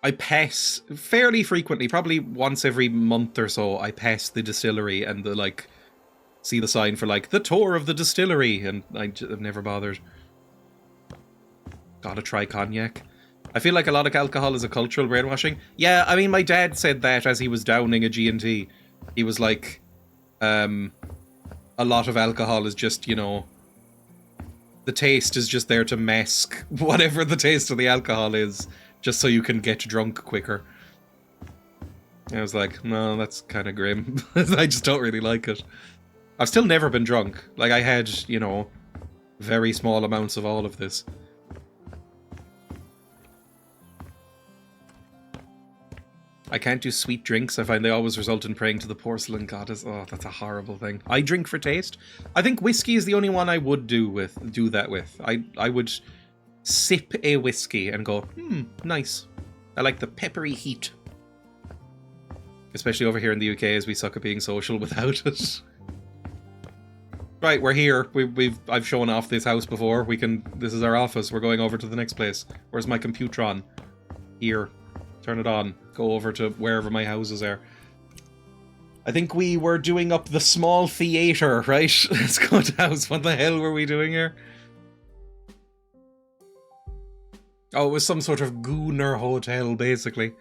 I pass fairly frequently, probably once every month or so. I pass the distillery and the like, see the sign for like the tour of the distillery, and I've never bothered. Gotta try cognac. I feel like a lot of alcohol is a cultural brainwashing. Yeah, I mean, my dad said that as he was downing a G&T. He was like, a lot of alcohol is just, you know, the taste is just there to mask whatever the taste of the alcohol is, just so you can get drunk quicker. I was like, no, that's kind of grim. I just don't really like it. I've still never been drunk. Like, I had, you know, very small amounts of all of this. I can't do sweet drinks. I find they always result in praying to the porcelain goddess. Oh, that's a horrible thing. I drink for taste. I think whiskey is the only one I would do that with. I would sip a whiskey and go, nice. I like the peppery heat. Especially over here in the UK, as we suck at being social without it. Right, we're here. I've shown off this house before. This is our office. We're going over to the next place. Where's my computron? Here. Turn it on. Go over to wherever my houses are. I think we were doing up the small theatre, right? Let's go to house. What the hell were we doing here? Oh, it was some sort of gooner hotel, basically.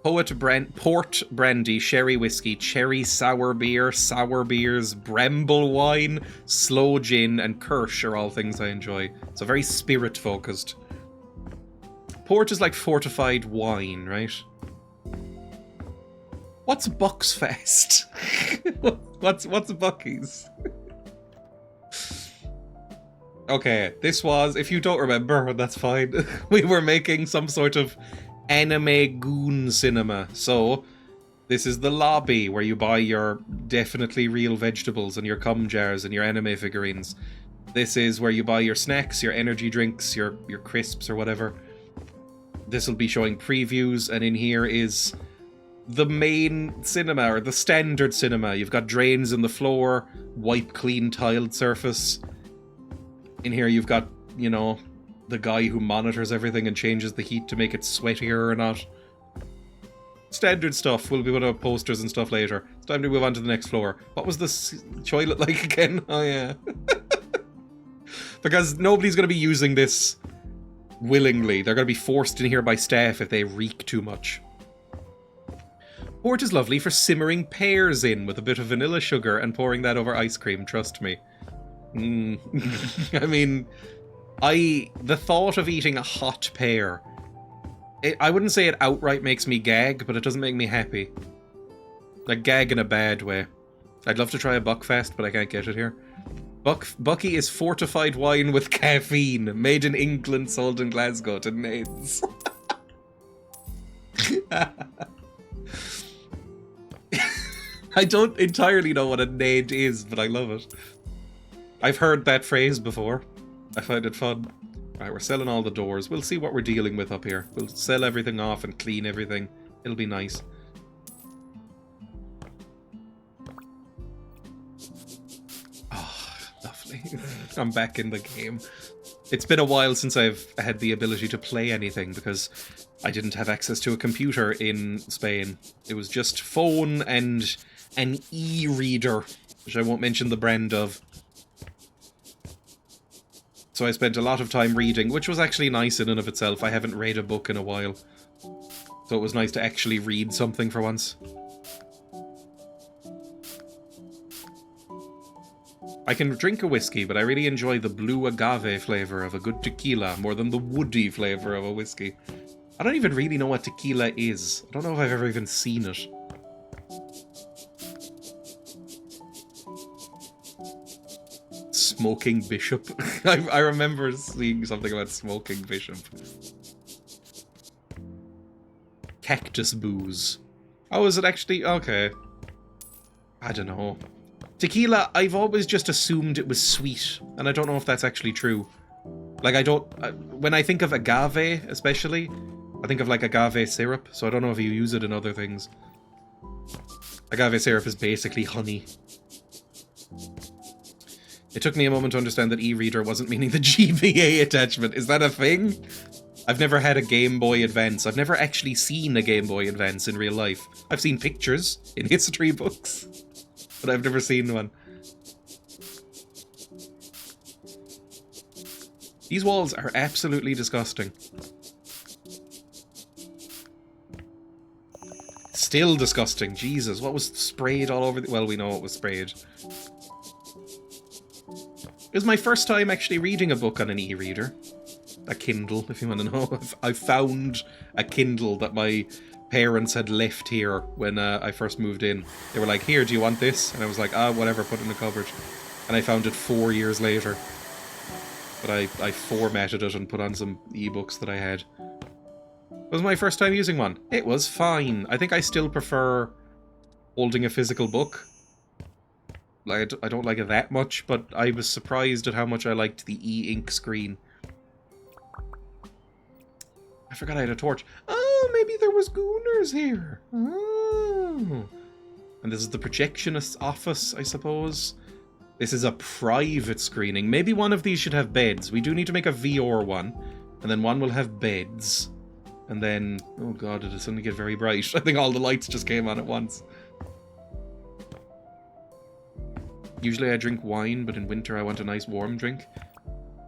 Port brandy, sherry whiskey, cherry sour beer, sour beers, bramble wine, sloe gin, and kirsch are all things I enjoy. So very spirit-focused. Port is like fortified wine, right? What's Bucksfest? What's Buckies? Okay, this was, if you don't remember, that's fine. We were making some sort of anime goon cinema. So, this is the lobby where you buy your definitely real vegetables and your cum jars and your anime figurines. This is where you buy your snacks, your energy drinks, your crisps or whatever. This will be showing previews, and in here is the main cinema, or the standard cinema. You've got drains in the floor, wipe clean tiled surface. In here you've got, you know, the guy who monitors everything and changes the heat to make it sweatier or not. Standard stuff. We'll be putting up posters and stuff later. It's time to move on to the next floor. What was the toilet like again? Oh yeah. Because nobody's going to be using this willingly. They're going to be forced in here by staff if they reek too much. Port is lovely for simmering pears in with a bit of vanilla sugar and pouring that over ice cream, trust me. I mean, the thought of eating a hot pear, I wouldn't say it outright makes me gag, but it doesn't make me happy. Like, gag in a bad way. I'd love to try a Buckfast, but I can't get it here. Bucky is fortified wine with caffeine, made in England, sold in Glasgow to Neds. I don't entirely know what a Ned is, but I love it. I've heard that phrase before. I find it fun. Right, we're selling all the doors. We'll see what we're dealing with up here. We'll sell everything off and clean everything. It'll be nice. I'm back in the game. It's been a while since I've had the ability to play anything because I didn't have access to a computer in Spain. It was just phone and an e-reader, which I won't mention the brand of. So I spent a lot of time reading, which was actually nice in and of itself. I haven't read a book in a while. So it was nice to actually read something for once. I can drink a whiskey, but I really enjoy the blue agave flavor of a good tequila more than the woody flavor of a whiskey. I don't even really know what tequila is. I don't know if I've ever even seen it. Smoking Bishop. I remember seeing something about Smoking Bishop. Cactus booze. Oh, is it actually? Okay. I don't know. Tequila, I've always just assumed it was sweet, and I don't know if that's actually true. Like, when I think of agave, especially, I think of, like, agave syrup, so I don't know if you use it in other things. Agave syrup is basically honey. It took me a moment to understand that e-reader wasn't meaning the GBA attachment. Is that a thing? I've never had a Game Boy Advance. I've never actually seen a Game Boy Advance in real life. I've seen pictures in history books, but I've never seen one. These walls are absolutely disgusting. Still disgusting. Jesus, what was sprayed all over the... Well, we know it was sprayed. It was my first time actually reading a book on an e-reader. A Kindle, if you want to know. I found a Kindle that my parents had left here when I first moved in. They were like, here, do you want this? And I was like, whatever, put it in the cupboard. And I found it 4 years later. But I formatted it and put on some ebooks that I had. It was my first time using one. It was fine. I think I still prefer holding a physical book. Like, I don't like it that much, but I was surprised at how much I liked the e-ink screen. I forgot I had a torch. Oh, maybe there was gooners here. Oh. And this is the projectionist's office, I suppose. This is a private screening. Maybe one of these should have beds. We do need to make a VR one. And then one will have beds. And then... Oh god, did it suddenly get very bright? I think all the lights just came on at once. Usually I drink wine, but in winter I want a nice warm drink.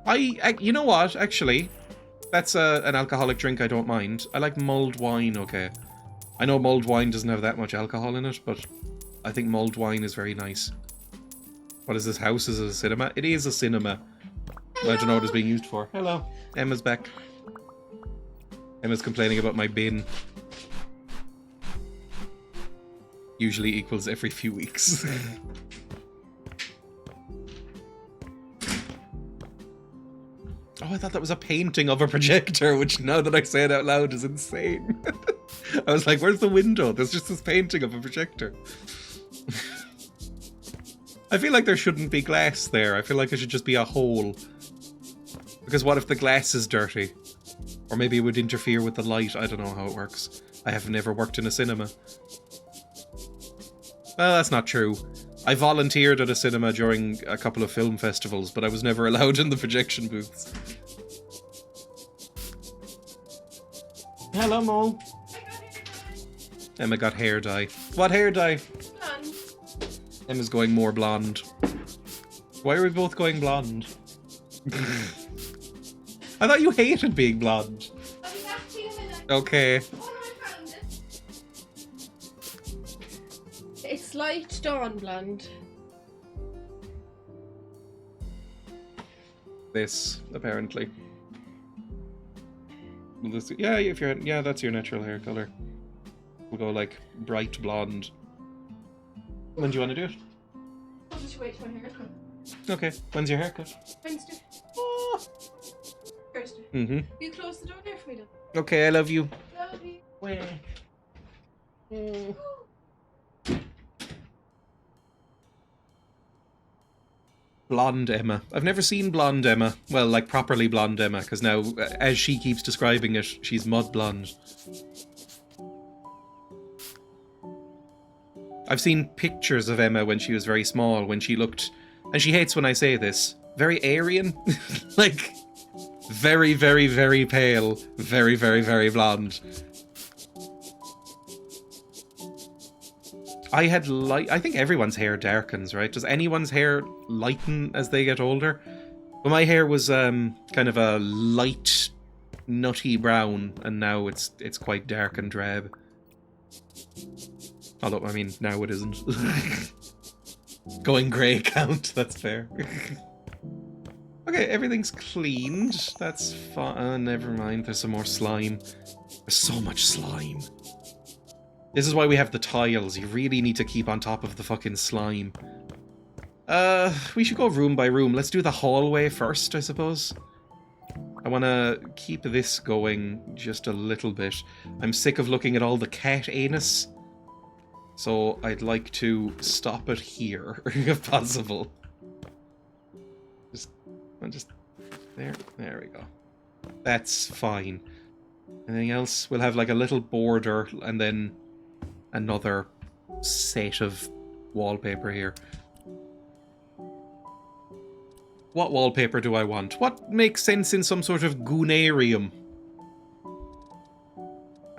You know what, actually... That's an alcoholic drink I don't mind. I like mulled wine, okay. I know mulled wine doesn't have that much alcohol in it, but I think mulled wine is very nice. What is this house? Is it a cinema? It is a cinema. Hello. I don't know what it's being used for. Hello. Emma's back. Emma's complaining about my bin. Usually equals every few weeks. Oh, I thought that was a painting of a projector, which now that I say it out loud is insane. I was like, where's the window? There's just this painting of a projector. I feel like there shouldn't be glass there. I feel like there should just be a hole. Because what if the glass is dirty? Or maybe it would interfere with the light. I don't know how it works. I have never worked in a cinema. Well, that's not true. I volunteered at a cinema during a couple of film festivals, but I was never allowed in the projection booths. Hello, Mo. Emma got hair dye. What hair dye? Blonde. Emma's going more blonde. Why are we both going blonde? I thought you hated being blonde. I'll be back to you in a minute. Okay. Oh, no, I found it. It's light dawn blonde. This, apparently. Well, this, yeah, if you're, yeah, that's your natural hair color. We'll go like bright blonde. When do you want to do it? I'll just wait for my haircut. Okay. When's your haircut? Wednesday. Oh. Thursday. Mm-hmm. You close the door there for me, then. Okay, I love you. Love you. Where? Mm. Blonde Emma. I've never seen blonde Emma. Well, like properly blonde Emma, because now, as she keeps describing it, she's mud blonde. I've seen pictures of Emma when she was very small, when she looked, and she hates when I say this, very Aryan. Like, very, very, very pale, very, very, very blonde. I had I think everyone's hair darkens, right? Does anyone's hair lighten as they get older? But my hair was kind of a light, nutty brown, and now it's quite dark and drab. Although, I mean, now it isn't. Going grey count, that's fair. Okay, everything's cleaned. That's fine. Never mind, there's some more slime. There's so much slime. This is why we have the tiles. You really need to keep on top of the fucking slime. We should go room by room. Let's do the hallway first, I suppose. I want to keep this going just a little bit. I'm sick of looking at all the cat anus. So I'd like to stop it here, if possible. Just there we go. That's fine. Anything else? We'll have like a little border and then another set of wallpaper here. What wallpaper do I want? What makes sense in some sort of goonarium?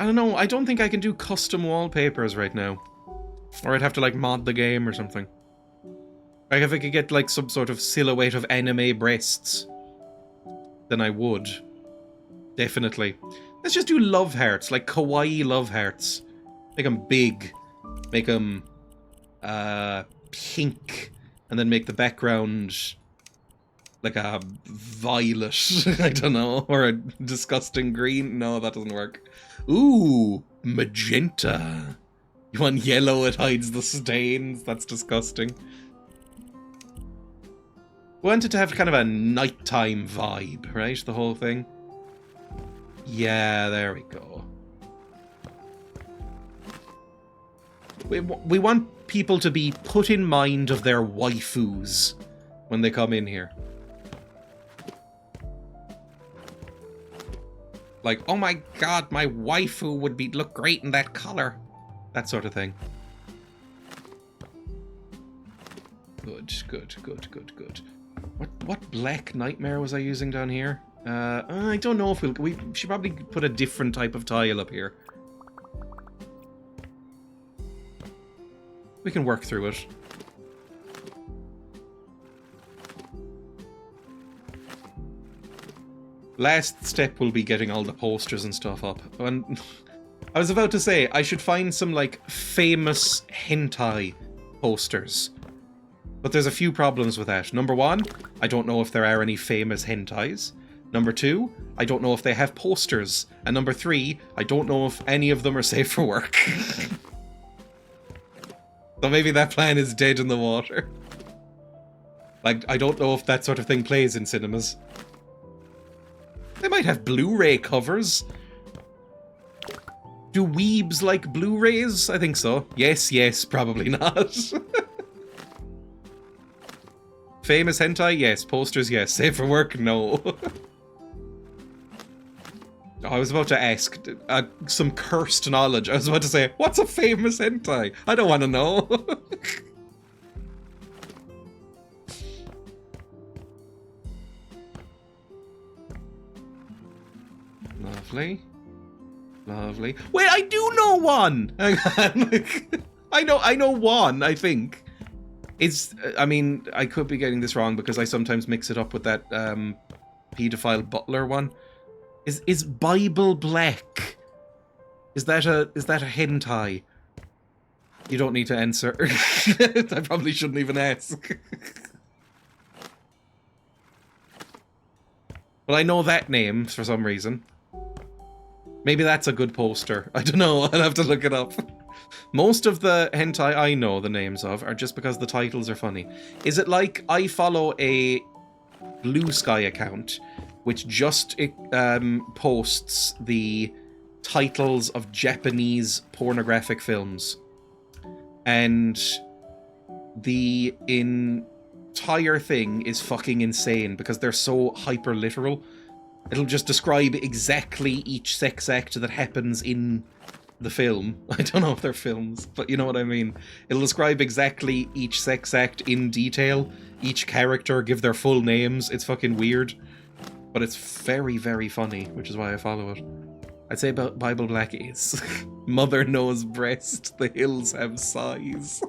I don't know, I don't think I can do custom wallpapers right now. Or I'd have to, like, mod the game or something. Like, if I could get, like, some sort of silhouette of anime breasts, then I would. Definitely. Let's just do love hearts, like kawaii love hearts. Make them big. Make them, pink. And then make the background like a violet. I don't know. Or a disgusting green. No, that doesn't work. Ooh, magenta. You want yellow, it hides the stains. That's disgusting. We wanted to have kind of a nighttime vibe, right? The whole thing. Yeah, there we go. We want people to be put in mind of their waifus when they come in here. Like, oh my god, my waifu would look great in that color. That sort of thing. Good, good, good, good, good. What black nightmare was I using down here? I don't know if we should probably put a different type of tile up here. We can work through it. Last step will be getting all the posters and stuff up. And I was about to say, I should find some, like, famous hentai posters. But there's a few problems with that. Number one, I don't know if there are any famous hentais. Number two, I don't know if they have posters. And number three, I don't know if any of them are safe for work. So maybe that plan is dead in the water. Like, I don't know if that sort of thing plays in cinemas. They might have Blu-ray covers. Do weebs like Blu-rays? I think so. Yes, yes, probably not. Famous hentai? Yes. Posters? Yes. Safe for work? No. I was about to ask some cursed knowledge. I was about to say, what's a famous hentai? I don't want to know. Lovely. Lovely. Wait, I do know one! Hang on. I know one, I think. It's, I mean, I could be getting this wrong because I sometimes mix it up with that pedophile butler one. Is Bible Black? Is that a hentai? You don't need to answer. I probably shouldn't even ask. Well, I know that name for some reason. Maybe that's a good poster. I don't know. I'll have to look it up. Most of the hentai I know the names of are just because the titles are funny. Is it like I follow a Blue Sky account which just posts the titles of Japanese pornographic films, and the entire thing is fucking insane because they're so hyper literal. It'll just describe exactly each sex act that happens in the film. I don't know if they're films, but you know what I mean. It'll describe exactly each sex act in detail, each character, give their full names. It's fucking weird. But it's very, very funny, which is why I follow it. I'd say about Bible Black is Mother knows breast, the hills have sighs.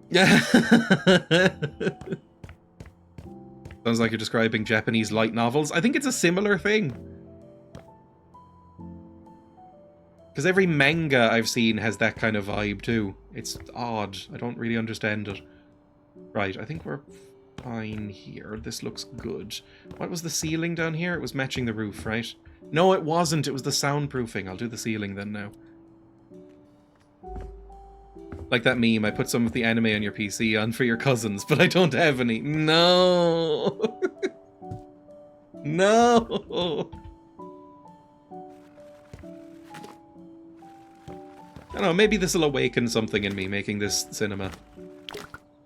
Yeah. Sounds like you're describing Japanese light novels. I think it's a similar thing. Because every manga I've seen has that kind of vibe too. It's odd. I don't really understand it. Right, I think we're fine here. This looks good. What was the ceiling down here? It was matching the roof, right? No, it wasn't. It was the soundproofing. I'll do the ceiling then now. Like that meme, I put some of the anime on your PC on for your cousins, but I don't have any. No! No! I don't know, maybe this will awaken something in me making this cinema.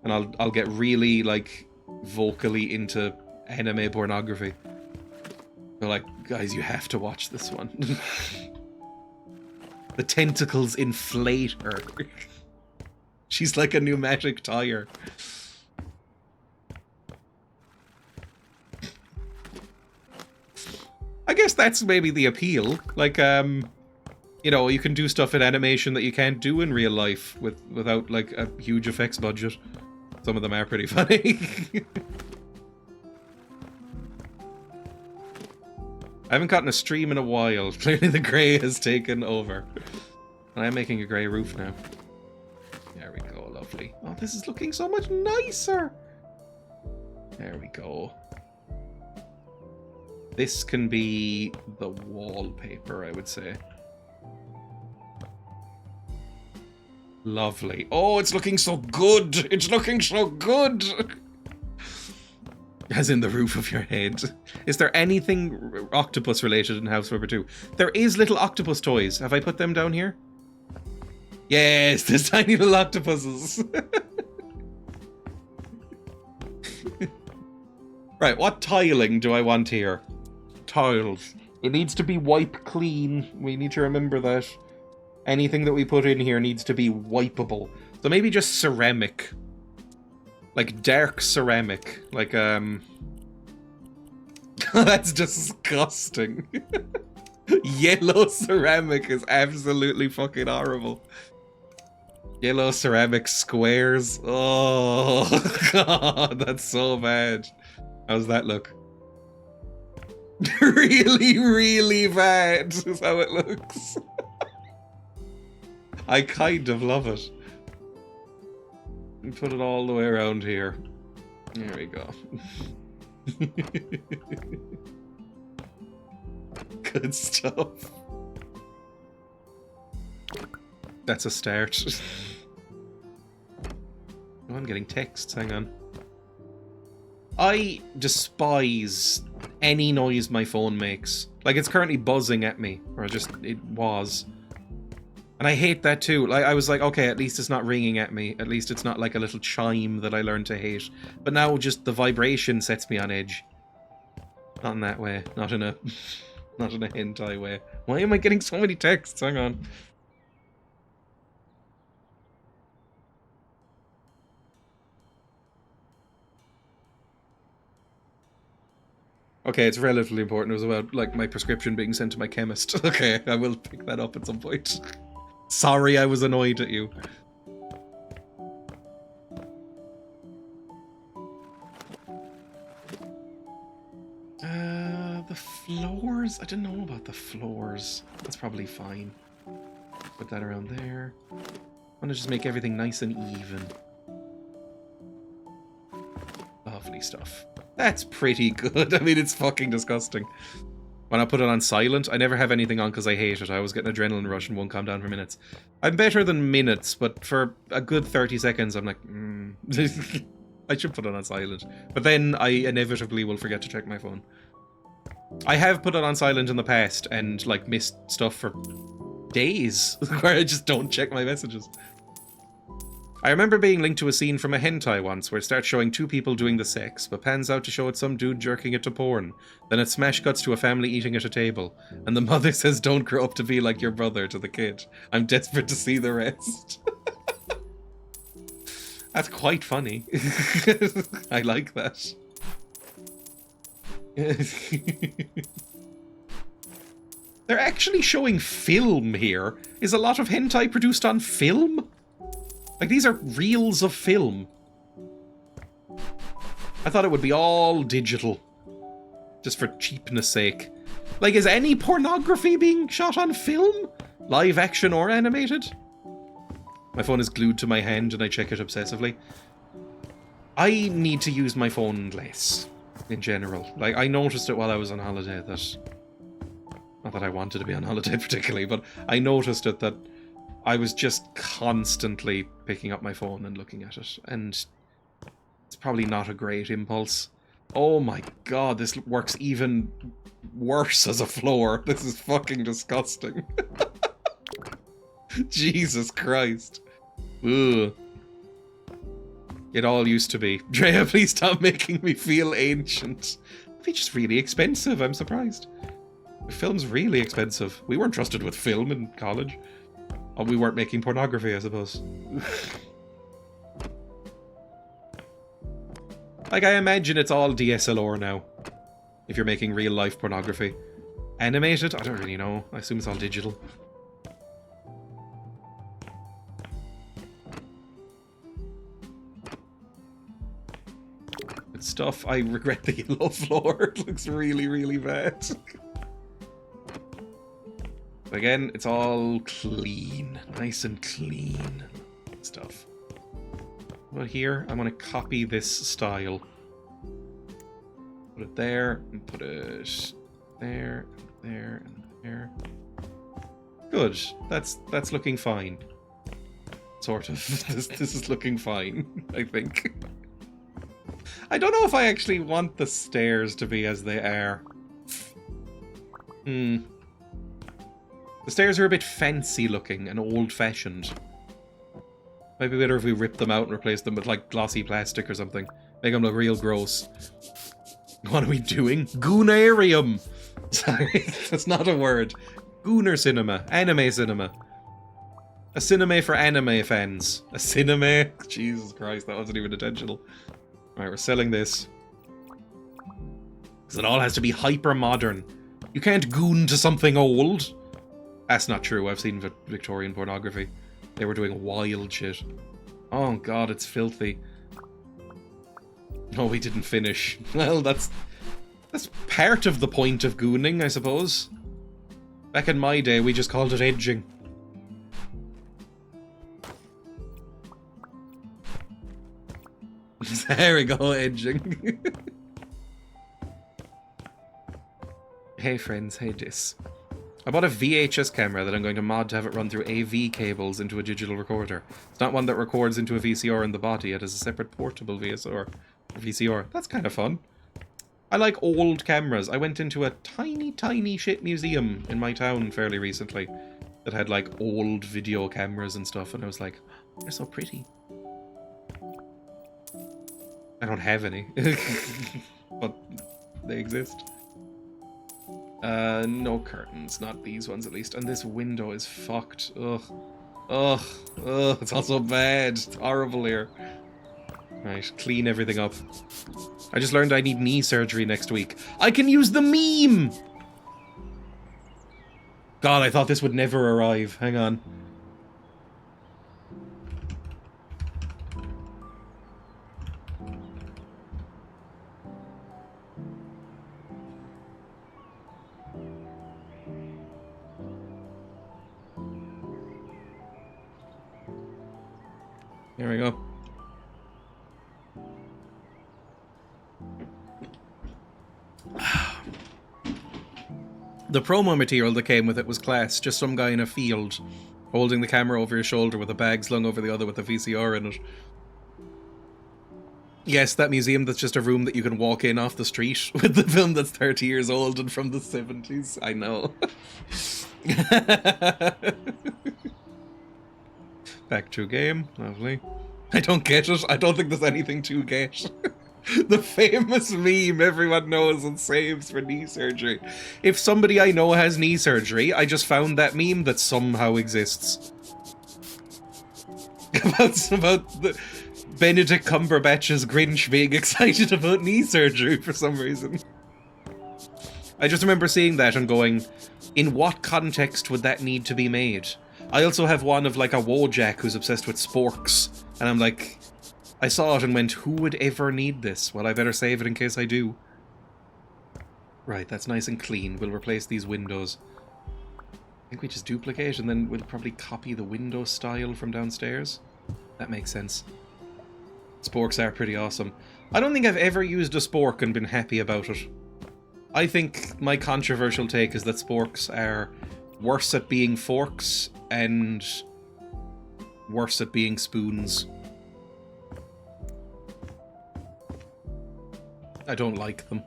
And I'll get really, like, vocally into anime pornography. They're like, guys, you have to watch this one. The tentacles inflate her. She's like a pneumatic tire. I guess that's maybe the appeal. Like, you know, you can do stuff in animation that you can't do in real life without, like, a huge effects budget. Some of them are pretty funny. I haven't gotten a stream in a while. Clearly the grey has taken over. And I'm making a grey roof now. There we go, lovely. Oh, this is looking so much nicer. There we go. This can be the wallpaper, I would say. Lovely. Oh, it's looking so good. It's looking so good. As in the roof of your head. Is there anything octopus related in House Flipper 2? There is little octopus toys. Have I put them down here? Yes, there's tiny little octopuses. Right, what tiling do I want here? Tiles. It needs to be wipe clean. We need to remember that. Anything that we put in here needs to be wipeable. So maybe just ceramic. Like dark ceramic. Like, that's disgusting. Yellow ceramic is absolutely fucking horrible. Yellow ceramic squares. Oh, God, that's so bad. How's that look? Really, really bad is how it looks. I kind of love it. And put it all the way around here. There we go. Good stuff. That's a start. Oh, I'm getting texts, hang on. I despise any noise my phone makes. Like, it's currently buzzing at me. Or just, it was. And I hate that too. Like, I was like, okay, at least it's not ringing at me. At least it's not like a little chime that I learned to hate. But now just the vibration sets me on edge. Not in that way. Not in a not in a hentai way. Why am I getting so many texts? Hang on. Okay, it's relatively important. It was about, like, my prescription being sent to my chemist. Okay, I will pick that up at some point. Sorry I was annoyed at you. The floors? I didn't know about the floors. That's probably fine. Put that around there. I want to just make everything nice and even. Lovely stuff. That's pretty good. I mean, it's fucking disgusting. When I put it on silent, I never have anything on because I hate it. I always get an adrenaline rush and won't calm down for minutes. I'm better than minutes, but for a good 30 seconds, I'm like, I should put it on silent. But then I inevitably will forget to check my phone. I have put it on silent in the past and, like, missed stuff for days where I just don't check my messages. I remember being linked to a scene from a hentai once where it starts showing two people doing the sex, but pans out to show it some dude jerking it to porn. Then it smash cuts to a family eating at a table, and the mother says, "Don't grow up to be like your brother," to the kid. I'm desperate to see the rest. That's quite funny. I like that. They're actually showing film here. Is a lot of hentai produced on film? Like, these are reels of film. I thought it would be all digital. Just for cheapness sake. Like, is any pornography being shot on film? Live action or animated? My phone is glued to my hand and I check it obsessively. I need to use my phone less, in general. Like, I noticed it while I was on holiday that... Not that I wanted to be on holiday particularly, but I noticed it that I was just constantly picking up my phone and looking at it, and it's probably not a great impulse. Oh my god, this works even worse as a floor. This is fucking disgusting. Jesus Christ. Ugh. It all used to be. Dreya, please stop making me feel ancient. It'd be just really expensive, I'm surprised. Film's really expensive. We weren't trusted with film in college. Oh, we weren't making pornography, I suppose. Like, I imagine it's all DSLR now. If you're making real-life pornography. Animated? I don't really know. I assume it's all digital. Good stuff. I regret the yellow floor. It looks really, really bad. But again, it's all clean. Nice and clean stuff. Well, here, I'm going to copy this style. Put it there, and put it there, and there, and there. Good. That's looking fine. Sort of. This is looking fine, I think. I don't know if I actually want the stairs to be as they are. The stairs are a bit fancy looking and old-fashioned. Might be better if we rip them out and replace them with, like, glossy plastic or something. Make them look real gross. What are we doing? Goonarium! Sorry, that's not a word. Gooner cinema. Anime cinema. A cinema for anime fans. A cinema? Jesus Christ, that wasn't even intentional. Alright, we're selling this. Because it all has to be hyper-modern. You can't goon to something old. That's not true. I've seen Victorian pornography. They were doing wild shit. Oh god, it's filthy. Oh, we didn't finish. Well, that's part of the point of gooning, I suppose. Back in my day, we just called it edging. There we go, edging. Hey friends, hey Dis. I bought a VHS camera that I'm going to mod to have it run through AV cables into a digital recorder. It's not one that records into a VCR in the body, it has a separate portable VCR. That's kind of fun. I like old cameras. I went into a tiny, tiny shit museum in my town fairly recently that had like old video cameras and stuff, and I was like, oh, they're so pretty. I don't have any, but they exist. No curtains, not these ones at least. And this window is fucked. Ugh. Ugh. Ugh. It's all so bad. It's horrible here. Right, clean everything up. I just learned I need knee surgery next week. I can use the meme! God, I thought this would never arrive. Hang on. There we go. The promo material that came with it was class. Just some guy in a field holding the camera over his shoulder with a bag slung over the other with a VCR in it. Yes, that museum that's just a room that you can walk in off the street with the film that's 30 years old and from the 70s. I know. Back to game. Lovely. I don't get it. I don't think there's anything to get. The famous meme everyone knows and saves for knee surgery. If somebody I know has knee surgery, I just found that meme that somehow exists. About the Benedict Cumberbatch's Grinch being excited about knee surgery for some reason. I just remember seeing that and going, in what context would that need to be made? I also have one of like a Wojak who's obsessed with sporks, and I'm like, I saw it and went, who would ever need this? Well, I better save it in case I do. Right, that's nice and clean. We'll replace these windows. I think we just duplicate and then we'll probably copy the window style from downstairs. That makes sense. Sporks are pretty awesome. I don't think I've ever used a spork and been happy about it. I think my controversial take is that sporks are worse at being forks and worse at being spoons. I don't like them.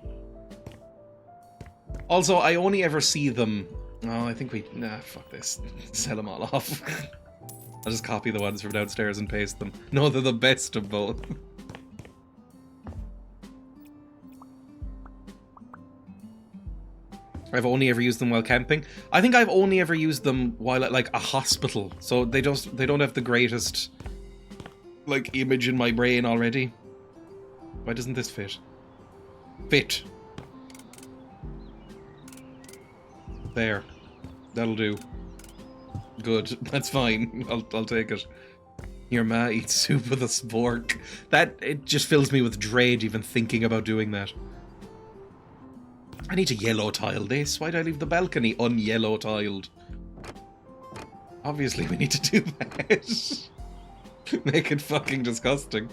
Also, I only ever see them... Oh, I think we... Nah, fuck this. Sell them all off. I'll just copy the ones from downstairs and paste them. No, they're the best of both. I've only ever used them while camping. I think I've only ever used them while at, like, a hospital. So they don't have the greatest, like, image in my brain already. Why doesn't this fit? Fit. There. That'll do. Good. That's fine. I'll take it. Your ma eats soup with a spork. It just fills me with dread even thinking about doing that. I need to yellow tile this. Why'd I leave the balcony un-yellow tiled? Obviously we need to do that. Make it fucking disgusting.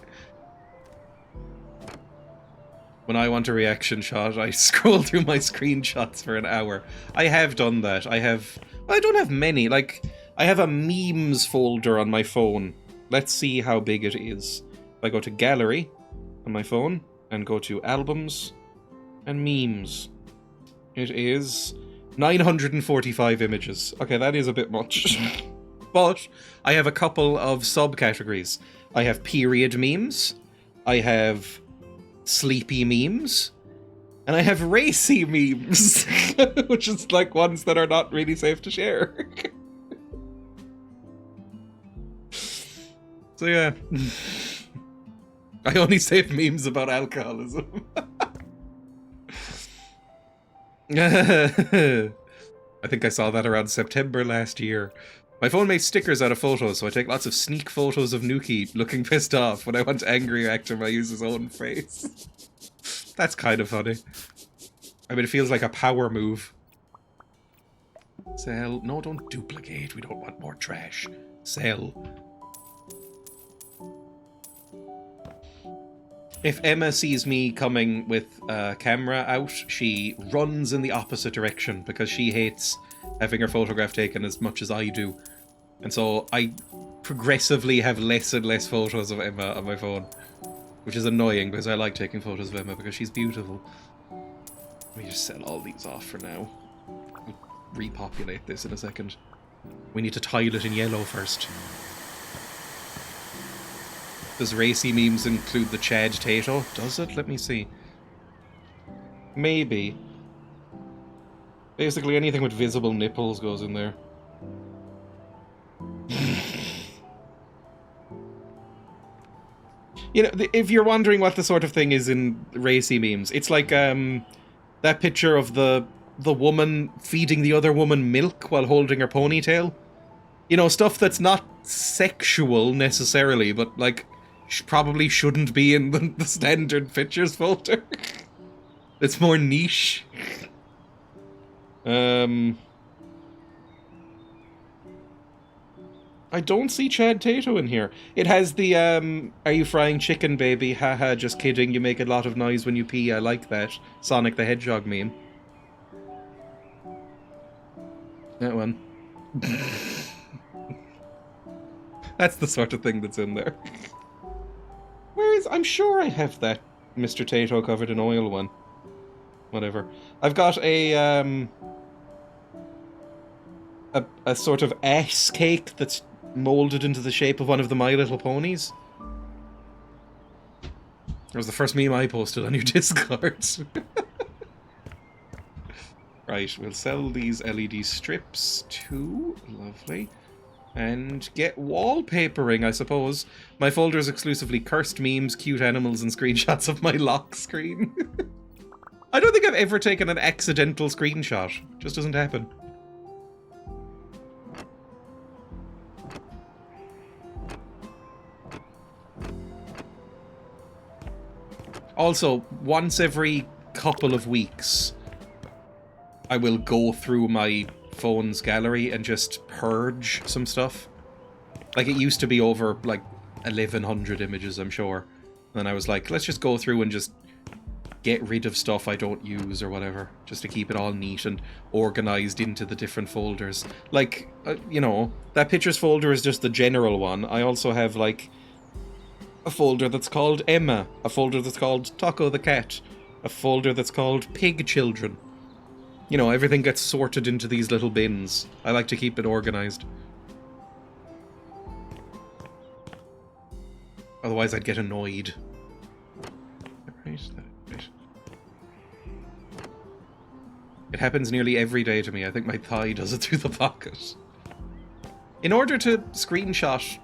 When I want a reaction shot, I scroll through my screenshots for an hour. I have done that. I don't have many. Like, I have a memes folder on my phone. Let's see how big it is. If I go to gallery on my phone and go to albums and memes, it is 945 images. Okay, that is a bit much. But I have a couple of subcategories. I have period memes, I have sleepy memes, and I have racy memes, which is like ones that are not really safe to share. So yeah, I only save memes about alcoholism. I think I saw that around September last year. My phone makes stickers out of photos, so I take lots of sneak photos of Nuki looking pissed off when I want to angry react him. I use his own face. That's kind of funny. I mean, it feels like a power move. Sell. No, don't duplicate. We don't want more trash. Sell. If Emma sees me coming with a camera out, she runs in the opposite direction because she hates having her photograph taken as much as I do. And so I progressively have less and less photos of Emma on my phone, which is annoying because I like taking photos of Emma because she's beautiful. Let me just sell all these off for now. I'll repopulate this in a second. We need to tile it in yellow first. Does racy memes include the Chad Tato? Does it? Let me see. Maybe. Basically anything with visible nipples goes in there. You know, if you're wondering what the sort of thing is in racy memes, it's like that picture of the woman feeding the other woman milk while holding her ponytail. You know, stuff that's not sexual necessarily, but like probably shouldn't be in the standard pictures folder. It's more niche. I don't see Chad Tato in here. It has the, are you frying chicken, baby? Haha, just kidding. You make a lot of noise when you pee. I like that. Sonic the Hedgehog meme. That one. That's the sort of thing that's in there. I'm sure I have that Mr. Tato covered in oil one. Whatever. I've got a sort of ass cake that's molded into the shape of one of the My Little Ponies. It was the first meme I posted on your Discord. Right, we'll sell these LED strips too. Lovely. And get wallpapering, I suppose. My folder is exclusively cursed memes, cute animals, and screenshots of my lock screen. I don't think I've ever taken an accidental screenshot. Just doesn't happen. Also, once every couple of weeks, I will go through my phone's gallery and just purge some stuff. Like, it used to be over, like, 1,100 images, I'm sure. And then I was like, let's just go through and just get rid of stuff I don't use or whatever, just to keep it all neat and organized into the different folders. Like, you know, that pictures folder is just the general one. I also have, like, a folder that's called Emma, a folder that's called Taco the Cat, a folder that's called Pig Children. You know, everything gets sorted into these little bins. I like to keep it organized. Otherwise I'd get annoyed. Right. It happens nearly every day to me. I think my thigh does it through the pocket. In order to screenshot,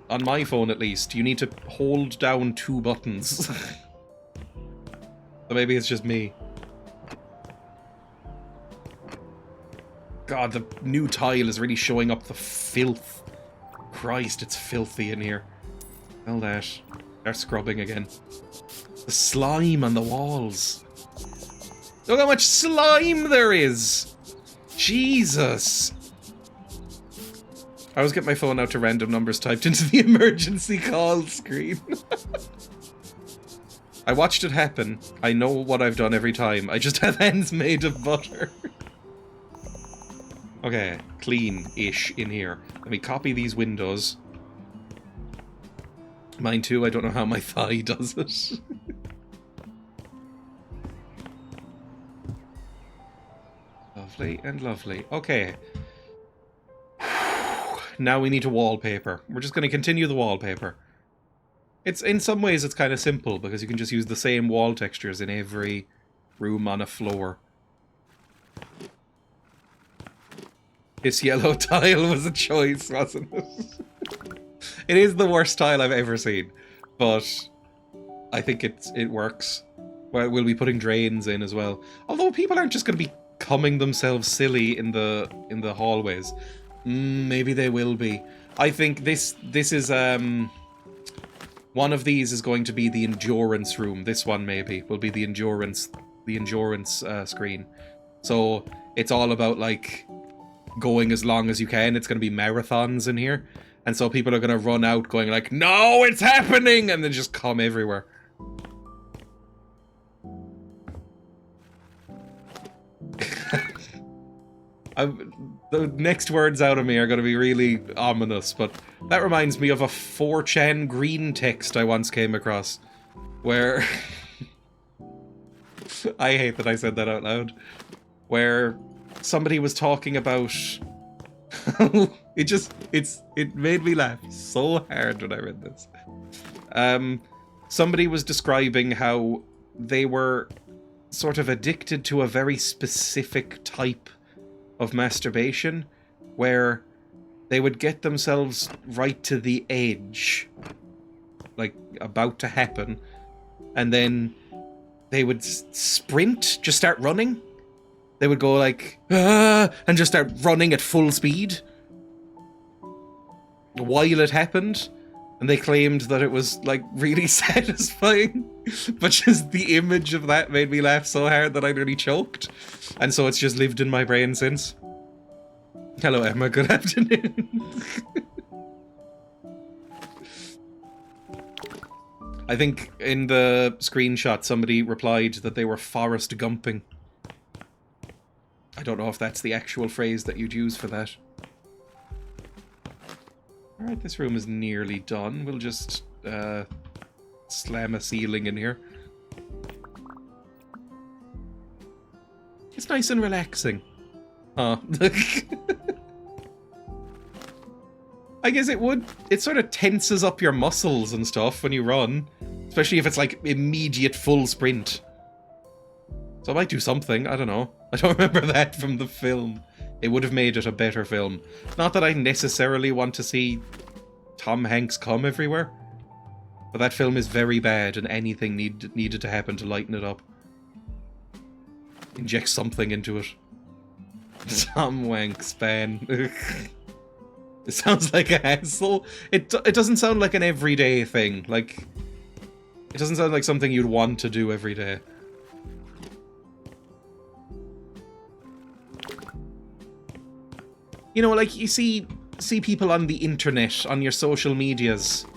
on my phone at least, you need to hold down 2 buttons. So maybe it's just me. God, the new tile is really showing up the filth. Christ, it's filthy in here. Hell that. They're scrubbing again. The slime on the walls. Look how much slime there is! Jesus! I always get my phone out to random numbers typed into the emergency call screen. I watched it happen. I know what I've done every time. I just have hands made of butter. Okay, clean-ish in here. Let me copy these windows. Mine too, I don't know how my thigh does it. Lovely and lovely. Okay. Now we need to wallpaper. We're just going to continue the wallpaper. It's in some ways it's kind of simple because you can just use the same wall textures in every room on a floor. This yellow tile was a choice, wasn't it? It is the worst tile I've ever seen, but I think it works. Well, we'll be putting drains in as well. Although people aren't just going to be cumming themselves silly in the hallways. Maybe they will be. I think this is one of these is going to be the endurance room. This one maybe will be the endurance screen. So it's all about like going as long as you can. It's going to be marathons in here, and so people are going to run out going like, "No, it's happening!" and then just come everywhere. The next words out of me are going to be really ominous, but that reminds me of a 4chan green text I once came across, where I hate that I said that out loud, where somebody was talking about it made me laugh so hard when I read this. Somebody was describing how they were sort of addicted to a very specific type of masturbation, where they would get themselves right to the edge, like about to happen, and then they would sprint, just start running. They would go like, "Ah," and just start running at full speed while it happened, and they claimed that it was like really satisfying, but just the image of that made me laugh so hard that I nearly choked, and so it's just lived in my brain since. Hello Emma, good afternoon. I think in the screenshot somebody replied that they were Forrest Gumping. I don't know if that's the actual phrase that you'd use for that. Alright, this room is nearly done. We'll just slam a ceiling in here. It's nice and relaxing. Huh. I guess it would. It sort of tenses up your muscles and stuff when you run. Especially if it's like immediate full sprint. So I might do something, I don't know. I don't remember that from the film. It would have made it a better film. Not that I necessarily want to see Tom Hanks come everywhere. But that film is very bad and anything needed to happen to lighten it up. Inject something into it. Tom Hanks fan. It sounds like a hassle. It doesn't sound like an everyday thing. Like, it doesn't sound like something you'd want to do every day. You know, like, you see people on the internet, on your social medias.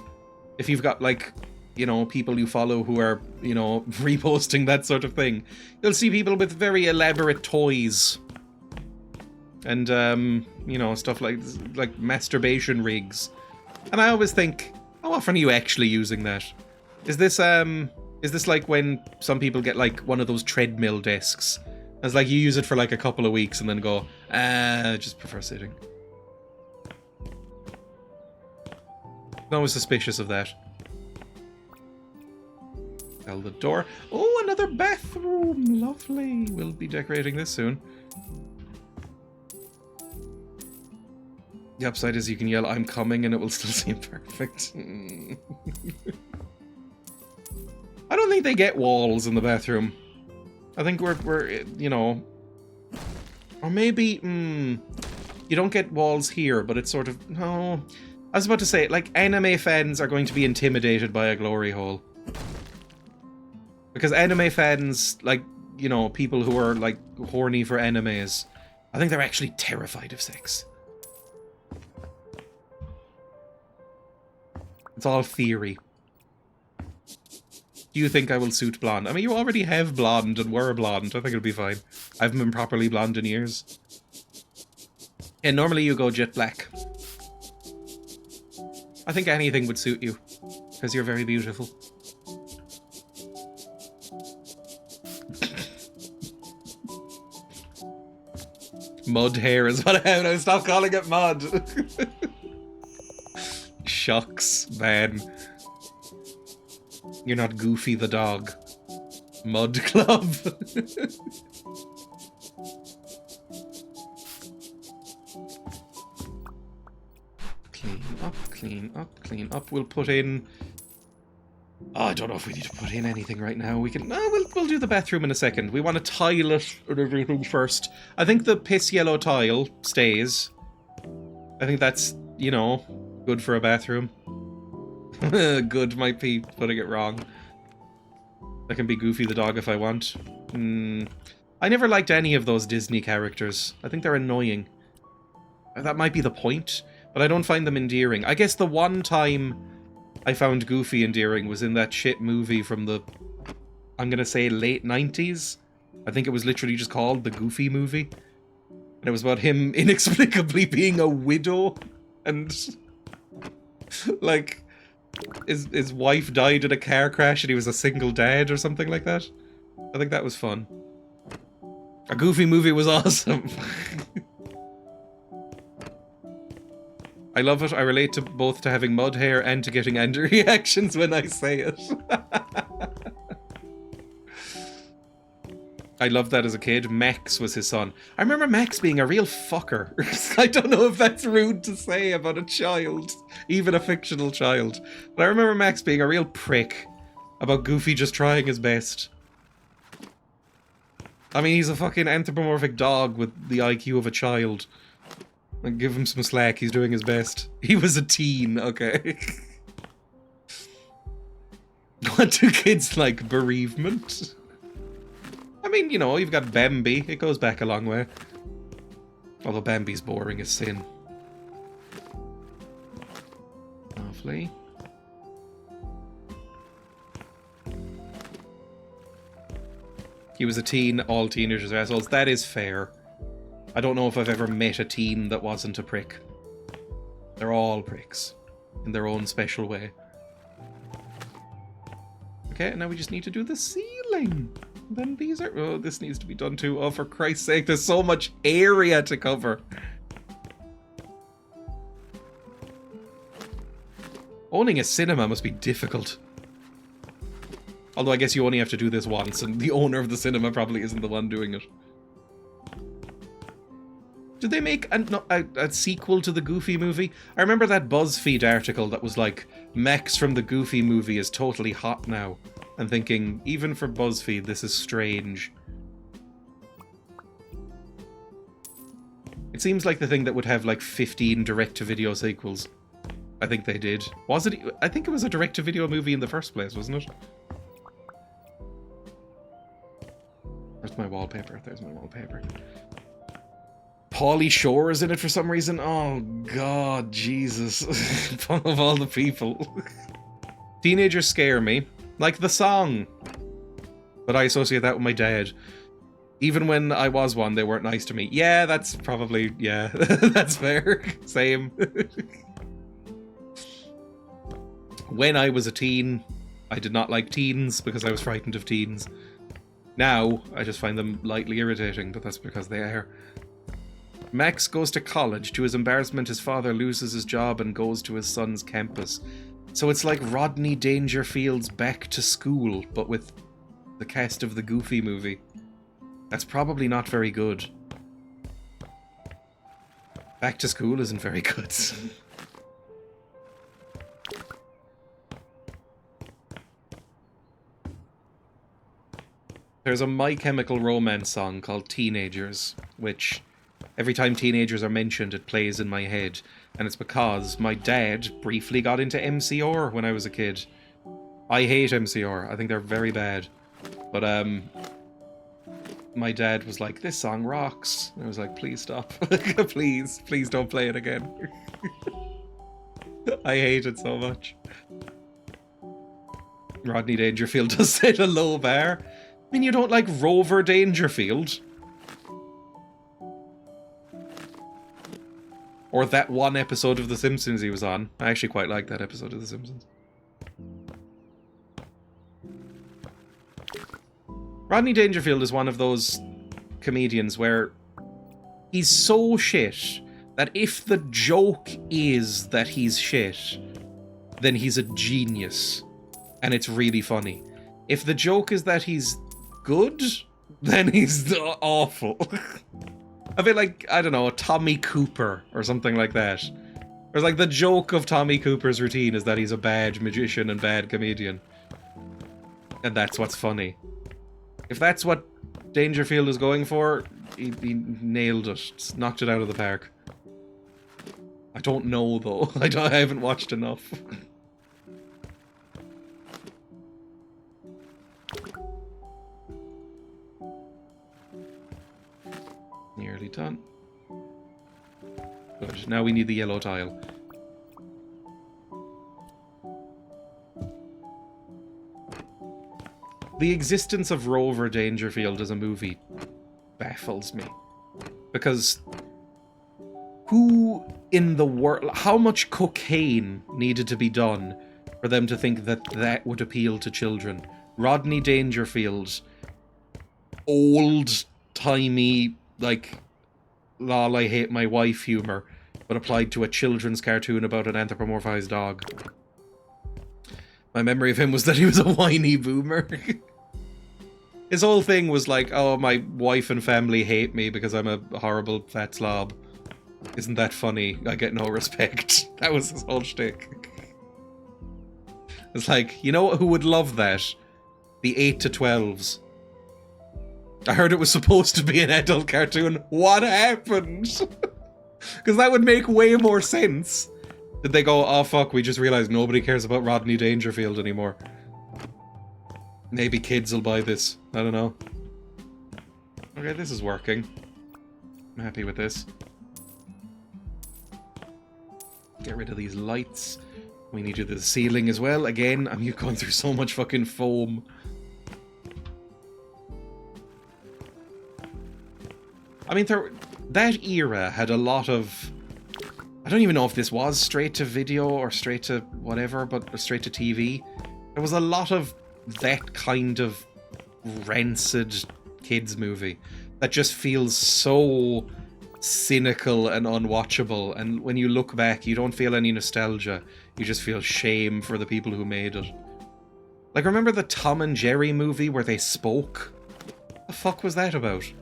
If you've got, like, you know, people you follow who are, you know, reposting that sort of thing. You'll see people with very elaborate toys. And, you know, stuff like masturbation rigs. And I always think, how often are you actually using that? Is this like when some people get, like, one of those treadmill desks? It's like you use it for, like, a couple of weeks and then go, I just prefer sitting. I'm always suspicious of that. Tell the door. Oh, another bathroom! Lovely. We'll be decorating this soon. The upside is you can yell, "I'm coming," and it will still seem perfect. I don't think they get walls in the bathroom. I think we're you know... Or maybe, you don't get walls here, but it's sort of, no. I was about to say, like, anime fans are going to be intimidated by a glory hole. Because anime fans, like, you know, people who are, like, horny for animes, I think they're actually terrified of sex. It's all theory. Do you think I will suit blonde? I mean, you already have blonde and were blonde. I think it'll be fine. I haven't been properly blonde in years. And normally you go jet black. I think anything would suit you. Because you're very beautiful. Mud hair is what I have. Now stop calling it mud. Shucks, man. You're not Goofy the dog. Mud Club. Clean up, clean up, clean up. We'll put in... Oh, I don't know if we need to put in anything right now. We can... No, we'll do the bathroom in a second. We want to tile it and everything first. I think the piss yellow tile stays. I think that's, you know, good for a bathroom. Good might be putting it wrong. I can be Goofy the dog if I want. I never liked any of those Disney characters. I think they're annoying. That might be the point, but I don't find them endearing. I guess the one time I found Goofy endearing was in that shit movie from the, I'm gonna say, late 90s. I think it was literally just called The Goofy Movie. And it was about him inexplicably being a widow and, like... His wife died in a car crash and he was a single dad or something like that. I think that was fun. A Goofy Movie was awesome. I love it. I relate to both to having mud hair and to getting angry reactions when I say it. I loved that as a kid. Max was his son. I remember Max being a real fucker. I don't know if that's rude to say about a child, even a fictional child. But I remember Max being a real prick about Goofy just trying his best. I mean, he's a fucking anthropomorphic dog with the IQ of a child. Like, give him some slack, he's doing his best. He was a teen, okay. What do kids like? Bereavement? I mean, you know, you've got Bambi. It goes back a long way. Although Bambi's boring as sin. Lovely. He was a teen. All teenagers are assholes. That is fair. I don't know if I've ever met a teen that wasn't a prick. They're all pricks. In their own special way. Okay, now we just need to do the ceiling. Then these are... Oh, this needs to be done too. Oh, for Christ's sake, there's so much area to cover. Owning a cinema must be difficult. Although I guess you only have to do this once, and the owner of the cinema probably isn't the one doing it. Did they make a sequel to the Goofy Movie? I remember that BuzzFeed article that was like, Max from the Goofy Movie is totally hot now. I'm thinking, even for BuzzFeed, this is strange. It seems like the thing that would have like 15 direct-to-video sequels. I think they did. Was it? I think it was a direct-to-video movie in the first place, wasn't it? Where's my wallpaper? There's my wallpaper. Pauly Shore is in it for some reason. Oh, God, Jesus. Of all the people. Teenagers scare me. Like the song. But I associate that with my dad. Even when I was one, they weren't nice to me. Yeah, that's probably... Yeah, that's fair. Same. When I was a teen, I did not like teens because I was frightened of teens. Now, I just find them lightly irritating, but that's because they are. Max goes to college. To his embarrassment, his father loses his job and goes to his son's campus. So it's like Rodney Dangerfield's Back to School, but with the cast of the Goofy Movie. That's probably not very good. Back to School isn't very good. There's a My Chemical Romance song called Teenagers, which Every time teenagers are mentioned, it plays in my head. And it's because my dad briefly got into MCR when I was a kid. I hate MCR. I think they're very bad. But, my dad was like, this song rocks. And I was like, please stop. Please don't play it again. I hate it so much. Rodney Dangerfield does set a low bar. I mean, you don't like Rover Dangerfield? Or that one episode of The Simpsons he was on. I actually quite like that episode of The Simpsons. Rodney Dangerfield is one of those comedians where he's so shit that if the joke is that he's shit, then he's a genius. And it's really funny. If the joke is that he's good, then he's awful. A bit like, I don't know, Tommy Cooper or something like that. Or like the joke of Tommy Cooper's routine is that he's a bad magician and bad comedian. And that's what's funny. If that's what Dangerfield is going for, he nailed it. Knocked it out of the park. I don't know though. I haven't watched enough. Nearly done. Good. Now we need the yellow tile. The existence of Rover Dangerfield as a movie baffles me. Because who in the world... How much cocaine needed to be done for them to think that that would appeal to children? Rodney Dangerfield, old-timey, like, lol, I hate my wife humor, but applied to a children's cartoon about an anthropomorphized dog. My memory of him was that he was a whiny boomer. His whole thing was like, oh, my wife and family hate me because I'm a horrible fat slob. Isn't that funny? I get no respect. That was his whole shtick. It's like, you know who would love that? The 8 to 12s. I heard it was supposed to be an adult cartoon. What happened? Because that would make way more sense. Did they go, oh fuck, we just realized nobody cares about Rodney Dangerfield anymore. Maybe kids will buy this. I don't know. Okay, this is working. I'm happy with this. Get rid of these lights. We need to do the ceiling as well. Again, I'm going through so much fucking foam. I mean, that era had a lot of... I don't even know if this was straight to video or straight to whatever, but straight to TV. There was a lot of that kind of rancid kids movie that just feels so cynical and unwatchable, and when you look back you don't feel any nostalgia, you just feel shame for the people who made it. Like, remember the Tom and Jerry movie where they spoke? What the fuck was that about?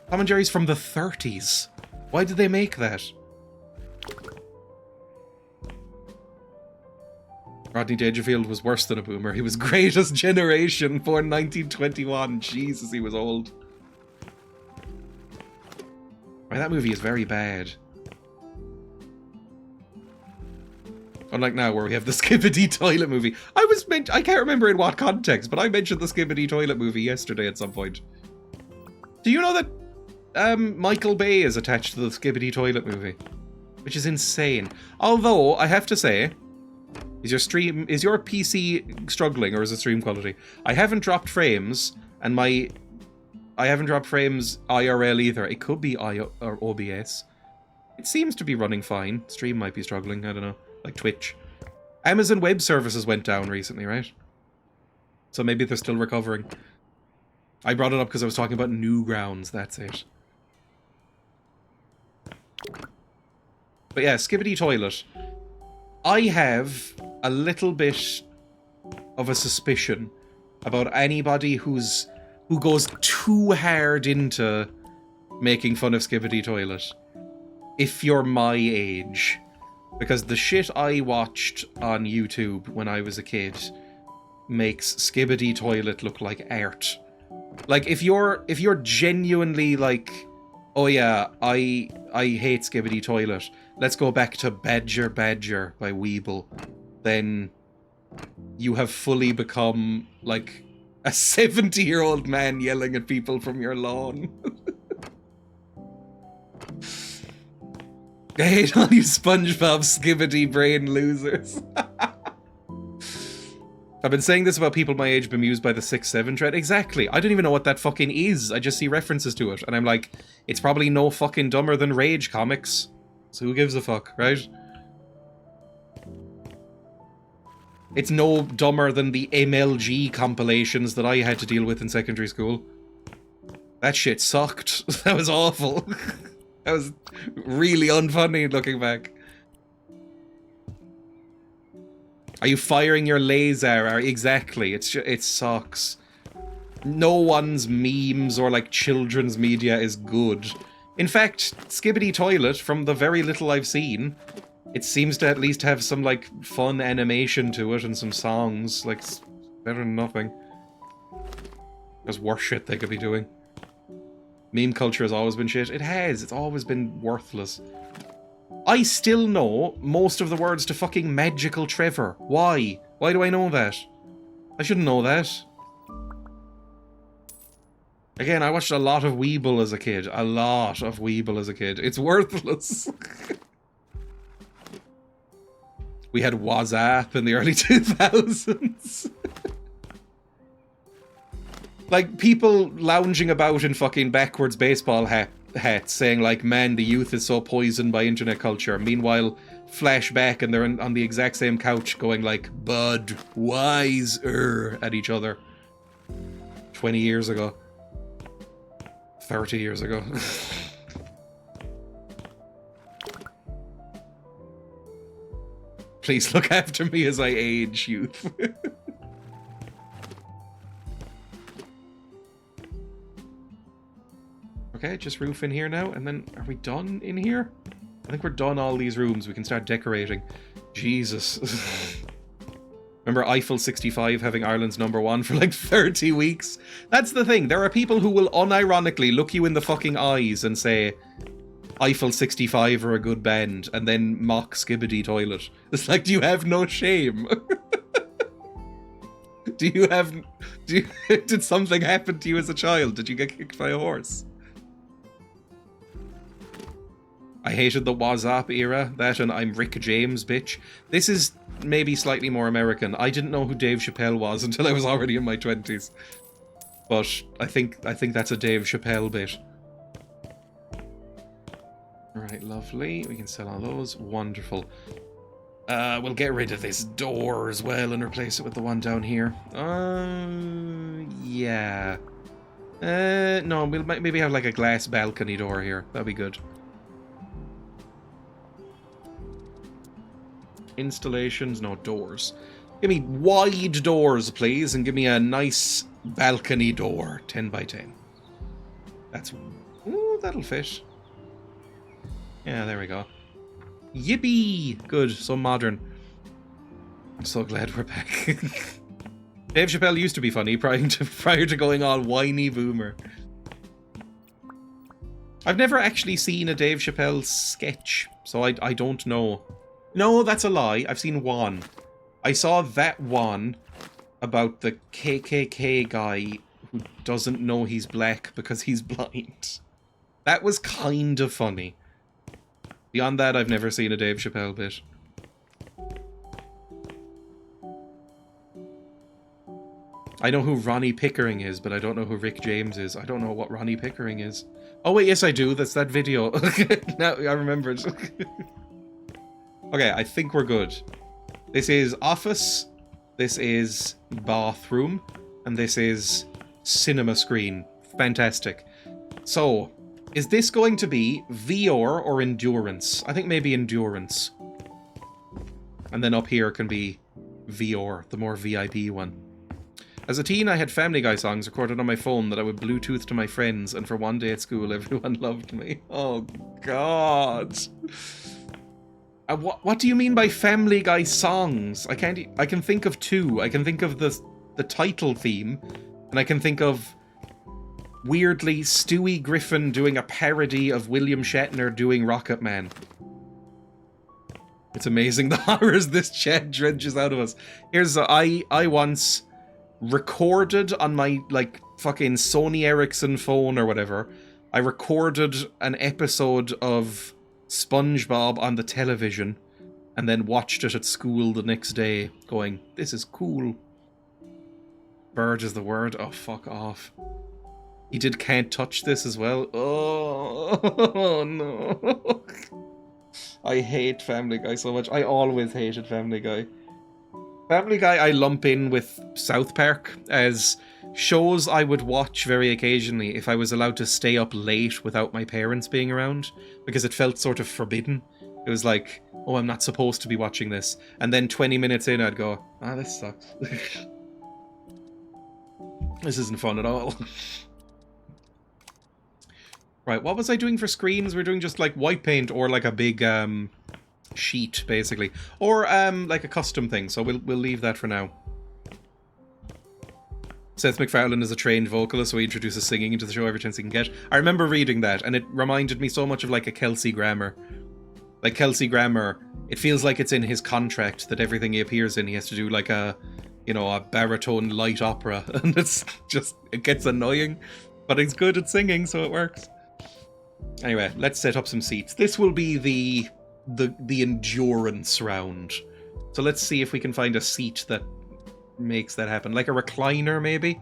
Tom and Jerry's from the 30s. Why did they make that? Rodney Dangerfield was worse than a boomer. He was greatest generation, born 1921. Jesus, he was old. Right, that movie is very bad. Unlike now, where we have the Skibbity Toilet movie. I can't remember in what context, but I mentioned the Skibbity Toilet movie yesterday at some point. Do you know that Michael Bay is attached to the Skibbity Toilet movie? Which is insane. Although, I have to say... Is your PC struggling, or is it stream quality? I haven't dropped frames, and I haven't dropped frames IRL either. It could be or OBS. It seems to be running fine. Stream might be struggling, I don't know. Like Twitch. Amazon Web Services went down recently, right? So maybe they're still recovering. I brought it up because I was talking about Newgrounds, that's it. But yeah, Skibbity Toilet. I have a little bit of a suspicion about anybody who goes too hard into making fun of Skibbity Toilet. If you're my age. Because the shit I watched on YouTube when I was a kid makes Skibbity Toilet look like art. Like, if you're genuinely, like, Oh yeah, I hate Skibbity Toilet. Let's go back to Badger Badger by Weeble. Then you have fully become like a 70-year-old man yelling at people from your lawn. I hate all you SpongeBob Skibbity brain losers. I've been saying this about people my age bemused by the 6-7 trend. Exactly. I don't even know what that fucking is. I just see references to it. And I'm like, it's probably no fucking dumber than Rage comics. So who gives a fuck, right? It's no dumber than the MLG compilations that I had to deal with in secondary school. That shit sucked. That was awful. That was really unfunny looking back. Are you firing your laser? Exactly. It sucks. No one's memes or like children's media is good. In fact, Skibbity Toilet, from the very little I've seen, it seems to at least have some like fun animation to it and some songs. Like, it's better than nothing. There's worse shit they could be doing. Meme culture has always been shit. It has. It's always been worthless. I still know most of the words to fucking Magical Trevor. Why? Why do I know that? I shouldn't know that. Again, I watched a lot of Weeble as a kid. A lot of Weeble as a kid. It's worthless. We had WhatsApp in the early 2000s. Like, people lounging about in fucking backwards baseball hats saying, like, man, the youth is so poisoned by internet culture. Meanwhile, flashback and they're on the exact same couch going, like, Bud, wiser at each other. 20 years ago. 30 years ago. Please look after me as I age, youth. Okay, just roof in here now, and then are we done in here? I think we're done all these rooms. We can start decorating. Jesus. Remember Eiffel 65 having Ireland's #1 for like 30 weeks? That's the thing. There are people who will unironically look you in the fucking eyes and say Eiffel 65 are a good band, and then mock Skibbity Toilet. It's like, do you have no shame? Did something happen to you as a child? Did you get kicked by a horse? I hated the WhatsApp era, that and I'm Rick James, bitch. This is maybe slightly more American. I didn't know who Dave Chappelle was until I was already in my 20s. But I think that's a Dave Chappelle bit. Alright, lovely. We can sell all those. Wonderful. We'll get rid of this door as well and replace it with the one down here. Yeah. No, we'll maybe have like a glass balcony door here. That'd be good. Installations, no doors. Give me wide doors, please, and give me a nice balcony door, 10 by 10. That's... Ooh, that'll fit. Yeah, there we go. Yippee! Good, so modern. I'm so glad we're back. Dave Chappelle used to be funny prior to going all whiny boomer. I've never actually seen a Dave Chappelle sketch, so I don't know. No, that's a lie. I've seen one. I saw that one about the KKK guy who doesn't know he's black because he's blind. That was kind of funny. Beyond that, I've never seen a Dave Chappelle bit. I know who Ronnie Pickering is, but I don't know who Rick James is. I don't know what Ronnie Pickering is. Oh wait, yes I do. That's that video. Now I remembered. Okay, I think we're good. This is office, this is bathroom, and this is cinema screen. Fantastic. So, is this going to be VR or endurance? I think maybe endurance. And then up here can be VR, the more VIP one. As a teen, I had Family Guy songs recorded on my phone that I would Bluetooth to my friends, and for one day at school, everyone loved me. Oh, God. What do you mean by Family Guy songs? I can think of two. I can think of the title theme, and I can think of weirdly Stewie Griffin doing a parody of William Shatner doing Rocket Man. It's amazing the horrors this chat dredges out of us. Here's I once recorded on my like fucking Sony Ericsson phone or whatever. I recorded an episode of SpongeBob on the television and then watched it at school the next day going, this is cool. Bird is the word. Oh, fuck off. He did Can't Touch This as well. Oh, no. I hate Family Guy so much. I always hated Family Guy. Family Guy I lump in with South Park as shows I would watch very occasionally if I was allowed to stay up late without my parents being around, because it felt sort of forbidden. It was like, oh, I'm not supposed to be watching this. And then 20 minutes in, I'd go, this sucks. This isn't fun at all. Right, what was I doing for screens? We're doing just like white paint or like a big sheet, basically. Or like a custom thing, so we'll leave that for now. Seth MacFarlane is a trained vocalist, so he introduces singing into the show every chance he can get. I remember reading that, and it reminded me so much of like a Kelsey Grammer. Like Kelsey Grammer, it feels like it's in his contract that everything he appears in, he has to do like a, you know, a baritone light opera, and it's just, it gets annoying, but he's good at singing, so it works. Anyway, let's set up some seats. This will be the endurance round. So let's see if we can find a seat that makes that happen. Like a recliner, maybe?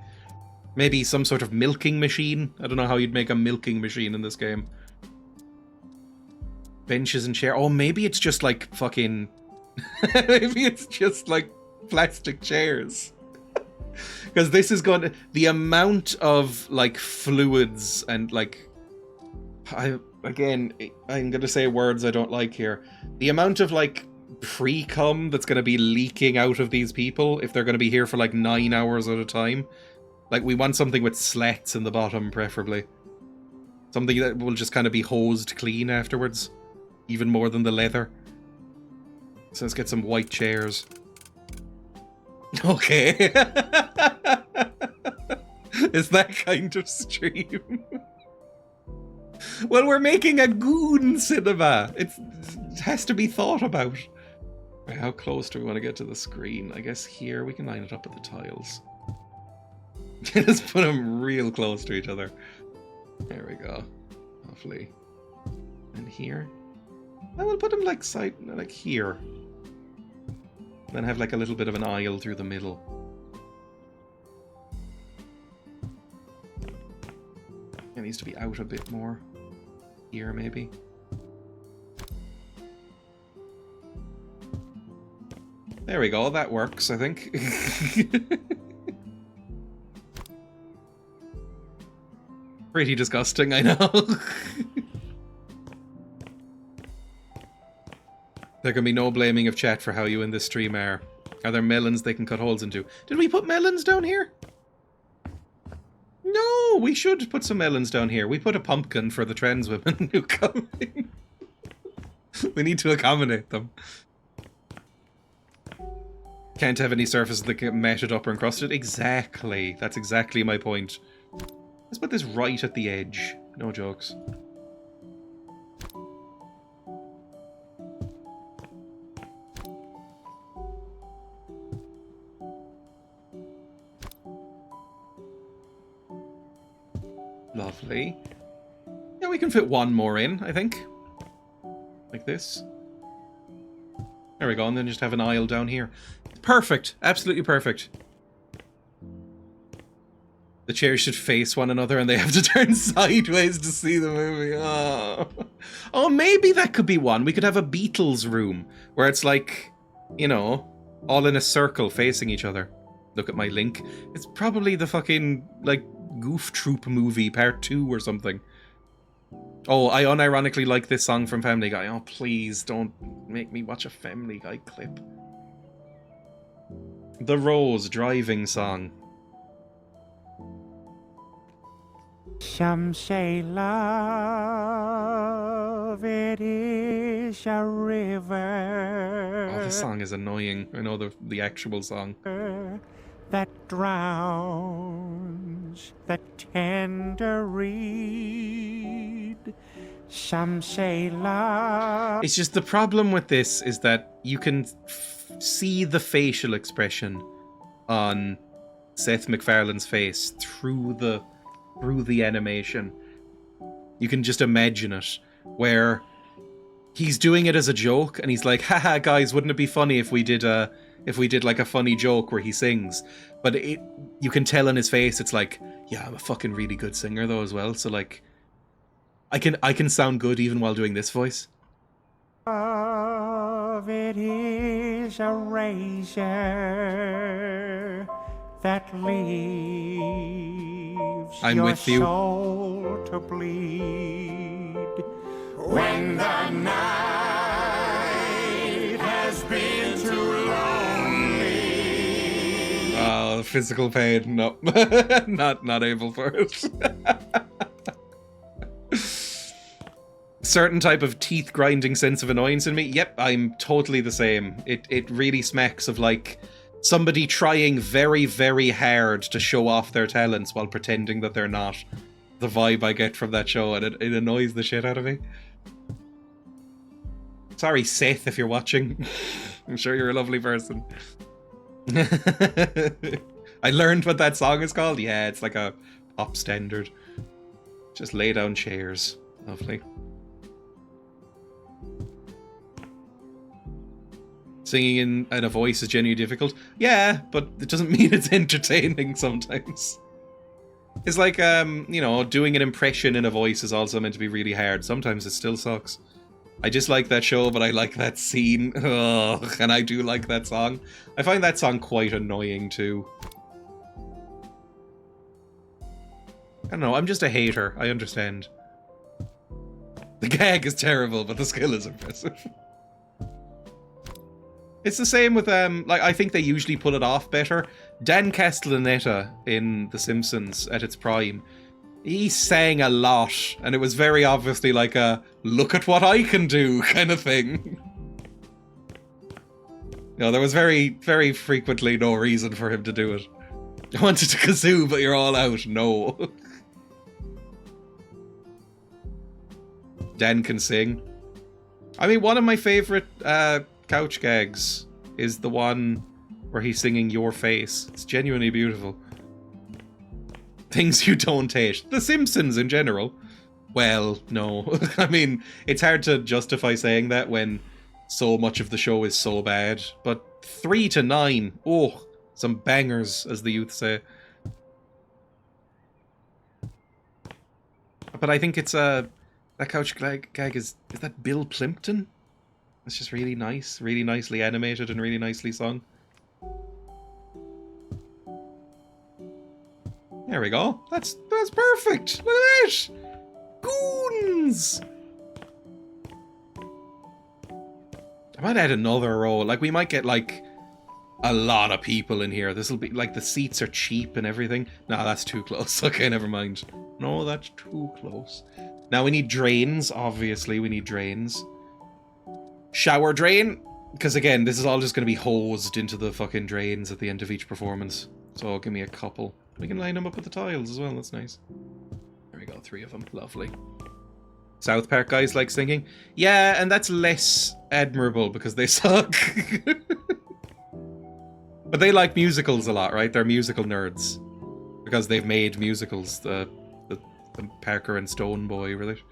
Maybe some sort of milking machine? I don't know how you'd make a milking machine in this game. Benches and chair. Oh, maybe it's just like fucking... maybe it's just like plastic chairs. Because this is going to... The amount of like fluids and like... I'm going to say words I don't like here. The amount of like pre-cum that's going to be leaking out of these people if they're going to be here for like 9 hours at a time. Like, we want something with slats in the bottom, preferably. Something that will just kind of be hosed clean afterwards. Even more than the leather. So let's get some white chairs. Okay. Is that kind of stream? Well, we're making a goon cinema. It has to be thought about. Right, how close do we want to get to the screen? I guess here we can line it up with the tiles. Just put them real close to each other. There we go. Hopefully. And here. I will put them like here. Then have like a little bit of an aisle through the middle. It needs to be out a bit more. Here, maybe. There we go, that works, I think. Pretty disgusting, I know. There can be no blaming of chat for how you in this stream are. Are there melons they can cut holes into? Did we put melons down here? No, we should put some melons down here. We put a pumpkin for the trans women who come in. We need to accommodate them. Can't have any surfaces that get matted up or encrusted. Exactly. That's exactly my point. Let's put this right at the edge. No jokes. Lovely. Yeah, we can fit one more in, I think. Like this. There we go, and then just have an aisle down here. Perfect. Absolutely perfect. The chairs should face one another and they have to turn sideways to see the movie. Oh. Oh, maybe that could be one. We could have a Beatles room where it's like, you know, all in a circle facing each other. Look at my link. It's probably the fucking, like, Goof Troop movie part 2 or something. Oh, I unironically like this song from Family Guy. Oh, please don't make me watch a Family Guy clip. The Rose driving song. Some say love, it is a river. Oh, this song is annoying. I know the actual song. That drowns the tender reed. Some say love. It's just the problem with this is that you can see the facial expression on Seth MacFarlane's face through the animation. You can just imagine it, where he's doing it as a joke, and he's like, haha, guys, wouldn't it be funny if we did like a funny joke where he sings? But you can tell in his face, it's like, yeah, I'm a fucking really good singer though as well, so like, I can sound good even while doing this voice. Love, it is a razor that leaves I'm your with you. soul to bleed. When the night has been too lonely. Oh, physical pain. No. not able for it. Certain type of teeth grinding sense of annoyance in me. Yep, I'm totally the same. It really smacks of like somebody trying very, very hard to show off their talents while pretending that they're not. The vibe I get from that show, and it annoys the shit out of me. Sorry, Seth, if you're watching. I'm sure you're a lovely person. I learned what that song is called. Yeah, it's like a pop standard. Just lay down chairs. Lovely. Singing in a voice is genuinely difficult. Yeah, but it doesn't mean it's entertaining sometimes. It's like, you know, doing an impression in a voice is also meant to be really hard. Sometimes it still sucks. I just like that show, but I like that scene. Ugh, and I do like that song. I find that song quite annoying too. I don't know, I'm just a hater. I understand. The gag is terrible, but the skill is impressive. It's the same with, like, I think they usually pull it off better. Dan Castellaneta in The Simpsons at its prime, he sang a lot, and it was very obviously like a, look at what I can do kind of thing. No, there was very, very frequently no reason for him to do it. I wanted to kazoo, but you're all out. No. Dan can sing. I mean, one of my favorite couch gags is the one where he's singing Your Face. It's genuinely beautiful. Things you don't hate. The Simpsons in general. Well, no. I mean, it's hard to justify saying that when so much of the show is so bad. But 3 to 9. Oh, some bangers, as the youth say. But I think it's that couch gag is that Bill Plimpton? It's just really nice, really nicely animated and really nicely sung. There we go. That's perfect. Look at that. Goons. I might add another row. Like, we might get like a lot of people in here. This will be like, the seats are cheap and everything. No, that's too close. Okay, never mind. No, that's too close. Now we need drains. Obviously, we need drains. Shower drain, because again, this is all just going to be hosed into the fucking drains at the end of each performance. So give me a couple. We can line them up with the tiles as well, that's nice. There we go, 3 of them, lovely. South Park guys like singing. Yeah, and that's less admirable because they suck. But they like musicals a lot, right? They're musical nerds. Because they've made musicals, the Parker and Stone Boy, really.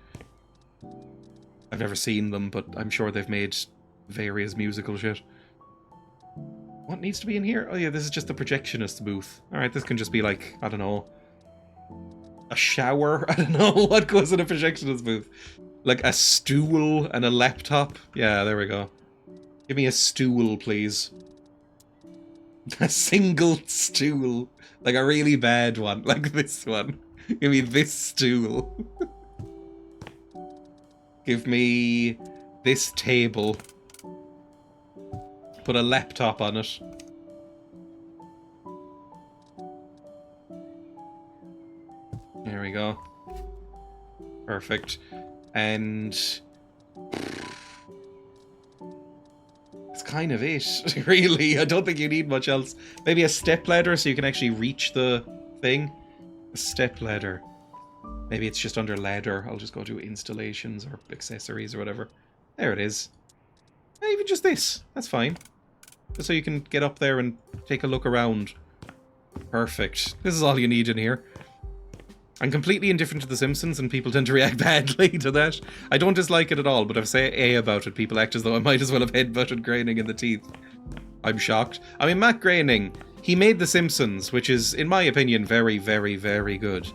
I've never seen them, but I'm sure they've made various musical shit. What needs to be in here? Oh yeah, this is just the projectionist booth. Alright, this can just be like, I don't know, a shower? I don't know what goes in a projectionist booth. Like a stool and a laptop? Yeah, there we go. Give me a stool, please. A single stool. Like a really bad one, like this one. Give me this stool. Give me this table. Put a laptop on it. There we go. Perfect. And that's kind of it, really. I don't think you need much else. Maybe a stepladder so you can actually reach the thing. A step ladder. Maybe it's just under ladder. I'll just go to installations or accessories or whatever. There it is. Even just this. That's fine. Just so you can get up there and take a look around. Perfect. This is all you need in here. I'm completely indifferent to The Simpsons, and people tend to react badly to that. I don't dislike it at all, but if I say A about it, people act as though I might as well have headbutted Groening in the teeth. I'm shocked. I mean, Matt Groening, he made The Simpsons, which is, in my opinion, very, very, very good.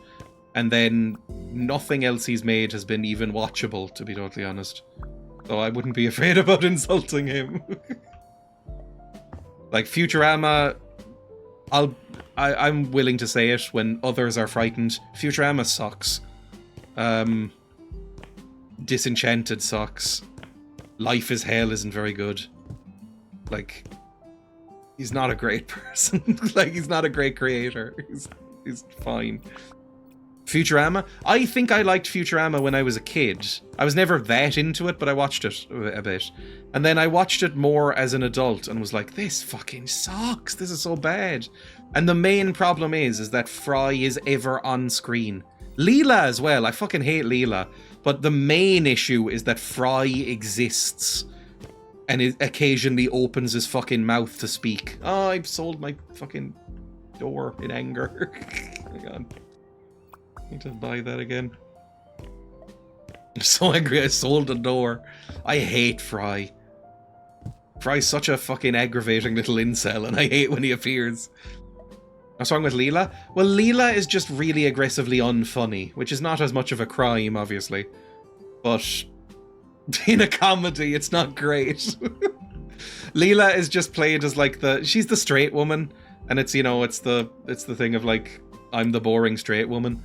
And then nothing else he's made has been even watchable, to be totally honest. So I wouldn't be afraid about insulting him. Like, Futurama, I'm willing to say it when others are frightened. Futurama sucks. Disenchanted sucks. Life is Hell isn't very good. Like, he's not a great person. Like, he's not a great creator. He's fine. Futurama? I think I liked Futurama when I was a kid. I was never that into it, but I watched it a bit. And then I watched it more as an adult and was like, this fucking sucks. This is so bad. And the main problem is that Fry is ever on screen. Leela as well. I fucking hate Leela. But the main issue is that Fry exists. And it occasionally opens his fucking mouth to speak. Oh, I've sold my fucking door in anger. Hang on. Need to buy that again. I'm so angry I sold a door. I hate Fry. Fry's such a fucking aggravating little incel, and I hate when he appears. What's wrong with Leela? Well, Leela is just really aggressively unfunny, which is not as much of a crime, obviously. But in a comedy, it's not great. Leela is just played as like she's the straight woman, and it's, you know, it's the thing of like, I'm the boring straight woman.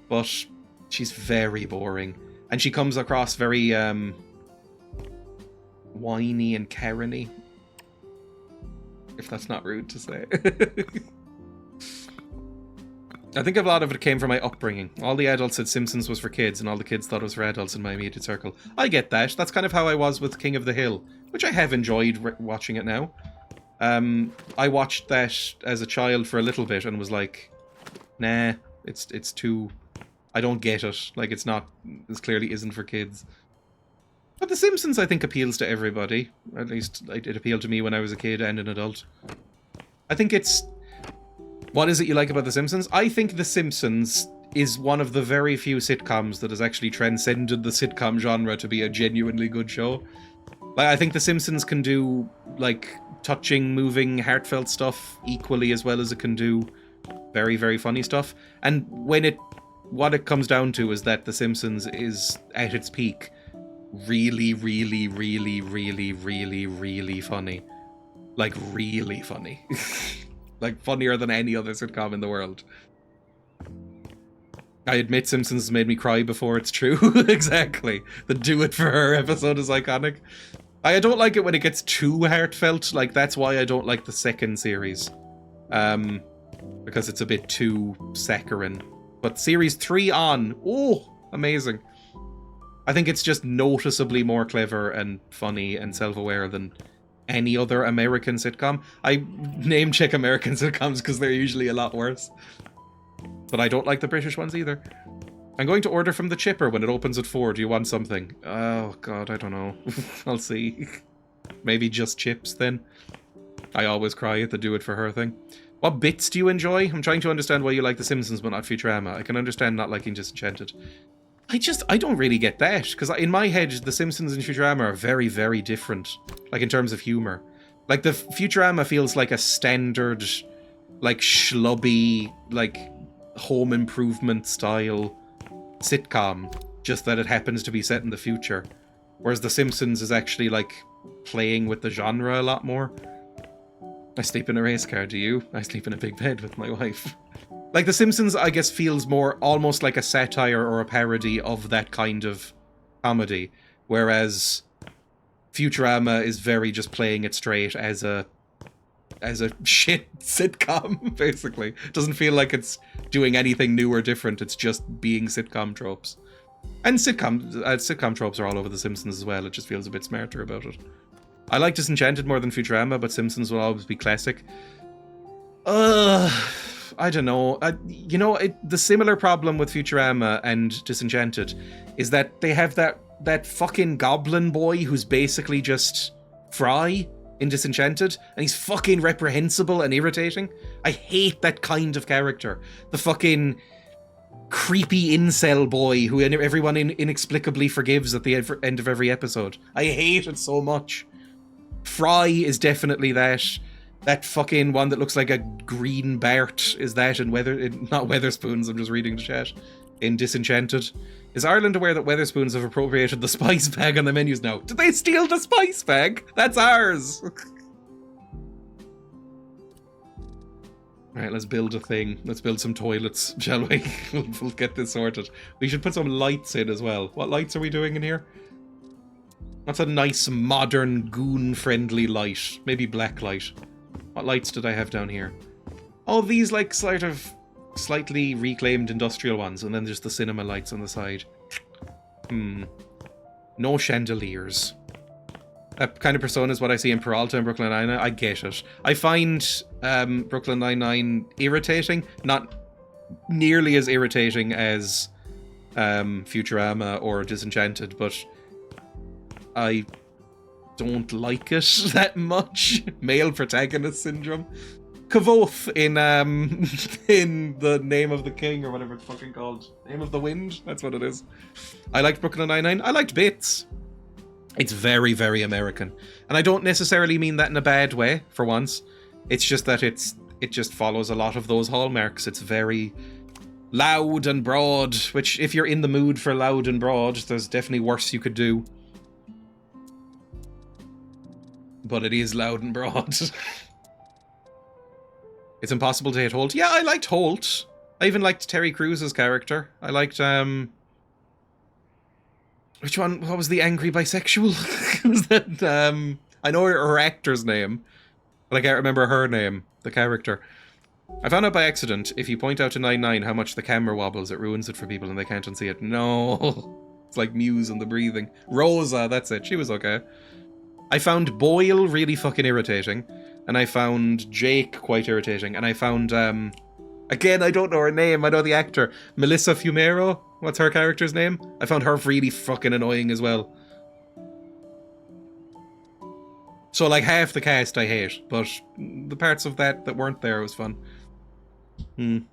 But she's very boring. And she comes across very whiny and Karen-y. If that's not rude to say. I think a lot of it came from my upbringing. All the adults said Simpsons was for kids, and all the kids thought it was for adults in my immediate circle. I get that. That's kind of how I was with King of the Hill, which I have enjoyed watching it now. I watched that as a child for a little bit and was like, nah, it's too... I don't get it. Like, it's not... This clearly isn't for kids. But The Simpsons, I think, appeals to everybody. At least, it appealed to me when I was a kid and an adult. I think it's... What is it you like about The Simpsons? I think The Simpsons is one of the very few sitcoms that has actually transcended the sitcom genre to be a genuinely good show. Like, I think The Simpsons can do, like, touching, moving, heartfelt stuff equally as well as it can do very, very funny stuff. And what it comes down to is that The Simpsons is, at its peak, really, really, really, really, really, really funny. Like, really funny. Like, funnier than any other sitcom in the world. I admit Simpsons has made me cry before, it's true. Exactly. The Do It For Her episode is iconic. I don't like it when it gets too heartfelt. Like, that's why I don't like the second series. Because it's a bit too saccharine. But series 3 on, oh, amazing. I think it's just noticeably more clever and funny and self-aware than any other American sitcom. I name check American sitcoms because they're usually a lot worse. But I don't like the British ones either. I'm going to order from the chipper when it opens at 4. Do you want something? Oh, God, I don't know. I'll see. Maybe just chips, then. I always cry at the Do It For Her thing. What bits do you enjoy? I'm trying to understand why you like The Simpsons but not Futurama. I can understand not liking Disenchanted. I don't really get that. Because in my head, The Simpsons and Futurama are very, very different. Like, in terms of humour. Like, the Futurama feels like a standard, like, schlubby, like, home improvement style sitcom, just that it happens to be set in the future. Whereas The Simpsons is actually, like, playing with the genre a lot more. I sleep in a race car, do you? I sleep in a big bed with my wife. Like, The Simpsons, I guess, feels more almost like a satire or a parody of that kind of comedy. Whereas Futurama is very just playing it straight as a shit sitcom, basically. It doesn't feel like it's doing anything new or different. It's just being sitcom tropes. And sitcom tropes are all over The Simpsons as well. It just feels a bit smarter about it. I like Disenchanted more than Futurama, but Simpsons will always be classic. I don't know. You know, the similar problem with Futurama and Disenchanted is that they have that fucking goblin boy who's basically just Fry in Disenchanted, and he's fucking reprehensible and irritating. I hate that kind of character. The fucking creepy incel boy who everyone inexplicably forgives at the end of every episode. I hate it so much. Fry is definitely that. That fucking one that looks like a green Bart is that in not Weatherspoons, I'm just reading the chat, in Disenchanted. Is Ireland aware that Weatherspoons have appropriated the spice bag on the menus now? Did they steal the spice bag? That's ours! Alright, let's build a thing. Let's build some toilets, shall we? We'll get this sorted. We should put some lights in as well. What lights are we doing in here? That's a nice, modern, goon-friendly light. Maybe black light. What lights did I have down here? Oh, these like sort of slightly reclaimed industrial ones, and then there's the cinema lights on the side. No chandeliers. That kind of persona is what I see in Peralta and Brooklyn Nine-Nine. I get it. I find Brooklyn Nine-Nine irritating. Not nearly as irritating as Futurama or Disenchanted, but I don't like it that much. Male protagonist syndrome. Kavoth in in The Name of the King, or whatever it's fucking called. Name of the Wind? That's what it is. I liked Brooklyn Nine-Nine. I liked Bits. It's very, very American. And I don't necessarily mean that in a bad way, for once. It's just that it just follows a lot of those hallmarks. It's very loud and broad, which if you're in the mood for loud and broad, there's definitely worse you could do. But it is loud and broad. It's impossible to hate Holt. Yeah, I liked Holt. I even liked Terry Crews's character. I liked, which one? What was the angry bisexual? Was that, I know her actor's name, but I can't remember her name, the character. I found out by accident, if you point out to 9-9 how much the camera wobbles, it ruins it for people and they can't unsee it. No. It's like Muse and the breathing. Rosa, that's it. She was okay. I found Boyle really fucking irritating, and I found Jake quite irritating, and I found, again, I don't know her name, I know the actor, Melissa Fumero, what's her character's name? I found her really fucking annoying as well. So, like, half the cast I hate, but the parts of that weren't there was fun. The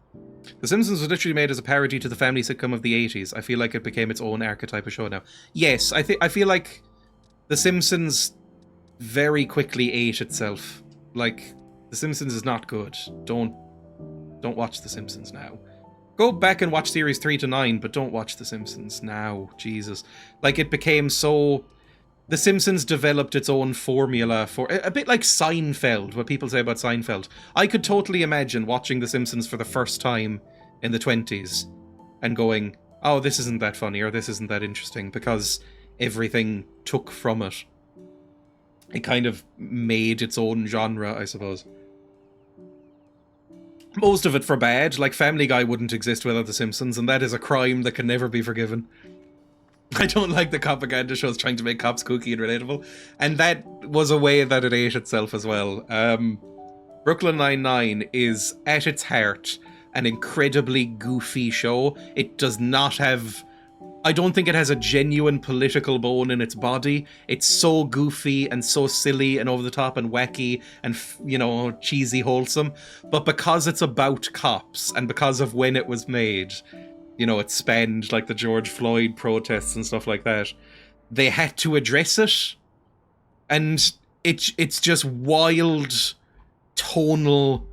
Simpsons was literally made as a parody to the family sitcom of the 80s. I feel like it became its own archetype of show now. Yes, I feel like The Simpsons very quickly ate itself. Like, The Simpsons is not good. Don't watch The Simpsons now. Go back and watch series 3 to 9, but don't watch The Simpsons now. Jesus. Like, it became so... The Simpsons developed its own formula for... A bit like Seinfeld, what people say about Seinfeld. I could totally imagine watching The Simpsons for the first time in the 20s and going, oh, this isn't that funny, or this isn't that interesting, because everything took from it. It kind of made its own genre, I suppose. Most of it for bad, like Family Guy wouldn't exist without The Simpsons, and that is a crime that can never be forgiven. I don't like the propaganda shows trying to make cops kooky and relatable, and that was a way that it ate itself as well. Brooklyn Nine-Nine is, at its heart, an incredibly goofy show. It does not have... I don't think it has a genuine political bone in its body. It's so goofy and so silly and over the top and wacky and, you know, cheesy wholesome. But because it's about cops and because of when it was made, you know, it spanned like the George Floyd protests and stuff like that, they had to address it. And it's just wild tonal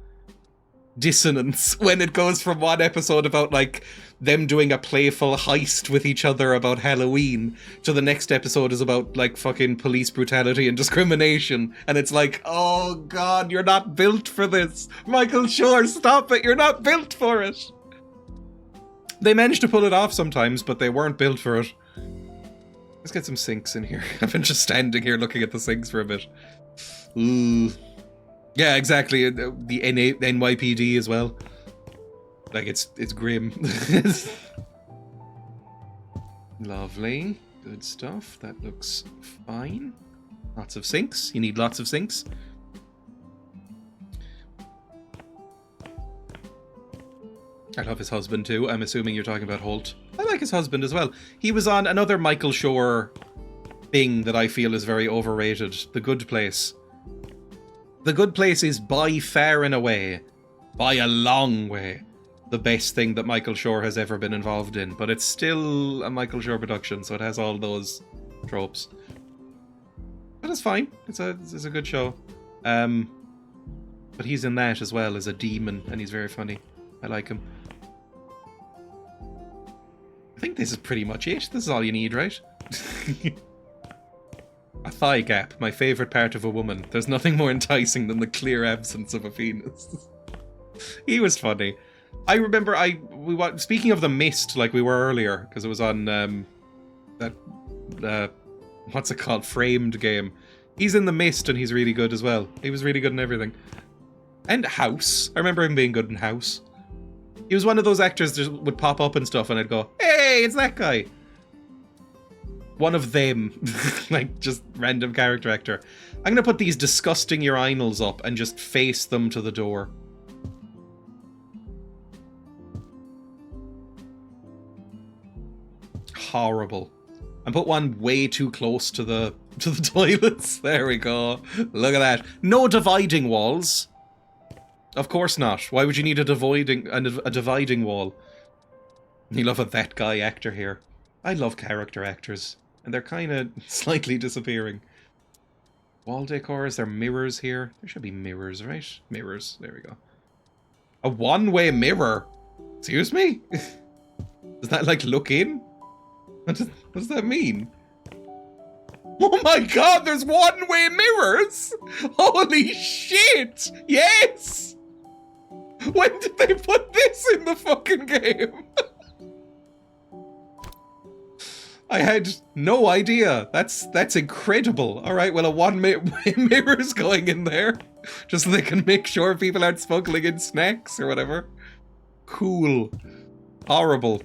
dissonance when it goes from one episode about like them doing a playful heist with each other about Halloween to the next episode is about like fucking police brutality and discrimination, and it's like, oh god, you're not built for this. Michael Shore, stop it, you're not built for it. They managed to pull it off sometimes, but they weren't built for it. Let's get some sinks in here. I've been just standing here looking at the sinks for a bit. Ooh. Yeah, exactly. The NYPD as well. Like, it's grim. Lovely. Good stuff. That looks fine. Lots of sinks. You need lots of sinks. I love his husband too. I'm assuming you're talking about Holt. I like his husband as well. He was on another Michael Shore thing that I feel is very overrated. The Good Place. The Good Place is by far and away, by a long way, the best thing that Michael Shore has ever been involved in. But it's still a Michael Shore production, so it has all those tropes. But it's fine. It's a good show. But he's in that as well as a demon, and he's very funny. I like him. I think this is pretty much it. This is all you need, right? A thigh gap, my favourite part of a woman. There's nothing more enticing than the clear absence of a penis. He was funny. I remember speaking of The Mist, like we were earlier, because it was on that what's it called, Framed game. He's in The Mist and he's really good as well. He was really good in everything. And House. I remember him being good in House. He was one of those actors that would pop up and stuff and I'd go, hey, it's that guy. One of them. Like, just random character actor. I'm going to put these disgusting urinals up and just face them to the door. Horrible. And put one way too close to the toilets. There we go. Look at that. No dividing walls. Of course not. Why would you need a dividing wall? You love a that guy actor here. I love character actors. And they're kind of slightly disappearing. Wall decor, is there mirrors here? There should be mirrors, right? Mirrors, there we go. A one-way mirror? Excuse me? Does that, like, look in? What does that mean? Oh my god, there's one-way mirrors! Holy shit! Yes! When did they put this in the fucking game? I had no idea. That's incredible. Alright, well, a one-way mirror's going in there. Just so they can make sure people aren't smuggling in snacks or whatever. Cool. Horrible.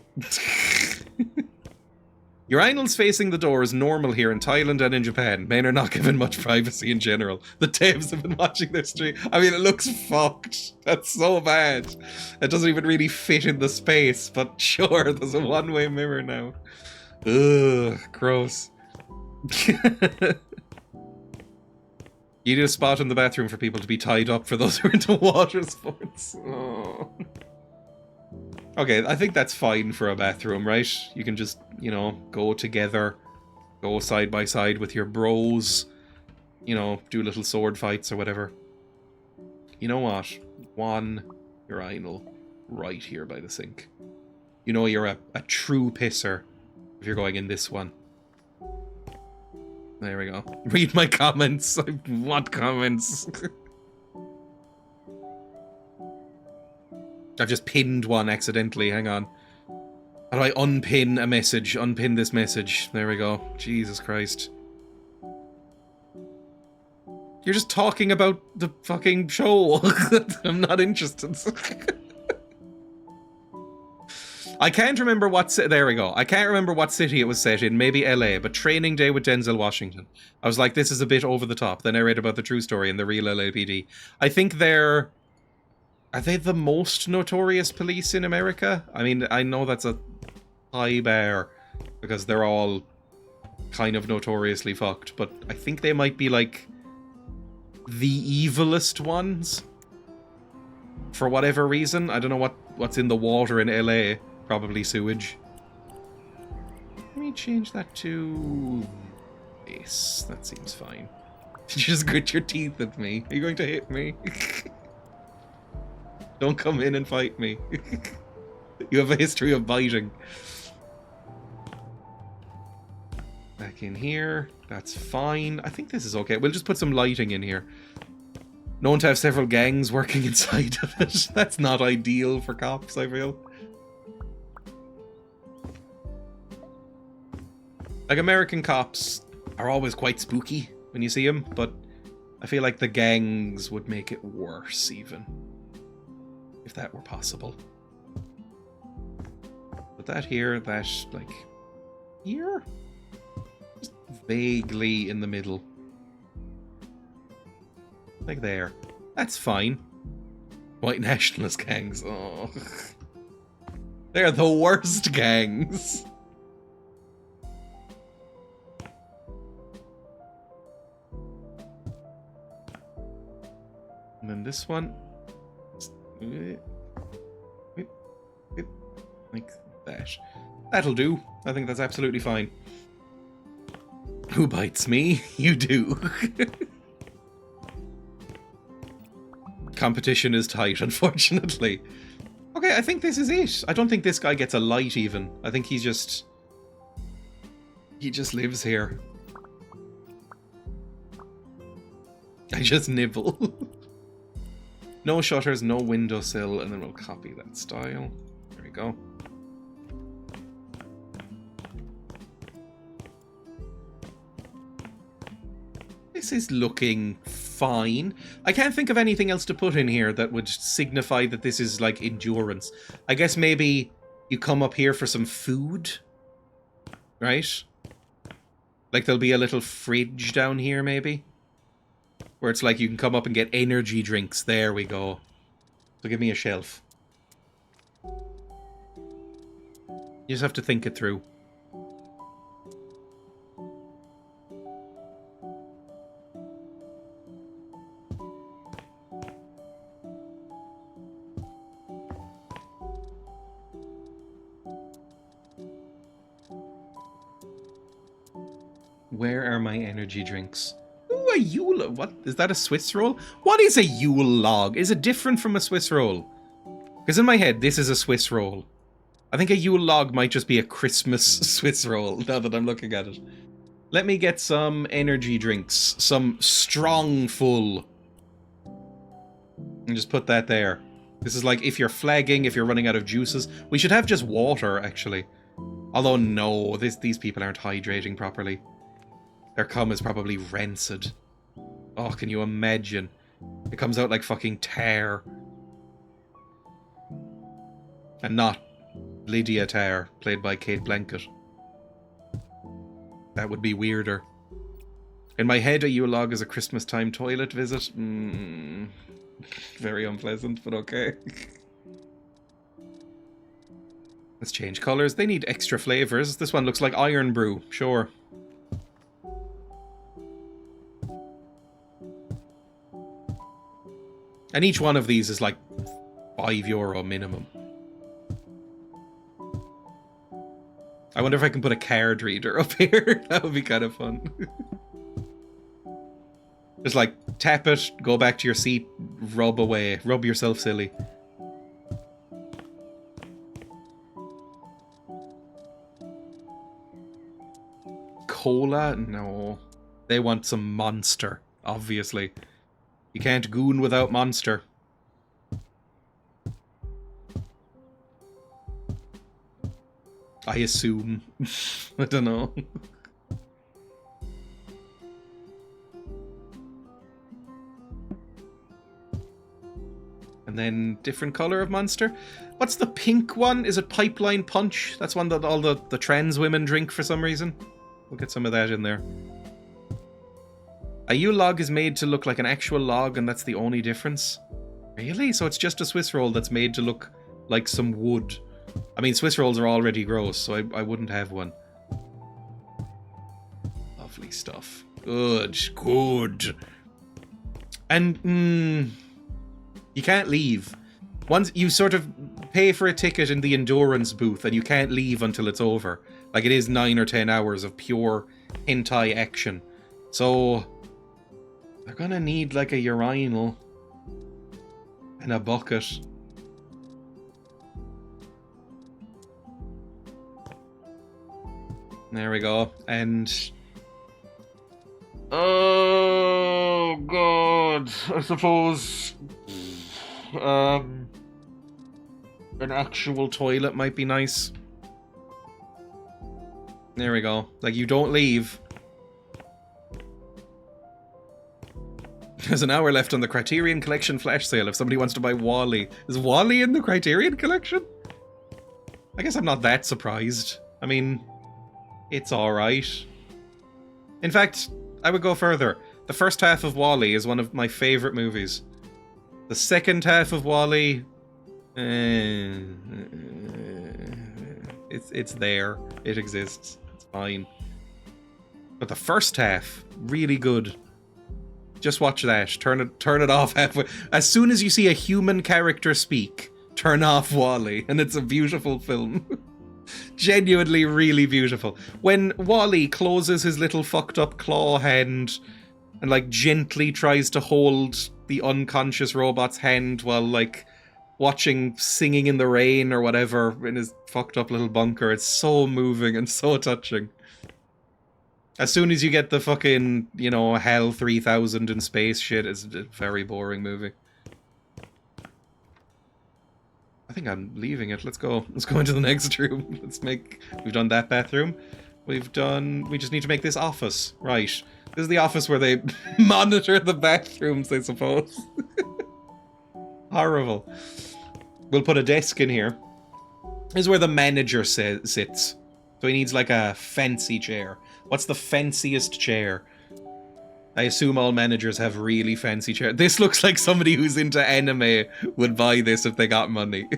Urinals facing the door is normal here in Thailand and in Japan. Men are not given much privacy in general. The devs have been watching their stream. I mean, it looks fucked. That's so bad. It doesn't even really fit in the space, but sure, there's a one-way mirror now. Ugh, gross. You need a spot in the bathroom for people to be tied up for those who are into water sports. Oh. Okay, I think that's fine for a bathroom, right? You can just, you know, go together, go side by side with your bros, you know, do little sword fights or whatever. You know what? One urinal right here by the sink. You know you're a true pisser if you're going in this one. There we go. Read my comments. I want comments. I've just pinned one accidentally. Hang on. How do I unpin a message? Unpin this message. There we go. Jesus Christ. You're just talking about the fucking show. I'm not interested. I can't remember what... There we go. I can't remember what city it was set in. Maybe LA. But Training Day with Denzel Washington. I was like, this is a bit over the top. Then I read about the true story in the real LAPD. I think they're... Are they the most notorious police in America? I mean, I know that's a high bar because they're all kind of notoriously fucked, but I think they might be like the evilest ones for whatever reason. I don't know what's in the water in LA. Probably sewage. Let me change that to this. That seems fine. Did you just grit your teeth at me? Are you going to hit me? Don't come in and fight me. You have a history of biting. Back in here. That's fine. I think this is okay. We'll just put some lighting in here. Known to have several gangs working inside of it. That's not ideal for cops, I feel. Like, American cops are always quite spooky when you see them, but I feel like the gangs would make it worse, even. If that were possible. But that here, that, like, here? Just vaguely in the middle. Like there. That's fine. White nationalist gangs. Oh. They're the worst gangs. And then this one. Like that. That'll do. I think that's absolutely fine. Who bites me? You do. Competition is tight, unfortunately. Okay, I think this is it. I don't think this guy gets a light even. I think he just lives here. I just nibble. No shutters, no windowsill, and then we'll copy that style. There we go. This is looking fine. I can't think of anything else to put in here that would signify that this is like endurance. I guess maybe you come up here for some food, right? Like there'll be a little fridge down here maybe, where it's like you can come up and get energy drinks. There we go. So give me a shelf. You just have to think it through. Where are my energy drinks? Ooh, a Yule. What? Is that a Swiss roll? What is a Yule log? Is it different from a Swiss roll? Because in my head, this is a Swiss roll. I think a Yule log might just be a Christmas Swiss roll, now that I'm looking at it. Let me get some energy drinks. Some strong full. And just put that there. This is like if you're flagging, if you're running out of juices. We should have just water, actually. Although, no, these people aren't hydrating properly. Their cum is probably rancid. Oh, can you imagine? It comes out like fucking tar. And not Lydia Tarr, played by Kate Blanchett. That would be weirder. In my head, a Yule log is a Christmas time toilet visit. Very unpleasant, but okay. Let's change colours. They need extra flavours. This one looks like Iron Brew. Sure. And each one of these is like €5 minimum. I wonder if I can put a card reader up here. That would be kind of fun. Just like, tap it, go back to your seat, rub away. Rub yourself silly. Cola? No. They want some Monster, obviously. You can't goon without Monster. I assume. I don't know. And then different color of Monster. What's the pink one? Is it Pipeline Punch? That's one that all the trans women drink for some reason. We'll get some of that in there. A Yule log is made to look like an actual log, and that's the only difference? Really? So it's just a Swiss roll that's made to look like some wood. I mean, Swiss rolls are already gross, so I wouldn't have one. Lovely stuff. Good, good. And, you can't leave. Once you sort of pay for a ticket in the endurance booth, and you can't leave until it's over. Like, it is 9 or 10 hours of pure hentai action. So they're gonna need like a urinal and a bucket. There we go. And oh god, I suppose an actual toilet might be nice. There we go. Like, you don't leave. There's an hour left on the Criterion Collection flash sale if somebody wants to buy Wall-E. Is Wall-E in the Criterion Collection? I guess I'm not that surprised. I mean, it's alright. In fact, I would go further. The first half of Wall-E is one of my favourite movies. The second half of Wall-E... It's there. It exists. It's fine. But the first half, really good. Just watch that. Turn it off halfway. As soon as you see a human character speak, turn off Wall-E, and it's a beautiful film. Genuinely really beautiful. When Wall-E closes his little fucked up claw hand and like gently tries to hold the unconscious robot's hand while like watching Singing in the Rain or whatever in his fucked up little bunker, it's so moving and so touching. As soon as you get the fucking, you know, Hell 3000 in space shit, it's a very boring movie. I think I'm leaving it. Let's go. Let's go into the next room. We've done that bathroom. We just need to make this office. Right. This is the office where they monitor the bathrooms, I suppose. Horrible. We'll put a desk in here. This is where the manager sits. So he needs like a fancy chair. What's the fanciest chair? I assume all managers have really fancy chairs. This looks like somebody who's into anime would buy this if they got money.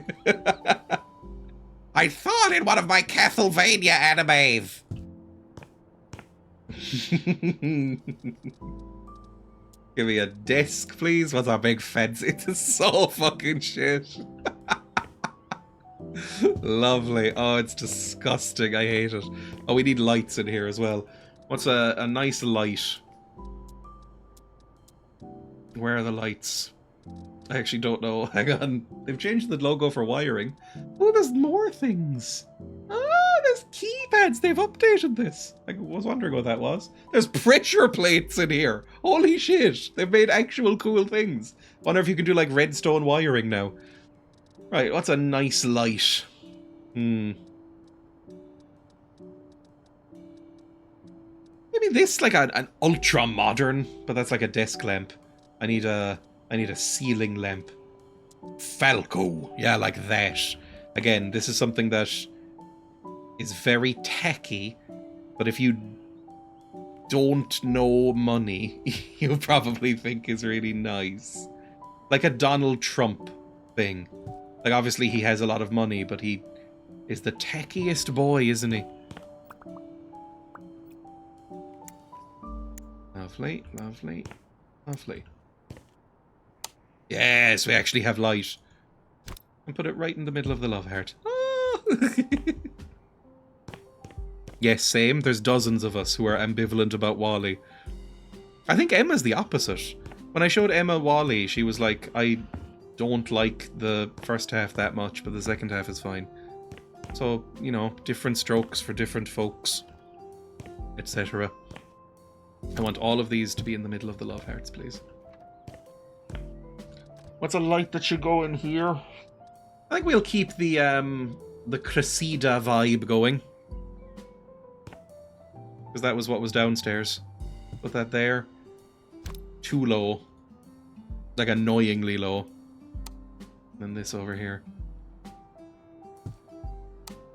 I thought in one of my Castlevania animes. Give me a desk, please. What's our big fancy? It's so fucking shit. Lovely. Oh, it's disgusting. I hate it. Oh, we need lights in here as well. What's a nice light? Where are the lights? I actually don't know. Hang on. They've changed the logo for wiring. Oh, there's more things. Oh, there's keypads. They've updated this. I was wondering what that was. There's pressure plates in here. Holy shit. They've made actual cool things. Wonder if you can do like redstone wiring now. Right, what's a nice light? Maybe this, like an ultra modern, but that's like a desk lamp. I need a ceiling lamp. Falco, yeah, like that. Again, this is something that is very tacky, but if you don't know money, you'll probably think is really nice. Like a Donald Trump thing. Like, obviously he has a lot of money, but he is the techiest boy, isn't he? Lovely, lovely, lovely. Yes, we actually have light. And put it right in the middle of the love heart. Oh! Yes, same. There's dozens of us who are ambivalent about Wall-E. I think Emma's the opposite. When I showed Emma Wall-E, she was like, I don't like the first half that much, but the second half is fine. So, you know, different strokes for different folks, etc. I want all of these to be in the middle of the love hearts, please. What's a light that should go in here? I think we'll keep the Cressida vibe going. Because that was what was downstairs. Put that there. Too low. Like annoyingly low. And this over here.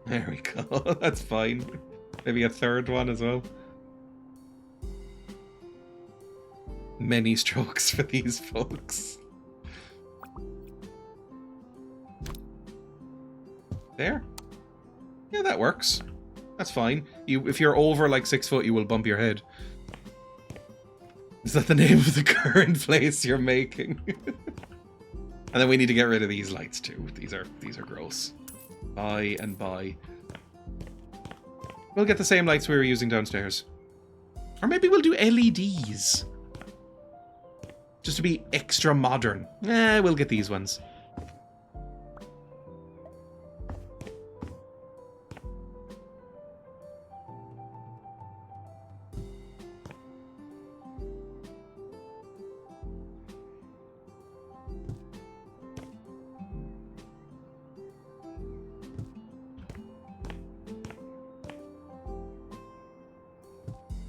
There we go. That's fine. Maybe a third one as well. Many strokes for these folks. There. Yeah, that works. That's fine. If you're over like 6 foot, you will bump your head. Is that the name of the current place you're making? And then we need to get rid of these lights too. These are gross. Buy and buy. We'll get the same lights we were using downstairs. Or maybe we'll do LEDs. Just to be extra modern. We'll get these ones.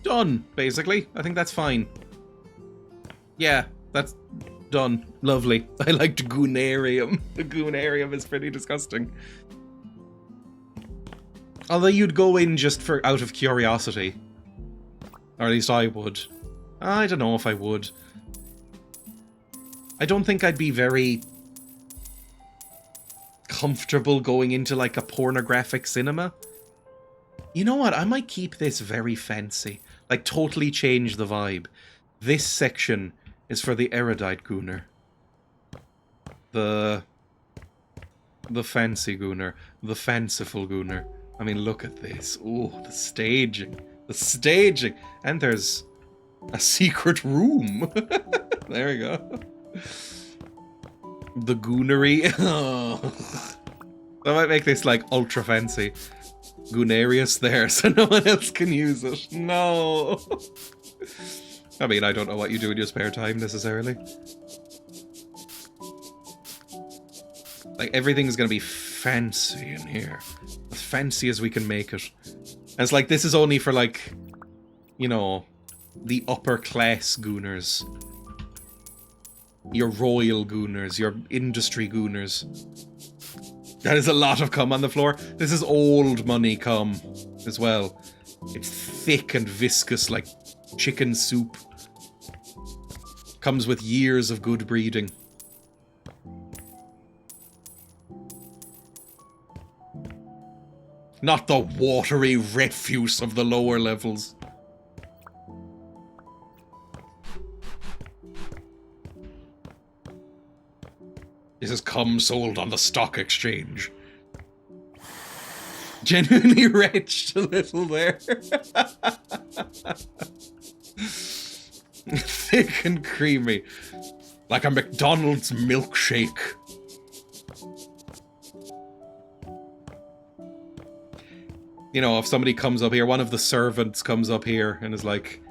Done, basically. I think that's fine. Yeah, that's done. Lovely. I liked Goonarium. The Goonarium is pretty disgusting. Although you'd go in just for out of curiosity. Or at least I would. I don't know if I would. I don't think I'd be very comfortable going into like a pornographic cinema. You know what? I might keep this very fancy. Like, totally change the vibe. This section is for the erudite gooner. The fancy gooner. The fanciful gooner. I mean, look at this. Ooh, the staging. The staging! And there's a secret room. There we go. The goonery. Oh. I might make this, like, ultra fancy. Goonarius there, so no one else can use it. No! I mean, I don't know what you do in your spare time, necessarily. Like, everything's gonna be fancy in here. As fancy as we can make it. And it's like, this is only for, like, you know, the upper class gooners. Your royal gooners, your industry gooners. That is a lot of cum on the floor. This is old money cum as well. It's thick and viscous like chicken soup. Comes with years of good breeding. Not the watery refuse of the lower levels. This is cum sold on the stock exchange. Genuinely wretched a little there. Thick and creamy. Like a McDonald's milkshake. You know, if somebody comes up here, one of the servants comes up here and is like,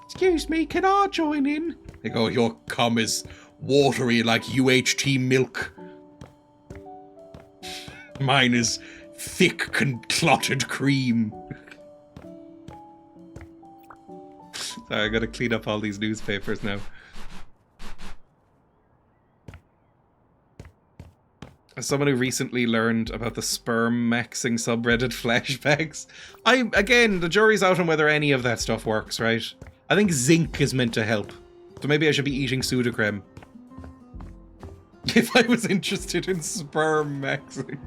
"Excuse me, can I join in?" They go, "Your cum is watery like UHT milk. Mine is thick clotted cream." Sorry, I gotta clean up all these newspapers now. As someone who recently learned about the sperm maxing subreddit flashbacks, again, the jury's out on whether any of that stuff works, right? I think zinc is meant to help. So maybe I should be eating Sudocrem. If I was interested in sperm maxing.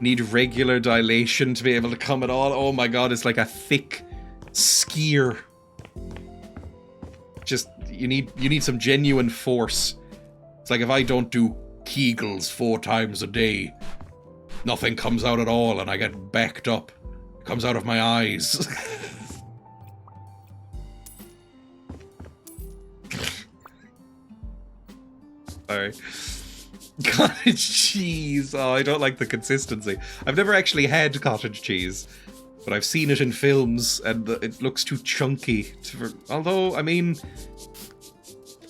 Need regular dilation to be able to come at all. Oh my god, it's like a thick skier. Just, you need some genuine force. It's like if I don't do Kegels 4 times a day, nothing comes out at all and I get backed up. It comes out of my eyes. Sorry. Cottage cheese. Oh, I don't like the consistency. I've never actually had cottage cheese, but I've seen it in films and it looks too chunky. Although, I mean,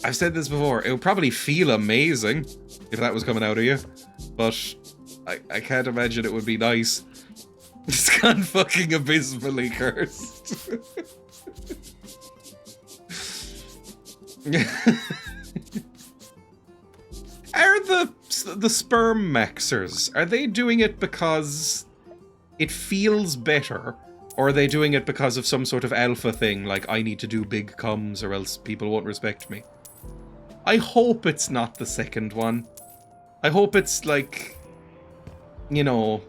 I've said this before, it would probably feel amazing if that was coming out of you, but I can't imagine it would be nice. It's gone fucking abysmally cursed. Are the sperm maxers, are they doing it because it feels better, or are they doing it because of some sort of alpha thing, like I need to do big coms or else people won't respect me? I hope it's not the second one. I hope it's like, you know,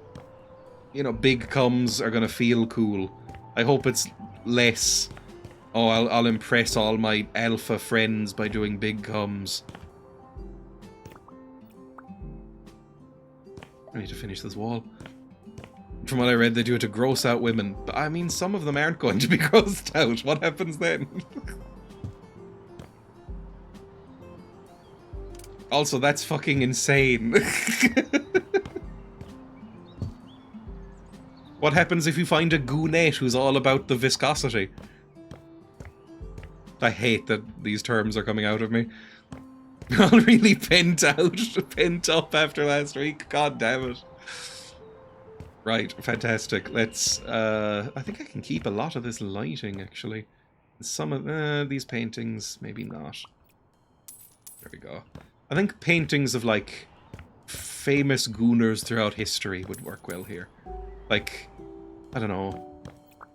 big coms are gonna feel cool. I hope it's less, oh, I'll impress all my alpha friends by doing big coms. I need to finish this wall. From what I read, they do it to gross out women. But I mean, some of them aren't going to be grossed out. What happens then? Also, that's fucking insane. What happens if you find a goonette who's all about the viscosity? I hate that these terms are coming out of me. All really pent up after last week. God damn it. Right, fantastic. Let's, I think I can keep a lot of this lighting, actually. Some of these paintings, maybe not. There we go. I think paintings of, like, famous gooners throughout history would work well here. Like, I don't know,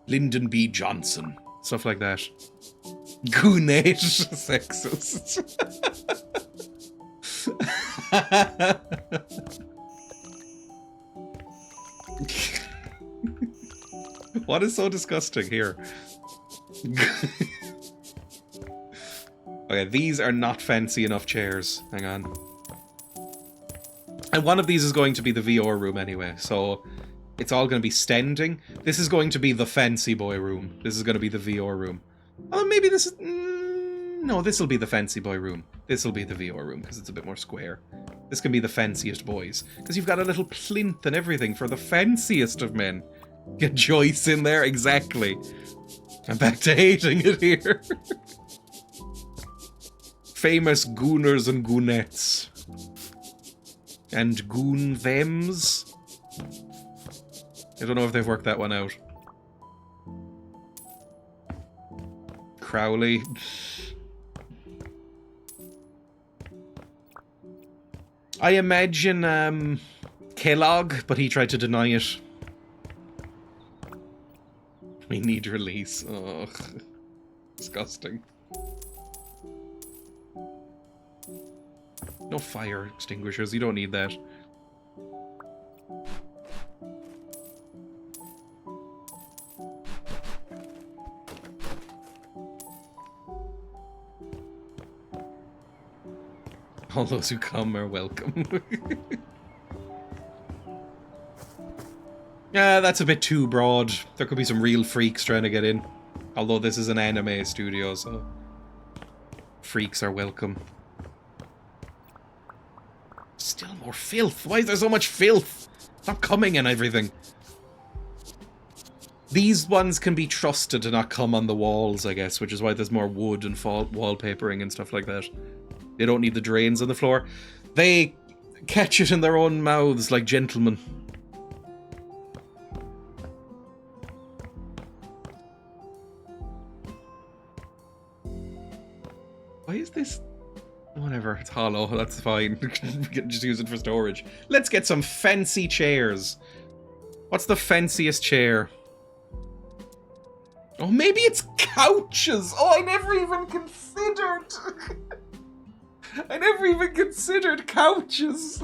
Lyndon B. Johnson. Stuff like that. Goonette sexist. What is so disgusting here? Okay, these are not fancy enough chairs. Hang on. And one of these is going to be the VR room anyway, so it's all going to be standing. This is going to be the fancy boy room. This is going to be the VR room. Oh, maybe this is... no, this will be the fancy boy room. This will be the VR room, because it's a bit more square. This can be the fanciest boys. Because you've got a little plinth and everything for the fanciest of men. Get Joyce in there, exactly. I'm back to hating it here. Famous gooners and goonettes. And goon thems. I don't know if they've worked that one out. Crowley. I imagine Kellogg, but he tried to deny it. We need release. Ugh. Disgusting. No fire extinguishers, you don't need that. All those who come are welcome. Yeah, that's a bit too broad. There could be some real freaks trying to get in. Although this is an anime studio, so freaks are welcome. Still more filth. Why is there so much filth? Stop coming and everything. These ones can be trusted to not come on the walls, I guess, which is why there's more wood and wallpapering and stuff like that. They don't need the drains on the floor. They catch it in their own mouths like gentlemen. Why is this... Whatever, it's hollow, that's fine. We can just use it for storage. Let's get some fancy chairs. What's the fanciest chair? Oh, maybe it's couches! Oh, I never even considered! I never even considered couches!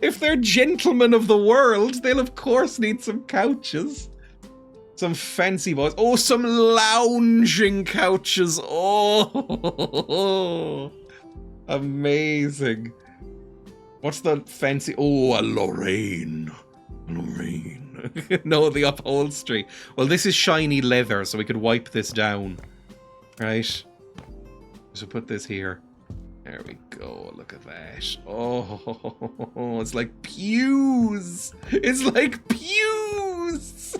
If they're gentlemen of the world, they'll of course need some couches. Some fancy boys. Oh, some lounging couches. Oh, amazing. What's the fancy? Oh, a Lorraine. Lorraine. No, the upholstery. Well, this is shiny leather, so we could wipe this down. Right? So put this here. There we go. Look at that. Oh, it's like pews. It's like pews.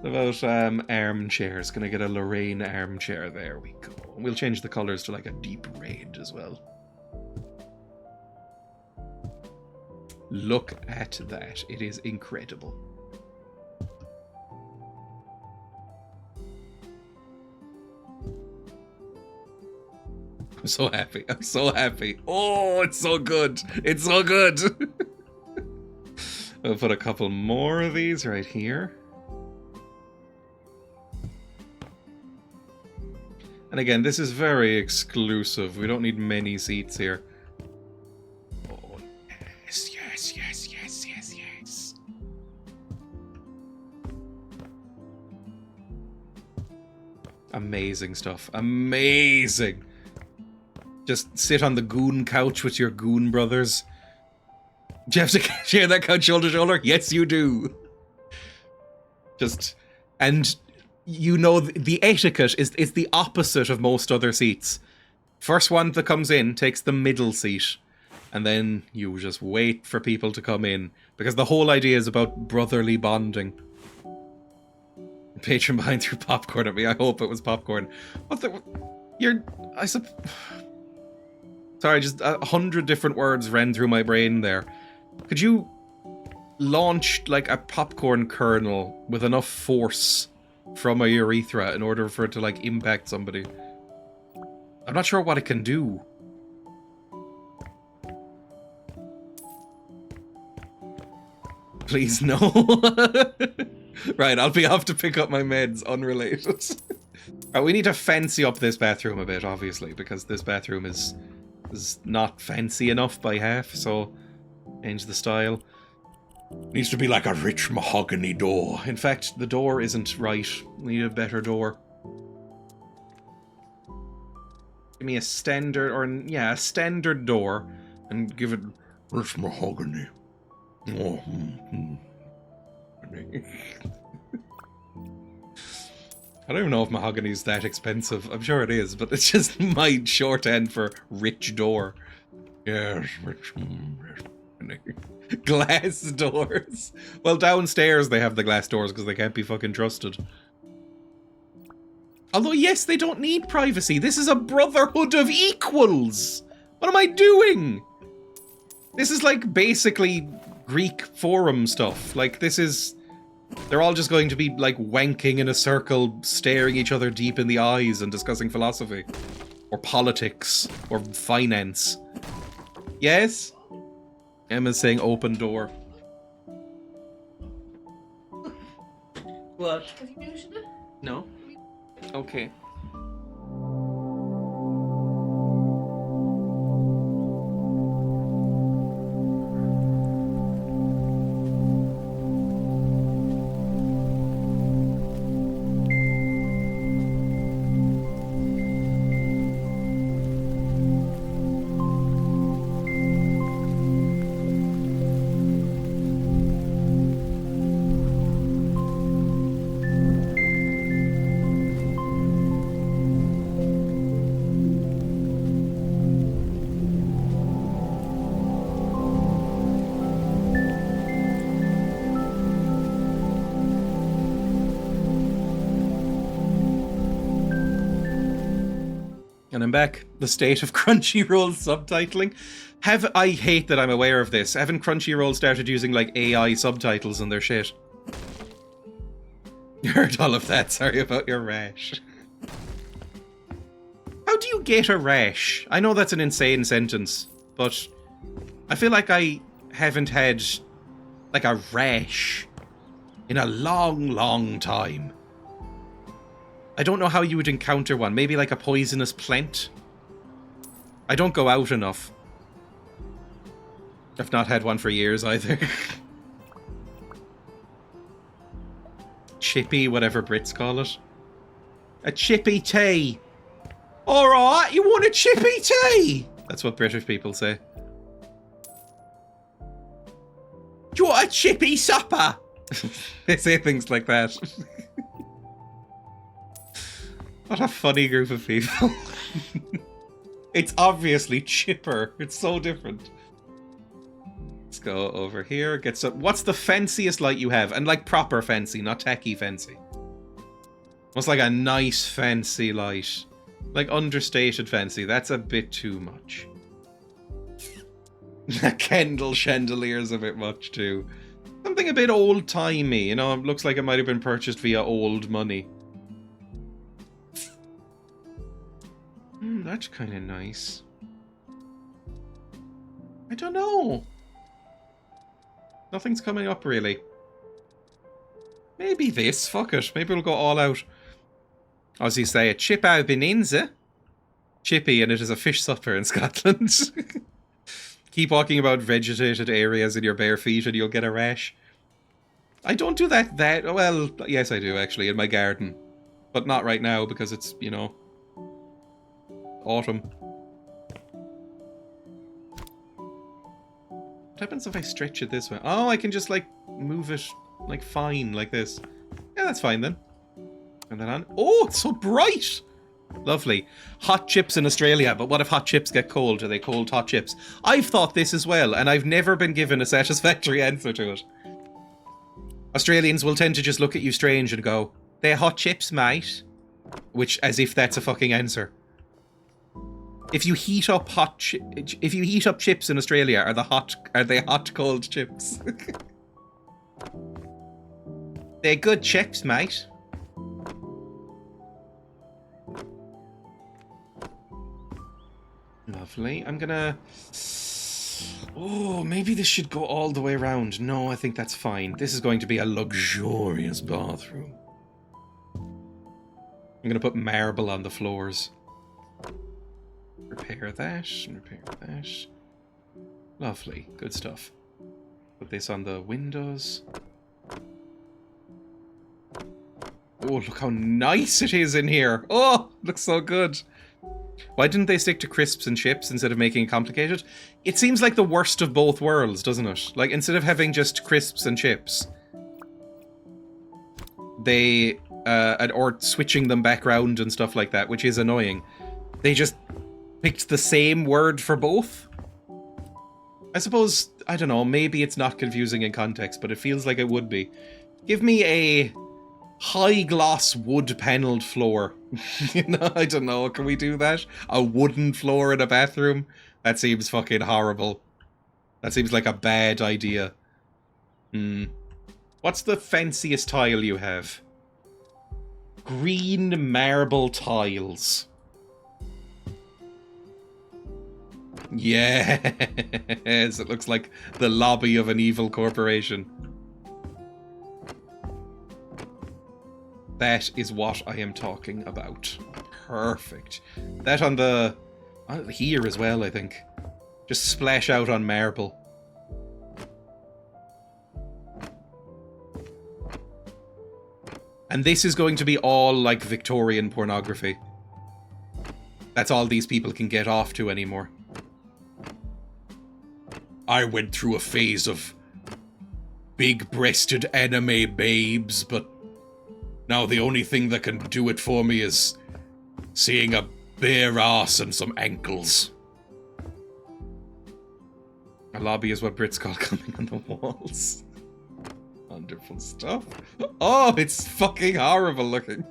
About armchairs. Gonna get a Lorraine armchair. There we go. We'll change the colours to like a deep red as well. Look at that. It is incredible. I'm so happy. I'm so happy. Oh, it's so good. It's so good. I'll put a couple more of these right here. And again, this is very exclusive. We don't need many seats here. Oh, yes, yes, yes, yes, yes, yes. Amazing stuff. Amazing. Just sit on the goon couch with your goon brothers. Do you have to share that couch shoulder to shoulder? Yes, you do. Just... And... You know, the etiquette is the opposite of most other seats. First one that comes in takes the middle seat. And then you just wait for people to come in. Because the whole idea is about brotherly bonding. Patron behind threw popcorn at me. I hope it was popcorn. What the... Sorry, just 100 different words ran through my brain there. Could you launch, like, a popcorn kernel with enough force from a urethra in order for it to, like, impact somebody? I'm not sure what it can do. Please, no. Right, I'll be off to pick up my meds, unrelated. Right, we need to fancy up this bathroom a bit, obviously, because this bathroom is not fancy enough by half, so change the style. Needs to be like a rich mahogany door. In fact, the door isn't right. We need a better door. Give me a standard, or yeah, a standard door, and give it rich mahogany. Oh, I don't even know if mahogany's that expensive. I'm sure it is, but it's just my shorthand for rich door. Yes, rich. Glass doors. Well, downstairs they have the glass doors because they can't be fucking trusted. Although, yes, they don't need privacy. This is a brotherhood of equals. What am I doing? This is like basically Greek forum stuff. Like, this is... They're all just going to be, like, wanking in a circle, staring each other deep in the eyes and discussing philosophy. Or politics. Or finance. Yes? Emma's saying open door. What? Have you muted it? No. Okay. And I'm back. The state of Crunchyroll subtitling. I hate that I'm aware of this. Haven't Crunchyroll started using, like, AI subtitles in their shit? You heard all of that. Sorry about your rash. How do you get a rash? I know that's an insane sentence, but I feel like I haven't had, like, a rash in a long, long time. I don't know how you would encounter one. Maybe like a poisonous plant? I don't go out enough. I've not had one for years either. Chippy, whatever Brits call it. A chippy tea. Alright, you want a chippy tea? That's what British people say. Do you want a chippy supper? They say things like that. What a funny group of people. It's obviously chipper. It's so different. Let's go over here. Get some. What's the fanciest light you have? And like proper fancy, not tacky fancy. What's like a nice fancy light? Like understated fancy. That's a bit too much. A Kendall chandelier's a bit much too. Something a bit old-timey, you know, it looks like it might have been purchased via old money. That's kind of nice. I don't know. Nothing's coming up, really. Maybe this, fuck it. Maybe we'll go all out. As you say, a chip au beninza. Chippy, and it is a fish supper in Scotland. Keep walking about vegetated areas in your bare feet and you'll get a rash. I don't do that well, yes I do actually, in my garden. But not right now because it's, you know, autumn. What happens if I stretch it this way? Oh, I can just like move it like fine like this. Yeah, that's fine then. And then on. Oh, it's so bright! Lovely. Hot chips in Australia, but what if hot chips get cold? Are they cold hot chips? I've thought this as well, and I've never been given a satisfactory answer to it. Australians will tend to just look at you strange and go, "They're hot chips, mate." Which, as if that's a fucking answer. If you heat up chips in Australia, are they hot cold chips? They're good chips, mate. Lovely. I'm gonna... Oh, maybe this should go all the way around. No, I think that's fine. This is going to be a luxurious bathroom. I'm gonna put marble on the floors. Repair that, and repair that. Lovely. Good stuff. Put this on the windows. Oh, look how nice it is in here. Oh, looks so good. Why didn't they stick to crisps and chips instead of making it complicated? It seems like the worst of both worlds, doesn't it? Like, instead of having just crisps and chips, they, or switching them back around and stuff like that, which is annoying. They just picked the same word for both. I suppose, I don't know, maybe it's not confusing in context, but it feels like it would be. Give me a high gloss wood panelled floor. You know, I don't know, can we do that? A wooden floor in a bathroom? That seems fucking horrible. That seems like a bad idea. What's the fanciest tile you have? Green marble tiles. Yes, it looks like the lobby of an evil corporation. That is what I am talking about. Perfect. That on the... here as well, I think. Just splash out on marble. And this is going to be all, like, Victorian pornography. That's all these people can get off to anymore. I went through a phase of big-breasted anime babes, but now the only thing that can do it for me is seeing a bare ass and some ankles. A lobby is what Brits call coming on the walls. Wonderful stuff. Oh, it's fucking horrible looking.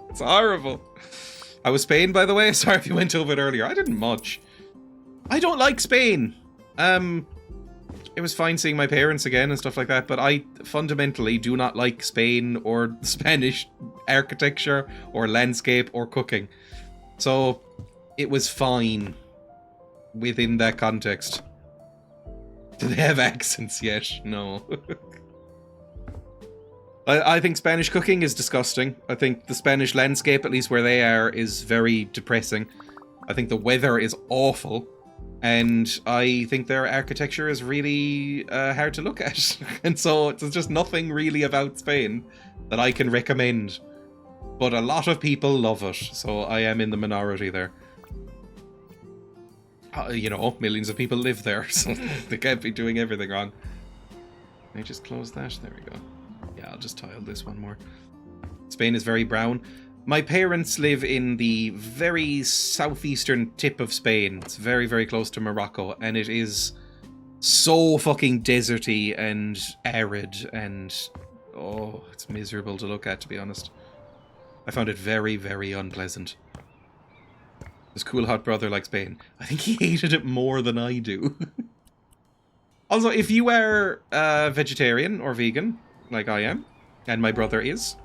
It's horrible. How was Spain, by the way? Sorry if you went over it earlier. I didn't much. I don't like Spain. It was fine seeing my parents again and stuff like that, but I fundamentally do not like Spain or Spanish architecture or landscape or cooking. So it was fine within that context. Do they have accents yet? No. I think Spanish cooking is disgusting. I think the Spanish landscape, at least where they are, is very depressing. I think the weather is awful. And I think their architecture is really hard to look at. And so there's just nothing really about Spain that I can recommend. But a lot of people love it, so I am in the minority there. You know, millions of people live there, so they can't be doing everything wrong. Can I just close that? There we go. Yeah, I'll just tile this one more. Spain is very brown. My parents live in the very southeastern tip of Spain. It's very, very close to Morocco, and it is so fucking deserty and arid, and oh, it's miserable to look at, to be honest. I found it very, very unpleasant. His cool hot brother likes Spain. I think he hated it more than I do. Also, if you are vegetarian or vegan, like I am, and my brother is,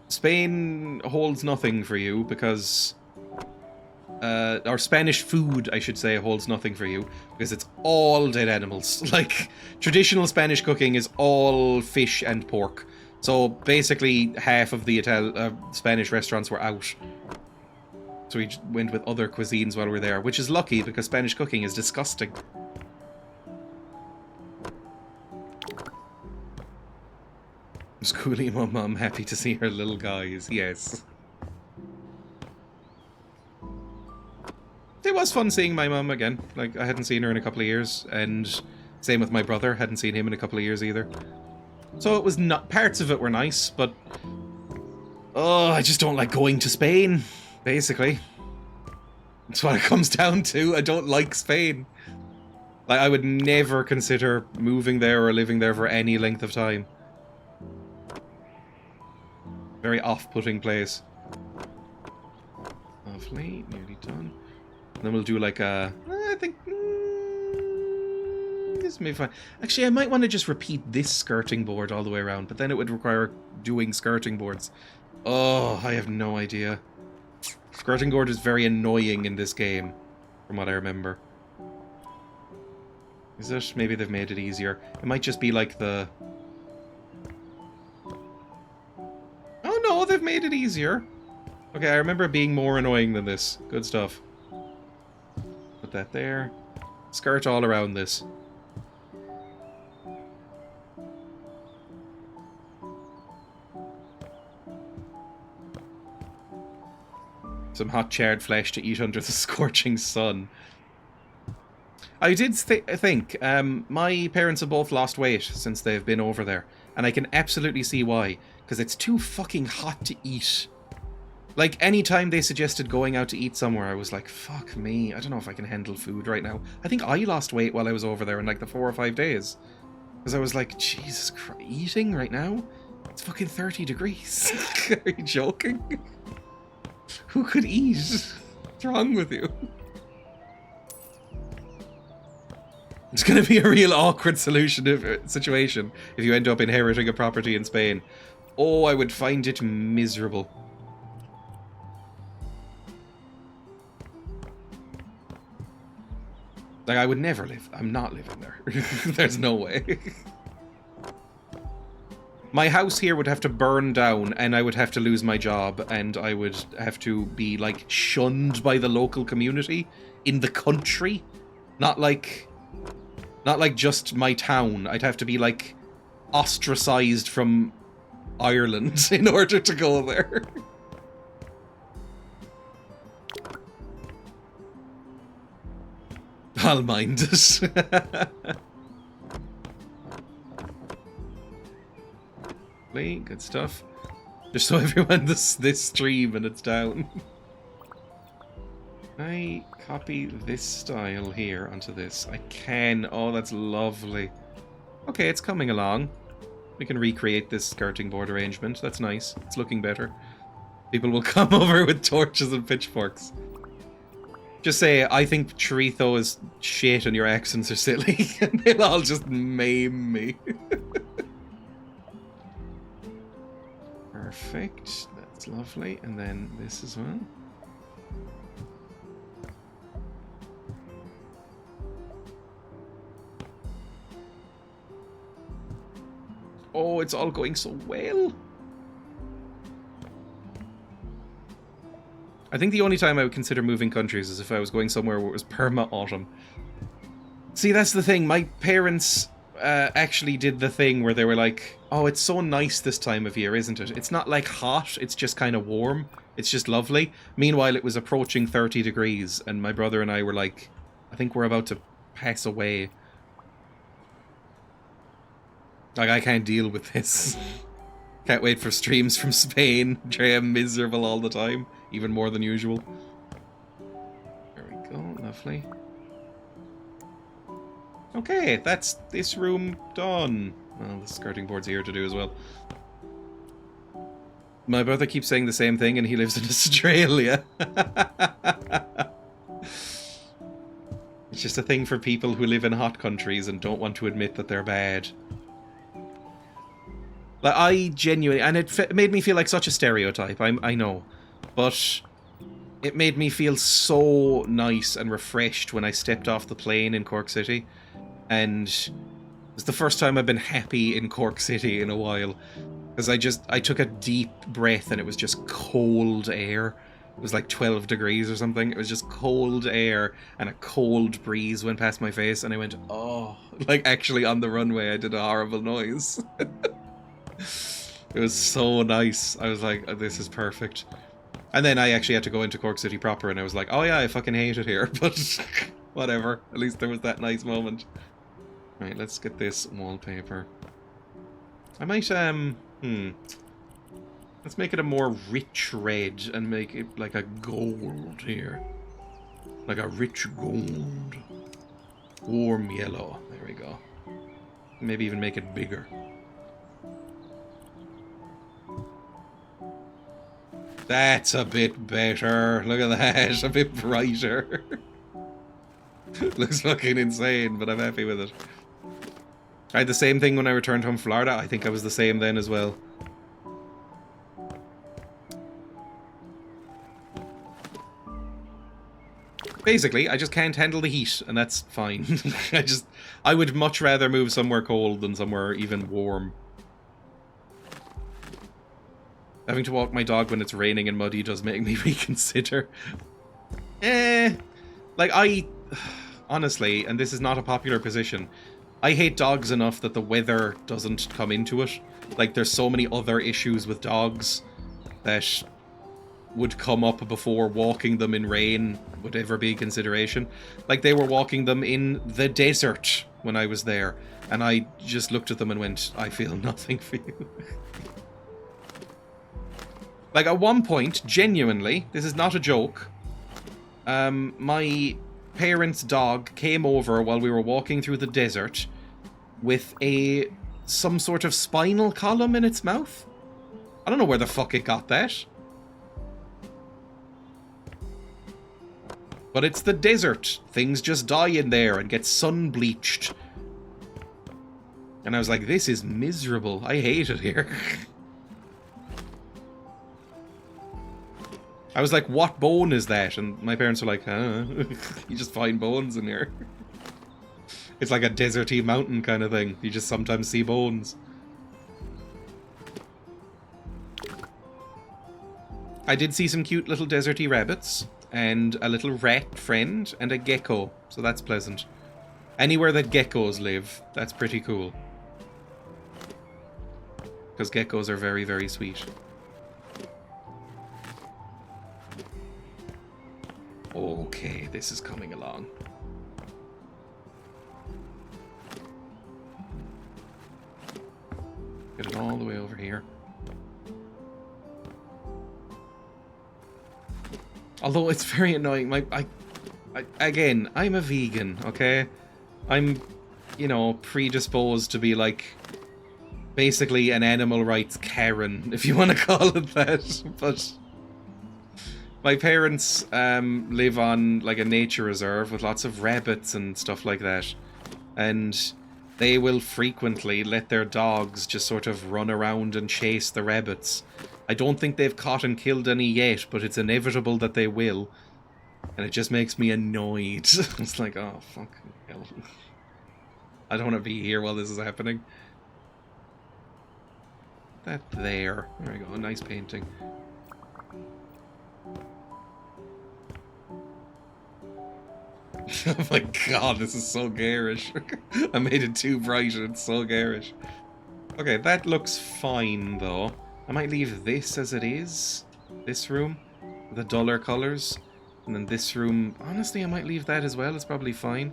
Spain holds nothing for you because, or Spanish food, I should say, holds nothing for you because it's all dead animals. Like, traditional Spanish cooking is all fish and pork. So basically, half of the Spanish restaurants were out. So we went with other cuisines while we were there, which is lucky because Spanish cooking is disgusting. Schooling my mum, happy to see her little guys, yes. It was fun seeing my mum again. Like, I hadn't seen her in a couple of years, and same with my brother, hadn't seen him in a couple of years either. So it was not, parts of it were nice, but oh, I just don't like going to Spain, basically. That's what it comes down to. I don't like Spain. Like, I would never consider moving there or living there for any length of time. Very off-putting place. Lovely, nearly done. And then we'll do like a... I think... this may be fine. Actually, I might want to just repeat this skirting board all the way around, but then it would require doing skirting boards. Oh, I have no idea. Skirting board is very annoying in this game, from what I remember. Is it? Maybe they've made it easier. It might just be like the... Oh no, they've made it easier. Okay, I remember it being more annoying than this. Good stuff. Put that there. Skirt all around this. Some hot charred flesh to eat under the scorching sun. I did think, my parents have both lost weight since they've been over there. And I can absolutely see why. Because it's too fucking hot to eat. Like, anytime they suggested going out to eat somewhere, I was like, fuck me, I don't know if I can handle food right now. I think I lost weight while I was over there in like the 4 or 5 days. Because I was like, Jesus Christ, eating right now? It's fucking 30 degrees. Are you joking? Who could eat? What's wrong with you? It's going to be a real awkward situation if you end up inheriting a property in Spain. Oh, I would find it miserable. Like, I would never live. I'm not living there. There's no way. My house here would have to burn down, and I would have to lose my job, and I would have to be, like, shunned by the local community in the country. Not like just my town. I'd have to be, like, ostracized from Ireland in order to go there. I'll mind it. Good stuff. Just so everyone this stream and it's down. I copy this style here onto this. I can. Oh, that's lovely. Okay, it's coming along. We can recreate this skirting board arrangement. That's nice. It's looking better. People will come over with torches and pitchforks. Just say, I think chorizo is shit and your accents are silly. And they'll all just maim me. Perfect. That's lovely. And then this as well. Oh, it's all going so well. I think the only time I would consider moving countries is if I was going somewhere where it was perma-autumn. See, that's the thing. My parents actually did the thing where they were like, oh, it's so nice this time of year, isn't it? It's not like hot, it's just kind of warm. It's just lovely. Meanwhile, it was approaching 30 degrees, and my brother and I were like, I think we're about to pass away. Like, I can't deal with this. Can't wait for streams from Spain. Dreya miserable all the time. Even more than usual. There we go. Lovely. Okay, that's this room done. Well, the skirting board's here to do as well. My brother keeps saying the same thing and he lives in Australia. It's just a thing for people who live in hot countries and don't want to admit that they're bad. Like, I genuinely... And it made me feel like such a stereotype, I know. But it made me feel so nice and refreshed when I stepped off the plane in Cork City. And it was the first time I've been happy in Cork City in a while. Because I took a deep breath and it was just cold air. It was like 12 degrees or something. It was just cold air and a cold breeze went past my face. And I went, oh... Like, actually on the runway I did a horrible noise. It was so nice. I was like, oh, this is perfect. And then I actually had to go into Cork City proper and I was like, oh yeah, I fucking hate it here. But whatever. At least there was that nice moment. Right, let's get this wallpaper. I might, let's make it a more rich red and make it like a gold here. Like a rich gold. Warm yellow. There we go. Maybe even make it bigger. That's a bit better. Look at that. A bit brighter. Looks fucking insane, but I'm happy with it. I had the same thing when I returned home from Florida. I think I was the same then as well. Basically, I just can't handle the heat, and that's fine. I would much rather move somewhere cold than somewhere even warm. Having to walk my dog when it's raining and muddy does make me reconsider. Like, honestly, and this is not a popular position, I hate dogs enough that the weather doesn't come into it. Like, there's so many other issues with dogs that would come up before walking them in rain would ever be a consideration. Like, they were walking them in the desert when I was there, and I just looked at them and went, I feel nothing for you. Like, at one point, genuinely, this is not a joke, my parents' dog came over while we were walking through the desert with some sort of spinal column in its mouth. I don't know where the fuck it got that. But it's the desert. Things just die in there and get sun bleached. And I was like, this is miserable. I hate it here. I was like, what bone is that? And my parents were like, huh? You just find bones in here. It's like a deserty mountain kind of thing. You just sometimes see bones. I did see some cute little deserty rabbits, and a little rat friend, and a gecko, so that's pleasant. Anywhere that geckos live, that's pretty cool. Because geckos are very, very sweet. Okay, this is coming along. Get it all the way over here. Although it's very annoying. Again, I'm a vegan, okay? I'm, you know, predisposed to be like basically an animal rights Karen, if you want to call it that. But my parents live on like a nature reserve with lots of rabbits and stuff like that. And they will frequently let their dogs just sort of run around and chase the rabbits. I don't think they've caught and killed any yet, but it's inevitable that they will. And it just makes me annoyed. It's like, oh, fucking hell. I don't want to be here while this is happening. That there. There we go, a nice painting. Oh my god, this is so garish. I made it too bright and it's so garish. Okay, that looks fine though. I might leave this as it is. This room. The duller colours. And then this room. Honestly, I might leave that as well. It's probably fine.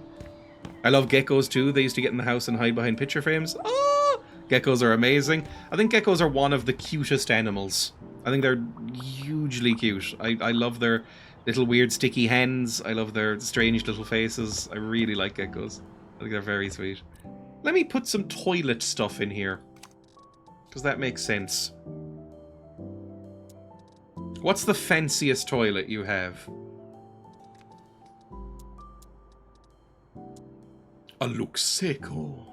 I love geckos too. They used to get in the house and hide behind picture frames. Oh! Geckos are amazing. I think geckos are one of the cutest animals. I think they're hugely cute. I love their little weird sticky hands. I love their strange little faces. I really like geckos. I think they're very sweet. Let me put some toilet stuff in here. Because that makes sense. What's the fanciest toilet you have? A Luxeco.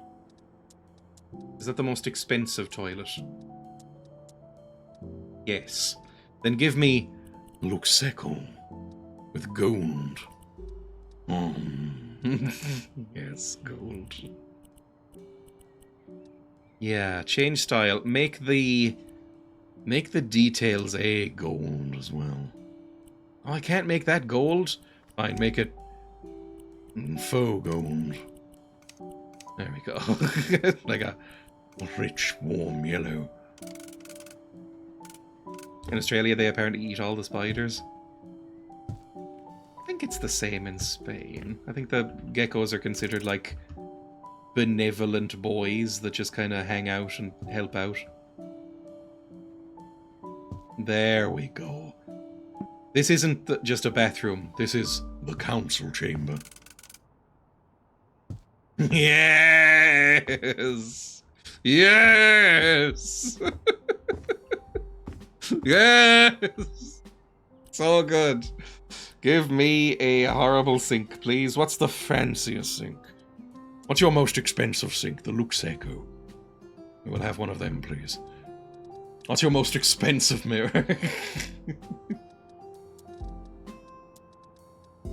Is that the most expensive toilet? Yes. Then give me Luxeco with gold. Yes, gold. Yeah, change style. Make the details a gold as well. Oh, I can't make that gold? Fine, make it faux gold. There we go. Like a rich, warm yellow. In Australia, they apparently eat all the spiders. I think it's the same in Spain. I think the geckos are considered like benevolent boys that just kind of hang out and help out. There we go. This isn't just a bathroom. This is the council chamber. Yes! Yes! Yes! So good. Give me a horrible sink, please. What's the fanciest sink? What's your most expensive sink? The Luxeco. We will have one of them, please. What's your most expensive mirror?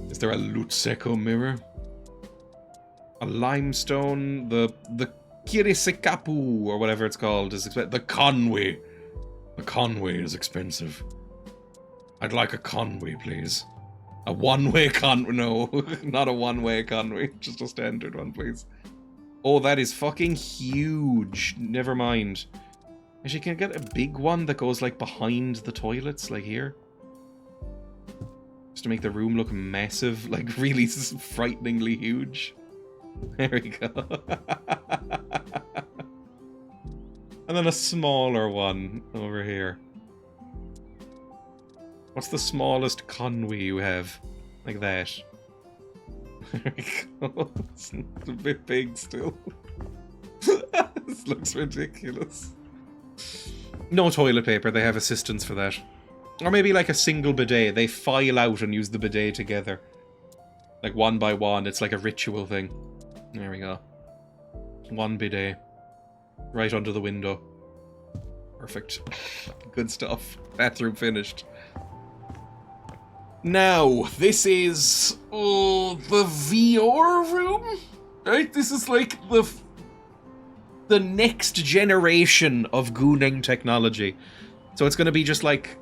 Is there a Luxeco mirror? A limestone, the Kirisikapu, or whatever it's called, is expensive. The Conway. The Conway is expensive. I'd like a Conway, please. A one-way Conway. No, not a one-way Conway. Just a standard one, please. Oh, that is fucking huge. Never mind. Actually, can I get a big one that goes, like, behind the toilets, like here? Just to make the room look massive, like really frighteningly huge. There we go. And then a smaller one over here. What's the smallest conwy you have? Like that. There we go. It's a bit big still. This looks ridiculous. No toilet paper, they have assistants for that. Or maybe like a single bidet. They file out and use the bidet together. Like one by one, it's like a ritual thing. There we go. One bidet. Right under the window. Perfect. Good stuff. Bathroom finished. Now, this is the VR room, right? This is like the next generation of gooning technology. So it's going to be just like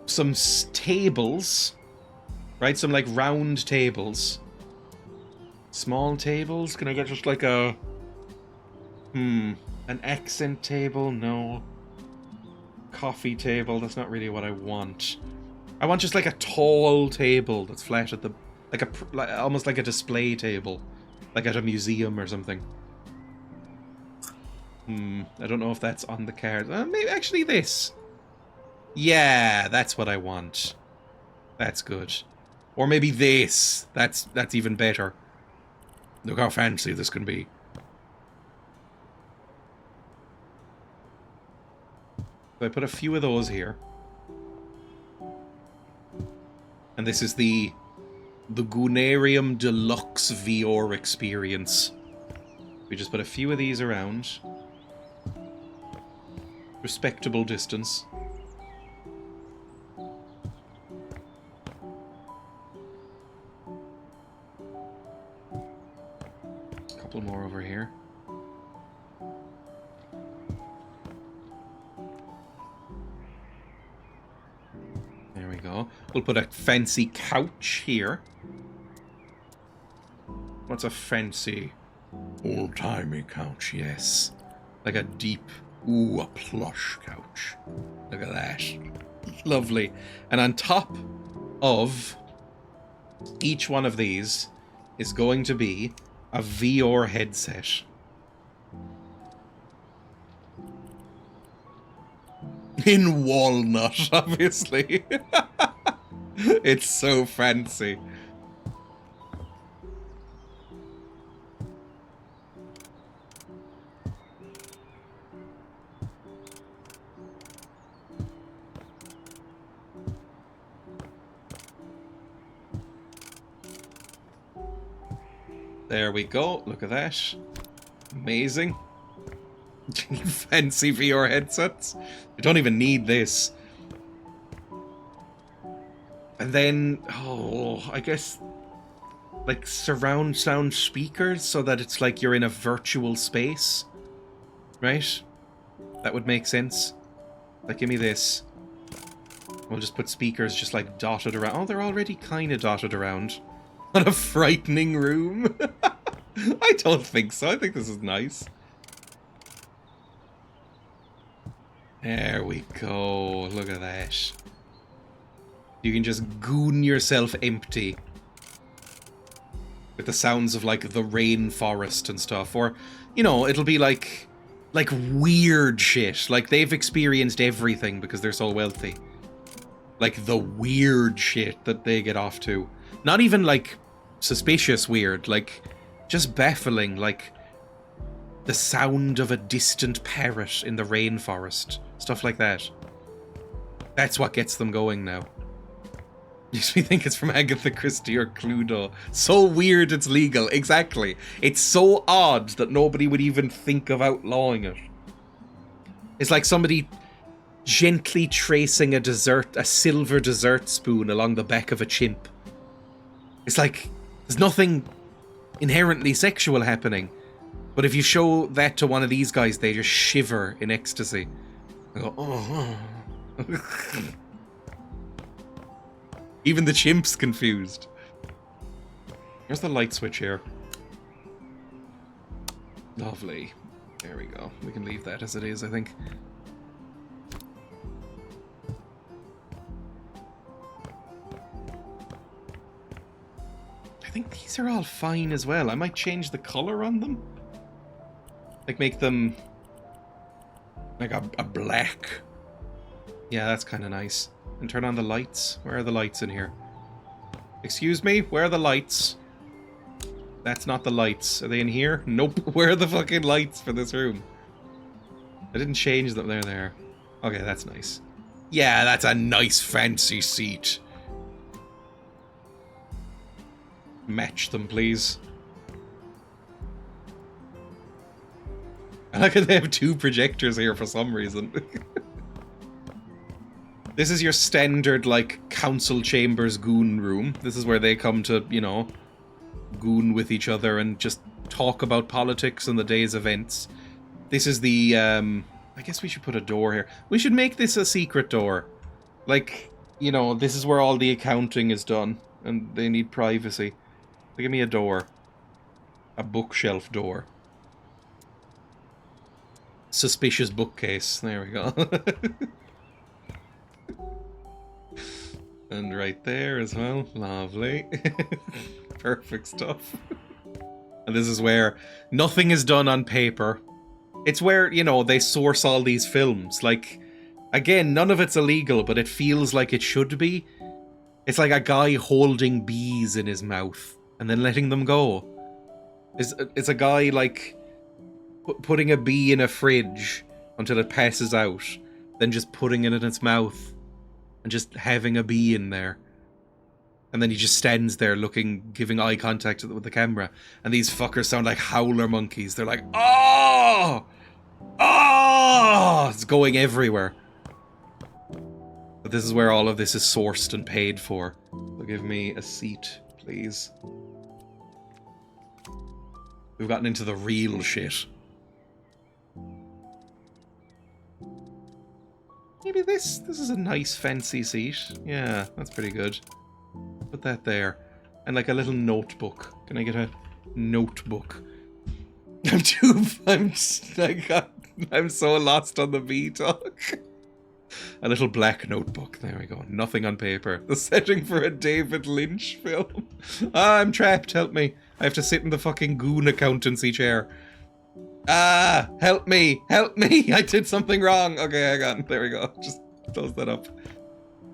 some tables, right? Some like round tables. Small tables? Can I get just like a... an accent table? No. Coffee table? That's not really what I want. I want just like a tall table that's flat at the... like almost like a display table. Like at a museum or something. I don't know if that's on the card. Maybe actually this. Yeah, that's what I want. That's good. Or maybe this. That's even better. Look how fancy this can be. So I put a few of those here. And this is the Goonarium Deluxe VR experience. We just put a few of these around. Respectable distance. A couple more over here. There we go. We'll put a fancy couch here. What's a fancy old-timey couch? Yes. Like a deep, ooh, a plush couch. Look at that. Lovely. And on top of each one of these is going to be a VR headset. In walnut, obviously. It's so fancy. There we go. Look at that. Amazing. Fancy VR headsets. I don't even need this. And then, I guess, like surround sound speakers so that it's like you're in a virtual space. Right? That would make sense. Like, give me this. We'll just put speakers just like dotted around. Oh, they're already kind of dotted around. What a frightening room. I don't think so. I think this is nice. There we go. Look at that. You can just goon yourself empty. With the sounds of, like, the rainforest and stuff. Or, you know, it'll be like weird shit. Like, they've experienced everything because they're so wealthy. Like, the weird shit that they get off to. Not even, like, suspicious weird. Like, just baffling. Like, the sound of a distant parrot in the rainforest. Stuff like that. That's what gets them going now. Makes me think it's from Agatha Christie or Cluedo. So weird it's legal. Exactly. It's so odd that nobody would even think of outlawing it. It's like somebody gently tracing a silver dessert spoon along the back of a chimp. It's like, there's nothing inherently sexual happening. But if you show that to one of these guys, they just shiver in ecstasy. They go, oh. Even the chimp's confused. Here's the light switch here. Lovely. There we go. We can leave that as it is, I think. think these are all fine as well. I might change the color on them. Like make them like a black. Yeah, that's kind of nice. And turn on the lights. Where are the lights in here? Excuse me? Where are the lights? That's not the lights. Are they in here? Nope. Where are the fucking lights for this room? I didn't change them. They're there. Okay, that's nice. Yeah, that's a nice fancy seat. Match them, please. I like how they have 2 projectors here for some reason. This is your standard, like, council chambers goon room. This is where they come to, you know, goon with each other and just talk about politics and the day's events. This is the, I guess we should put a door here. We should make this a secret door. Like, you know, this is where all the accounting is done. And they need privacy. So give me a door. A bookshelf door. Suspicious bookcase. There we go. And right there as well. Lovely. Perfect stuff. And this is where nothing is done on paper. It's where, you know, they source all these films. Like, again, none of it's illegal, but it feels like it should be. It's like a guy holding bees in his mouth and then letting them go. It's a guy, like, putting a bee in a fridge until it passes out, then just putting it in its mouth and just having a bee in there. And then he just stands there looking, giving eye contact with the camera. And these fuckers sound like howler monkeys. They're like, oh! Oh! It's going everywhere. But this is where all of this is sourced and paid for. So give me a seat, please. We've gotten into the real shit. Maybe this is a nice fancy seat. Yeah, that's pretty good. Put that there. And like a little notebook. Can I get a notebook? I'm so lost on the bee talk. A little black notebook. There we go. Nothing on paper. The setting for a David Lynch film. Ah, I'm trapped. Help me. I have to sit in the fucking goon accountancy chair. Ah, help me. Help me. I did something wrong. Okay, hang on. There we go. Just close that up.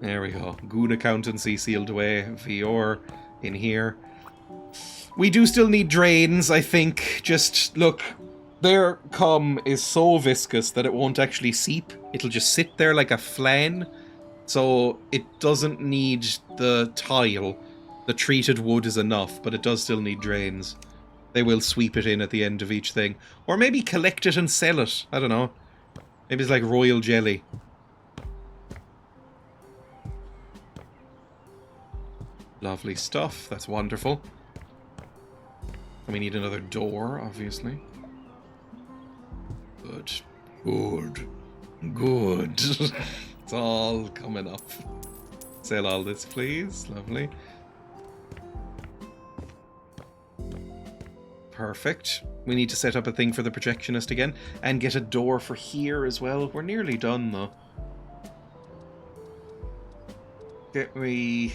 There we go. Goon accountancy sealed away. VR in here. We do still need drains, I think. Just, look, their cum is so viscous that it won't actually seep. It'll just sit there like a flan. So it doesn't need the tile. The treated wood is enough, but it does still need drains. They will sweep it in at the end of each thing. Or maybe collect it and sell it. I don't know. Maybe it's like royal jelly. Lovely stuff. That's wonderful. And we need another door, obviously. Good. Good. Good. It's all coming up. Sell all this, please. Lovely. Perfect. We need to set up a thing for the projectionist again. And get a door for here as well. We're nearly done, though. Get me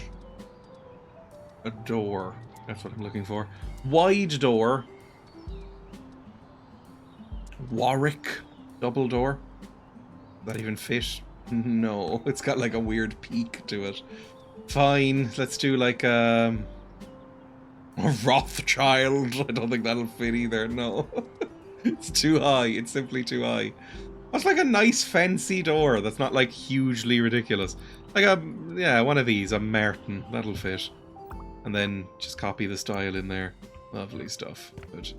a door. That's what I'm looking for. Wide door. Warwick. Double door. Does that even fit? No. It's got like a weird peak to it. Fine. Let's do like a Rothschild. I don't think that'll fit either. No. It's too high. It's simply too high. That's like a nice fancy door that's not like hugely ridiculous. Like a, yeah, one of these. A Martin. That'll fit. And then just copy the style in there. Lovely stuff. Good.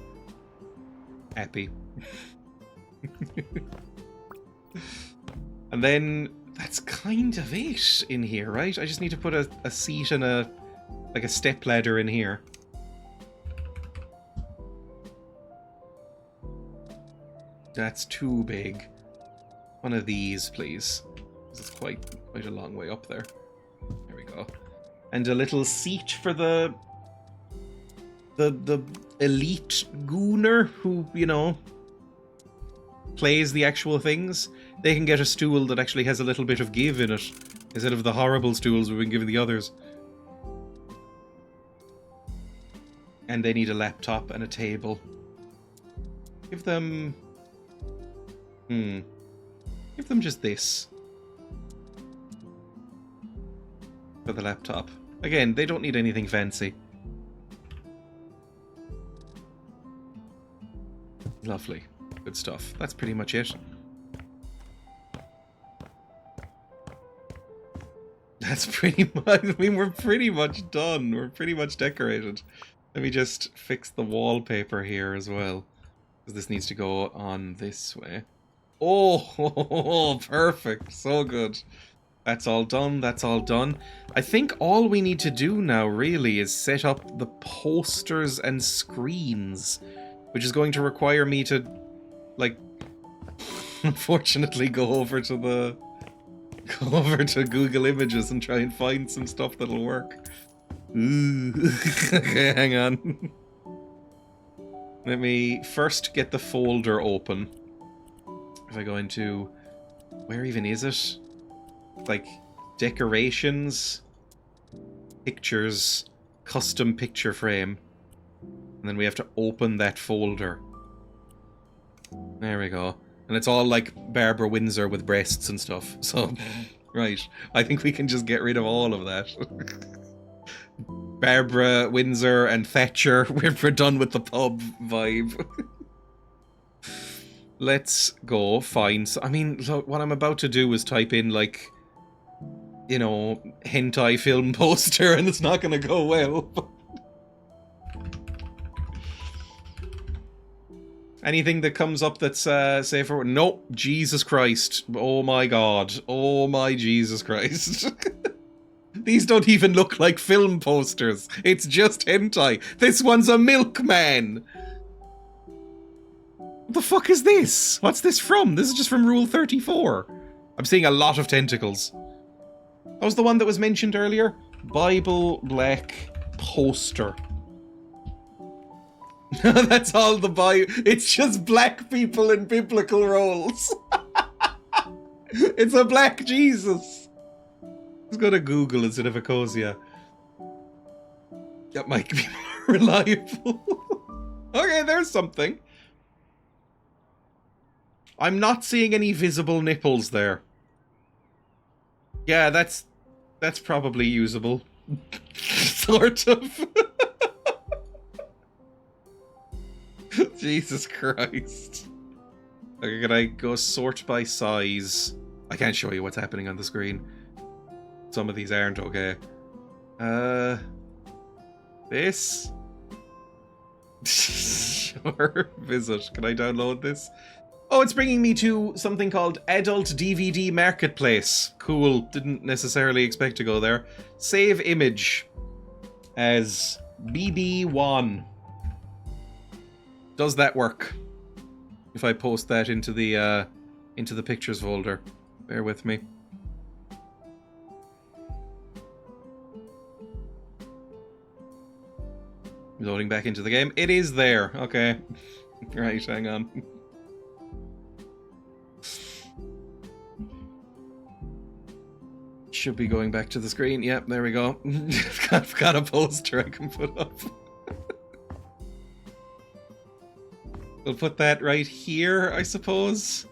Happy. And then that's kind of it in here, right? I just need to put a seat and a step ladder in here. That's too big. One of these, please. This is quite a long way up there. There we go. And a little seat for the elite gooner who, you know, plays the actual things. They can get a stool that actually has a little bit of give in it, instead of the horrible stools we've been giving the others. And they need a laptop and a table. Give them... Give them just this. For the laptop. Again, they don't need anything fancy. Lovely. Good stuff. That's pretty much it. That's pretty much... I mean, we're pretty much done. We're pretty much decorated. Let me just fix the wallpaper here as well. Because this needs to go on this way. Oh, perfect. So good. That's all done. That's all done. I think all we need to do now, really, is set up the posters and screens. Which is going to require me to, like, unfortunately go over to Google Images and try and find some stuff that'll work. Ooh. Okay, hang on. Let me first get the folder open. If I go into... Where even is it? Like, decorations, pictures, custom picture frame. And then we have to open that folder. There we go. And it's all like Barbara Windsor with breasts and stuff. So, right. I think we can just get rid of all of that. Barbara Windsor and Thatcher, we're done with the pub vibe. Let's go find... I mean, look, what I'm about to do is type in, like, you know, hentai film poster, and it's not going to go well. Anything that comes up that's safer? Nope. Jesus Christ. Oh my God. Oh my Jesus Christ. These don't even look like film posters. It's just hentai. This one's a milkman. What the fuck is this? What's this from? This is just from Rule 34. I'm seeing a lot of tentacles. That was the one that was mentioned earlier. Bible Black poster. That's all the Bible. It's just black people in biblical roles. It's a black Jesus. Let's go to Google instead of Ecosia. That might be more reliable. Okay, there's something. I'm not seeing any visible nipples there. Yeah, that's probably usable. Sort of. Jesus Christ. Okay, can I go sort by size? I can't show you what's happening on the screen. Some of these aren't okay. This? Sure, visit. Can I download this? Oh, it's bringing me to something called Adult DVD Marketplace. Cool. Didn't necessarily expect to go there. Save image as BB1. Does that work? If I post that into the pictures folder. Bear with me. Loading back into the game. It is there. Okay. Right, hang on. Should be going back to the screen. Yep, there we go. I've got a poster I can put up. We'll put that right here, I suppose.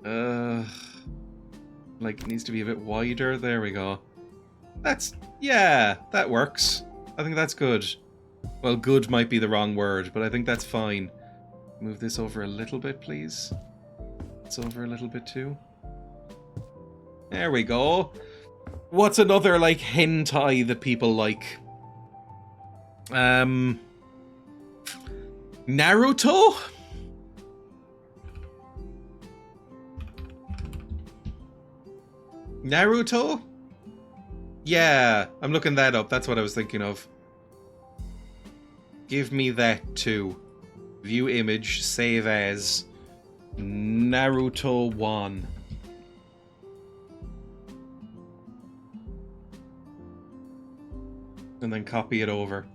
Like, it needs to be a bit wider. There we go. Yeah, that works. I think that's good. Well, good might be the wrong word, but I think that's fine. Move this over a little bit, please. It's over a little bit too. There we go. What's another, like, hentai that people like? Naruto? Naruto? Yeah, I'm looking that up. That's what I was thinking of. Give me that too. View image, save as Naruto 1. And then copy it over.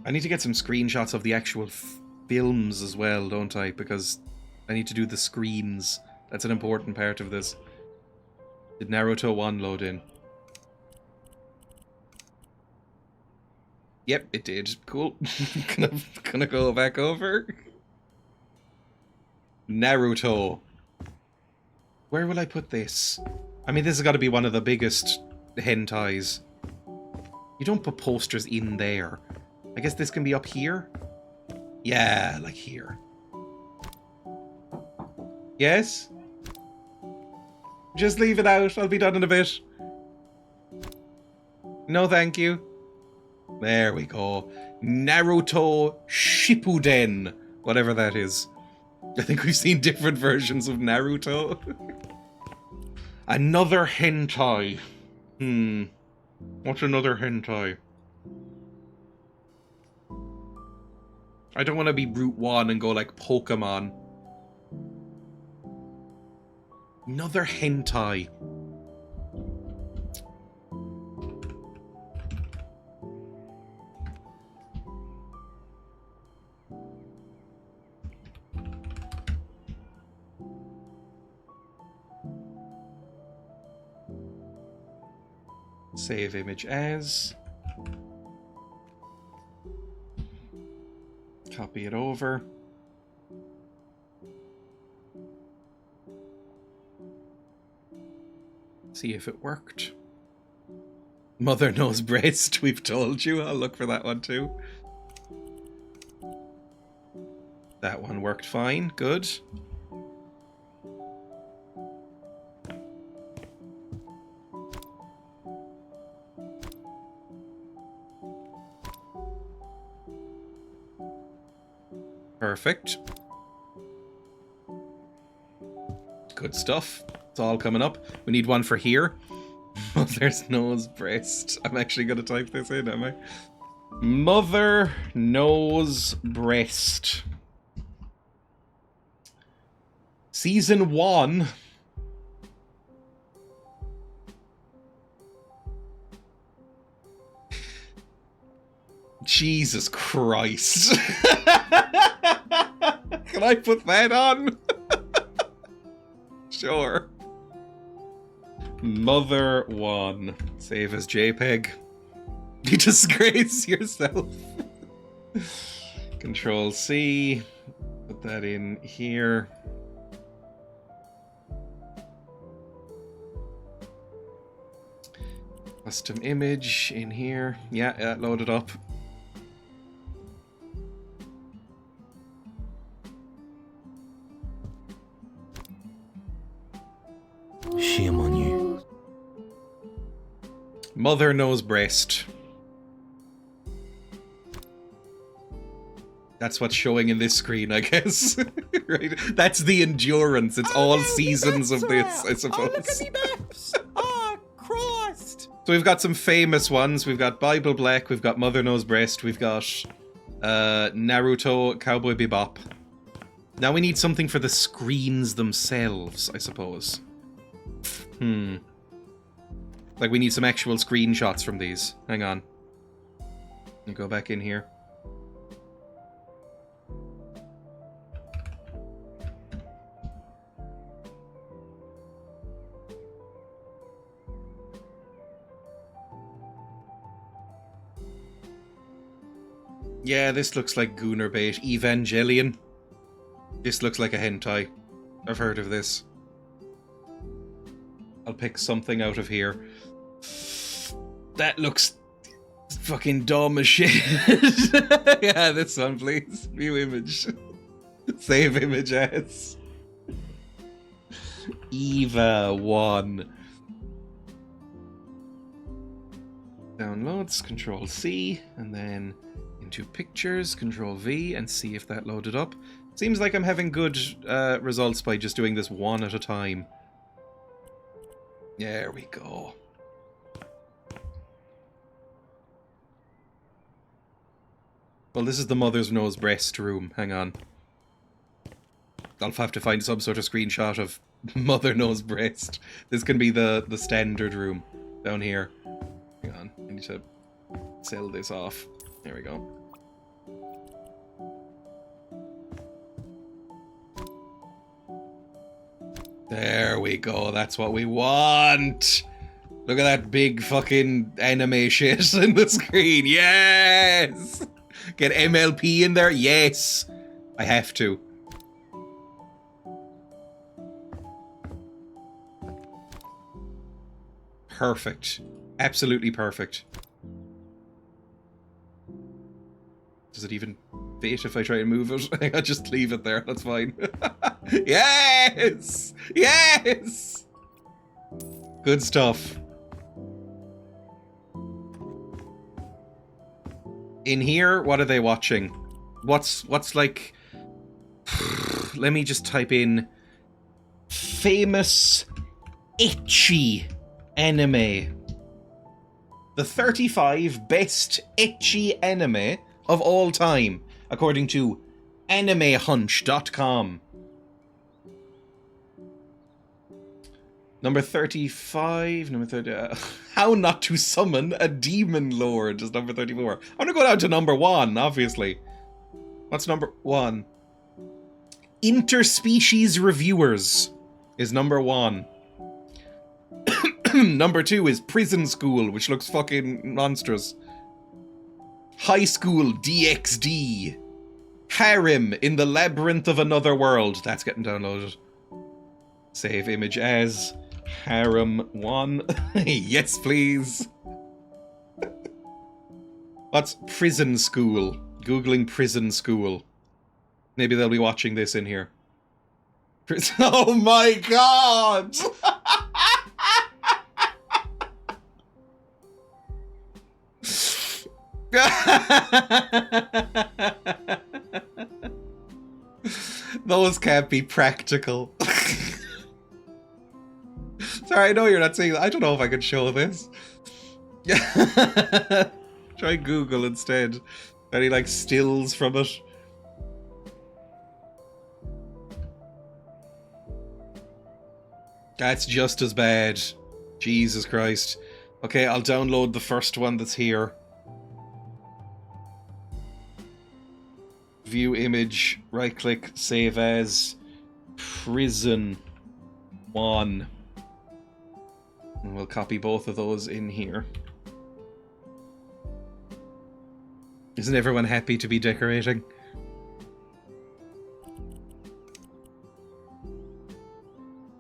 I need to get some screenshots of the actual films as well, don't I? Because I need to do the screens. That's an important part of this. Did Naruto 1 load in? Yep, it did. Cool. gonna go back over. Naruto. Where will I put this? I mean, this has got to be one of the biggest hentais. You don't put posters in there. I guess this can be up here? Yeah, like here. Yes? Just leave it out. I'll be done in a bit. No, thank you. There we go. Naruto Shippuden. Whatever that is. I think we've seen different versions of Naruto. Another hentai. What's another hentai? I don't want to be Route 1 and go like Pokemon. Another hentai. Save image as. Copy it over. See if it worked. Mother knows breast, we've told you. I'll look for that one too. That one worked fine. Good. Perfect. Good stuff. It's all coming up. We need one for here. Mother's nose breast. I'm actually going to type this in, am I? Mother nose breast. Season 1. Jesus Christ. Can I put that on? Sure. Mother 1. Save as JPEG. You disgrace yourself. Control C. Put that in here. Custom image in here. Yeah, load it up. Shame on you. Mother knows breast. That's what's showing in this screen, I guess. Right? That's the endurance. It's all seasons of this, I suppose. Oh, look at me maps! Oh, Christ! So we've got some famous ones. We've got Bible Black, we've got Mother Knows Breast, we've got Naruto, Cowboy Bebop. Now we need something for the screens themselves, I suppose. Like we need some actual screenshots from these. Hang on. Let me go back in here. Yeah, this looks like Gooner bait. Evangelion. This looks like a hentai. I've heard of this. I'll pick something out of here. That looks fucking dumb as shit. Yeah, this one, please. View image. Save image as. Eva 1. Downloads, Control C, and then into pictures, Control V, and see if that loaded up. Seems like I'm having good results by just doing this one at a time. There we go. Well, this is the mother's nose breast room. Hang on. I'll have to find some sort of screenshot of mother nose breast. This can be the standard room down here. Hang on. I need to sell this off. There we go. There we go. That's what we want. Look at that big fucking anime shit in the screen. Yes! Get MLP in there? Yes! I have to. Perfect. Absolutely perfect. Does it even fit if I try and move it? I'll just leave it there. That's fine. Yes! Yes! Good stuff. In here, what are they watching? What's like... Let me just type in... famous ecchi anime. The 35 best ecchi anime of all time, according to animehunch.com. Number 35, number 30... How Not to Summon a Demon Lord is number 34. I'm gonna go down to number 1, obviously. What's number 1? Interspecies Reviewers is number 1. Number 2 is Prison School, which looks fucking monstrous. High School DxD. Harem in the Labyrinth of Another World. That's getting downloaded. Save image as Harem 1. Yes, please. What's Prison School? Googling Prison School. Maybe they'll be watching this in here. Oh my god! Those can't be practical. Sorry, I know you're not seeing that. I don't know if I can show this. Try Google instead. Any like stills from it? That's just as bad. Jesus Christ. Okay, I'll download the first one that's here. View image, right click, save as, Prison 1. And we'll copy both of those in here. Isn't everyone happy to be decorating?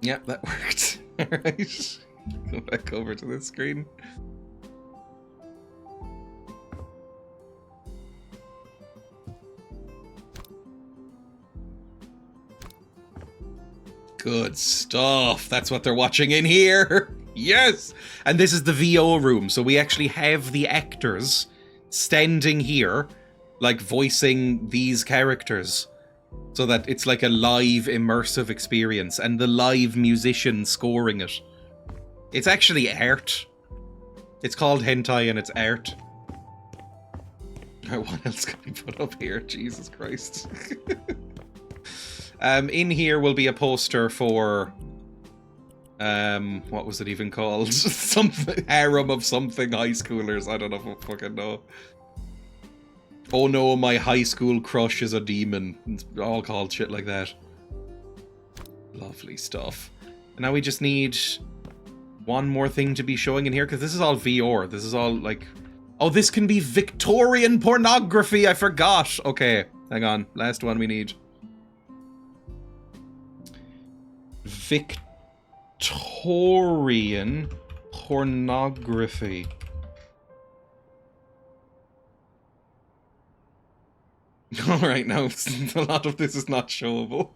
Yep, that worked. Alright. Go back over to this screen. Good stuff. That's what they're watching in here. Yes! And this is the VO room, so we actually have the actors standing here, like voicing these characters, so that it's like a live immersive experience, and the live musician scoring it. It's actually art. It's called hentai and it's art. What else can we put up here? Jesus Christ. In here will be a poster for what was it even called? Something harem of something high schoolers. I don't know if I fucking know. Oh no, my high school crush is a demon. It's all called shit like that. Lovely stuff. And now we just need one more thing to be showing in here, because this is all VR. This is all like... Oh, this can be Victorian pornography! I forgot! Okay, hang on. Last one we need. Victorian pornography. Alright, now a lot of this is not showable.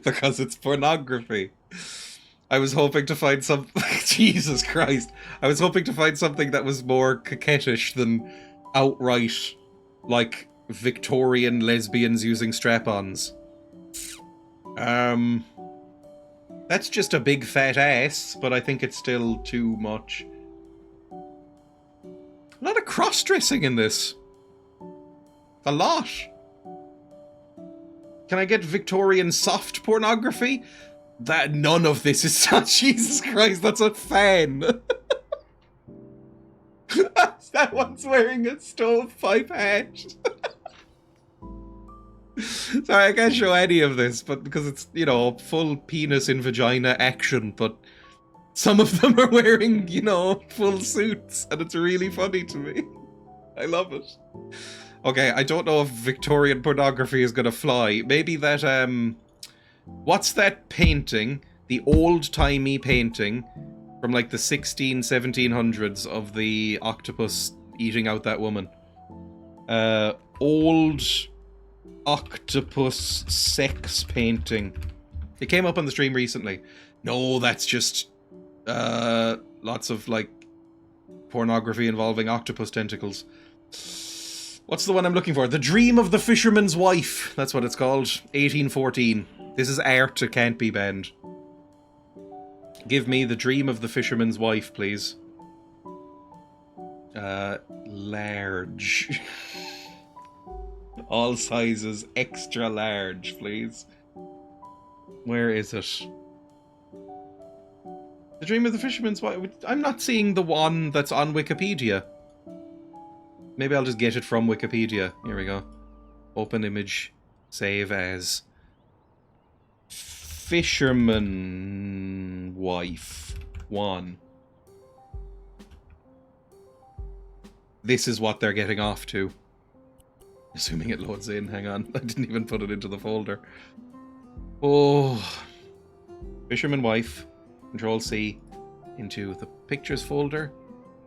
Because it's pornography. I was hoping to find some... Jesus Christ. I was hoping to find something that was more coquettish than outright, like, Victorian lesbians using strap-ons. That's just a big fat ass, but I think it's still too much. A lot of cross-dressing in this. A lot. Can I get Victorian soft pornography? That none of this is such. Jesus Christ, that's a fan. That one's wearing a stovepipe hat. Sorry, I can't show any of this, but because it's, you know, full penis in vagina action, but Some of them are wearing, you know, full suits, and it's really funny to me. I love it. Okay, I don't know if Victorian pornography is gonna fly. Maybe that, what's that painting? The old-timey painting from, like, the 1700s of the octopus eating out that woman. Old octopus sex painting. It came up on the stream recently. No, that's just, lots of, like, pornography involving octopus tentacles. What's the one I'm looking for? The Dream of the Fisherman's Wife. That's what it's called. 1814. This is art, it can't be banned. Give me The Dream of the Fisherman's Wife, please. Large. All sizes, extra large, please. Where is it? The Dream of the Fisherman's Wife. I'm not seeing the one that's on Wikipedia. Maybe I'll just get it from Wikipedia. Here we go. Open image. Save as. Fisherman Wife 1. This is what they're getting off to. Assuming it loads in. Hang on. I didn't even put it into the folder. Oh. Fisherman Wife. Control C. Into the pictures folder.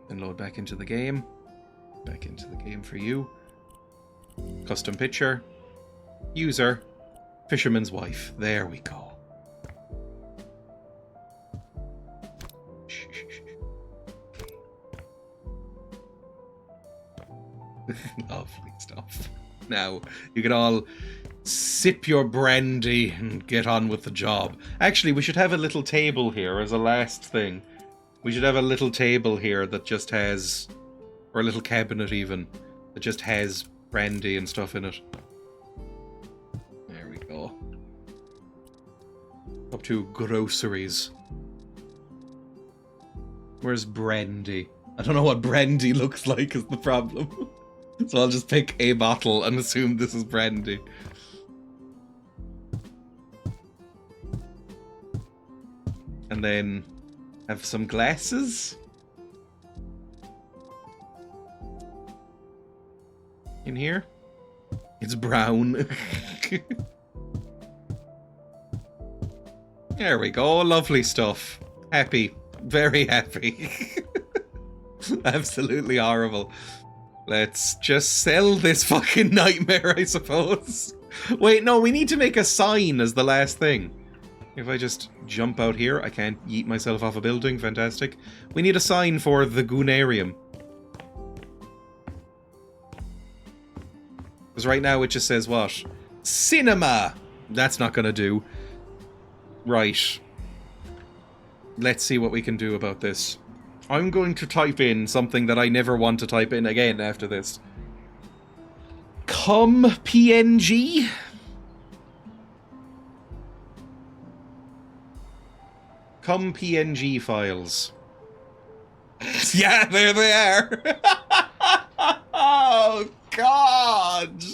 Then load back into the game. Back into the game for you. Custom picture. User. Fisherman's Wife. There we go. Lovely stuff. Now, you can all sip your brandy and get on with the job. Actually, we should have a little table here as a last thing. We should have a little table here that just has... or a little cabinet even, that just has brandy and stuff in it. There we go. Up to groceries. Where's brandy? I don't know what brandy looks like is the problem. So I'll just pick a bottle and assume this is brandy. And then have some glasses. In here. It's brown. There we go. Lovely stuff. Happy. Very happy. Absolutely horrible. Let's just sell this fucking nightmare, I suppose. Wait, no, we need to make a sign as the last thing. If I just jump out here, I can't yeet myself off a building. Fantastic. We need a sign for the Goonarium. Because right now it just says what? Cinema! That's not gonna do. Right. Let's see what we can do about this. I'm going to type in something that I never want to type in again after this. Come PNG? Come PNG files. Yeah, there they are! Oh, God!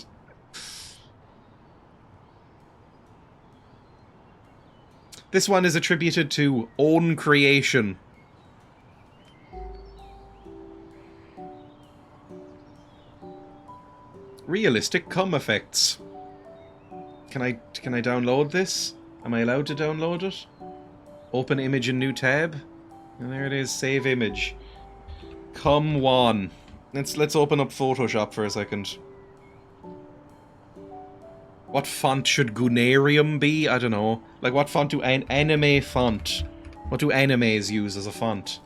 This one is attributed to own creation. Realistic cum effects. Can I download this? Am I allowed to download it? Open image in new tab. And there it is, save image. Cum one. Let's open up Photoshop for a second. What font should Goonarium be? I don't know. Like, what font do anime font? What do animes use as a font?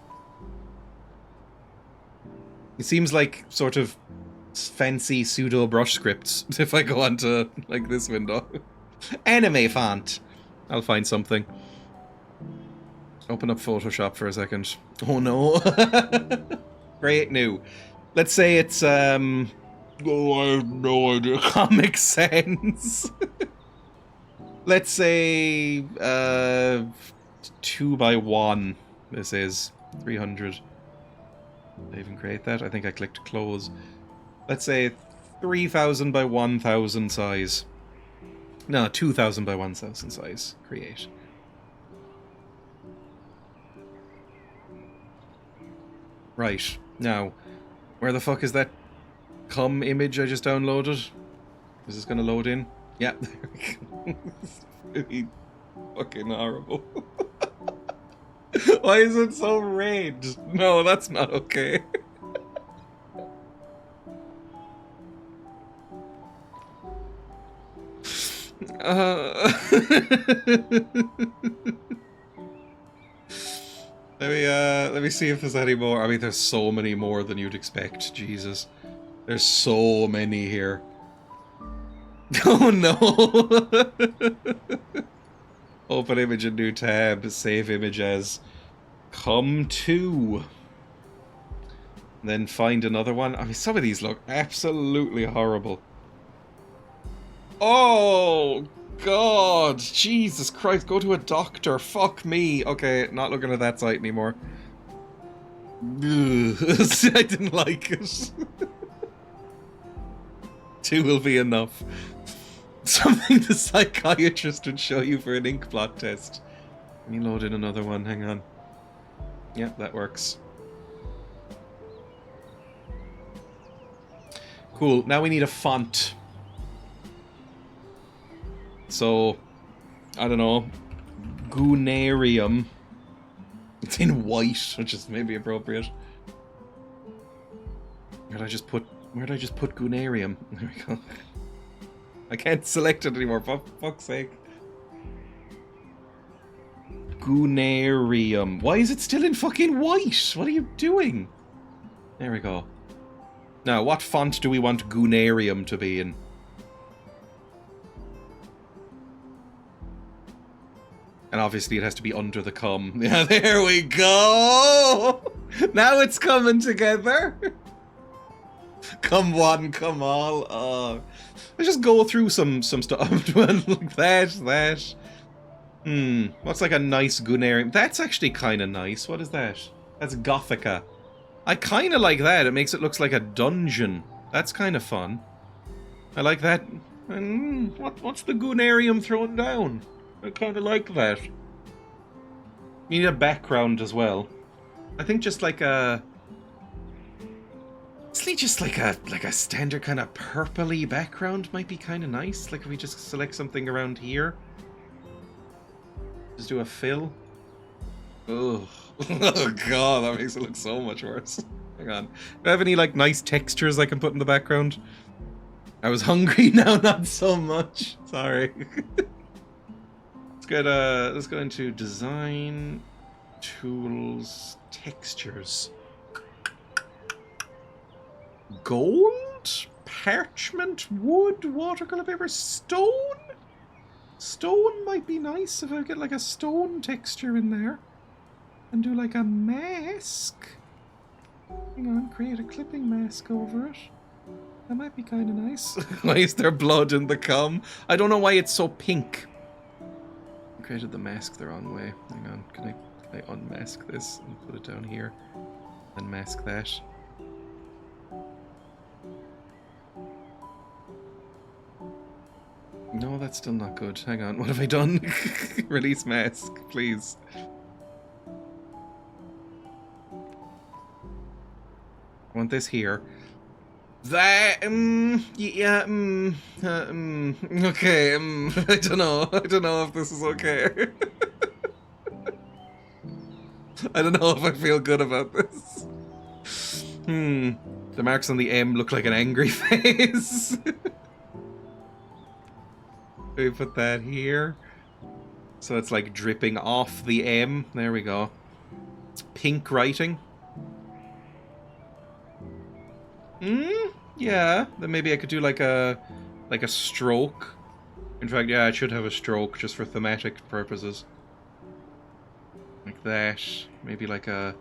It seems like sort of fancy pseudo brush scripts if I go onto like this window. Anime font. I'll find something. Open up Photoshop for a second. Oh no. Create new. Let's say it's oh, I have no idea. Comic Sans. Let's say 2x1. This is 300. Did I even create that? I think I clicked close. Let's say 3000 by 1000 size. No, 2000 by 1000 size. Create. Right. Now, where the fuck is that cum image I just downloaded? Is this gonna load in? Yeah, there we go. It's really fucking horrible. Why is it so red? No, that's not okay. Let me see if there's any more. I mean, there's so many more than you'd expect. Jesus, there's so many here. Oh no! Open image in new tab. Save image as come to. Then find another one. I mean, some of these look absolutely horrible. Oh God, Jesus Christ! Go to a doctor. Fuck me. Okay, not looking at that site anymore. Ugh. I didn't like it. 2 will be enough. Something the psychiatrist would show you for an ink blot test. Let me load in another one. Hang on. Yep, that works. Cool. Now we need a font. So, I don't know. Goonarium. It's in white, which is maybe appropriate. Where'd I just put Goonarium? There we go. I can't select it anymore, for fuck's sake. Goonarium. Why is it still in fucking white? What are you doing? There we go. Now, what font do we want Goonarium to be in? And obviously it has to be under the cum. Yeah, there we go! Now it's coming together! Come one, come all. Let's just go through some stuff. Like that. What's like a nice Goonarium? That's actually kind of nice. What is that? That's Gothica. I kind of like that. It makes it look like a dungeon. That's kind of fun. I like that. What's the Goonarium throwing down? I kind of like that. You need a background as well. I think just like a... Honestly, just like a standard kind of purpley background might be kind of nice. Like if we just select something around here. Just do a fill. Ugh. Oh god, that makes it look so much worse. Hang on. Do I have any like nice textures I can put in the background? I was hungry, now not so much. Sorry. Let's go into design, tools, textures. Gold, parchment, wood, watercolor paper, stone. Stone might be nice if I get like a stone texture in there. And do like a mask. Hang on, create a clipping mask over it. That might be kind of nice. Why is there blood in the cum? I don't know why it's so pink. I created the mask the wrong way. Hang on, can I unmask this and put it down here? And mask that. No, that's still not good. Hang on, what have I done? Release mask, please. I want this here. That, yeah, okay, I don't know if this is okay. I don't know if I feel good about this. The marks on the M look like an angry face. We put that here. So it's like dripping off the M. There we go. It's pink writing. Yeah. Then maybe I could do like a stroke. In fact, yeah, I should have a stroke just for thematic purposes. Like that. Maybe like a...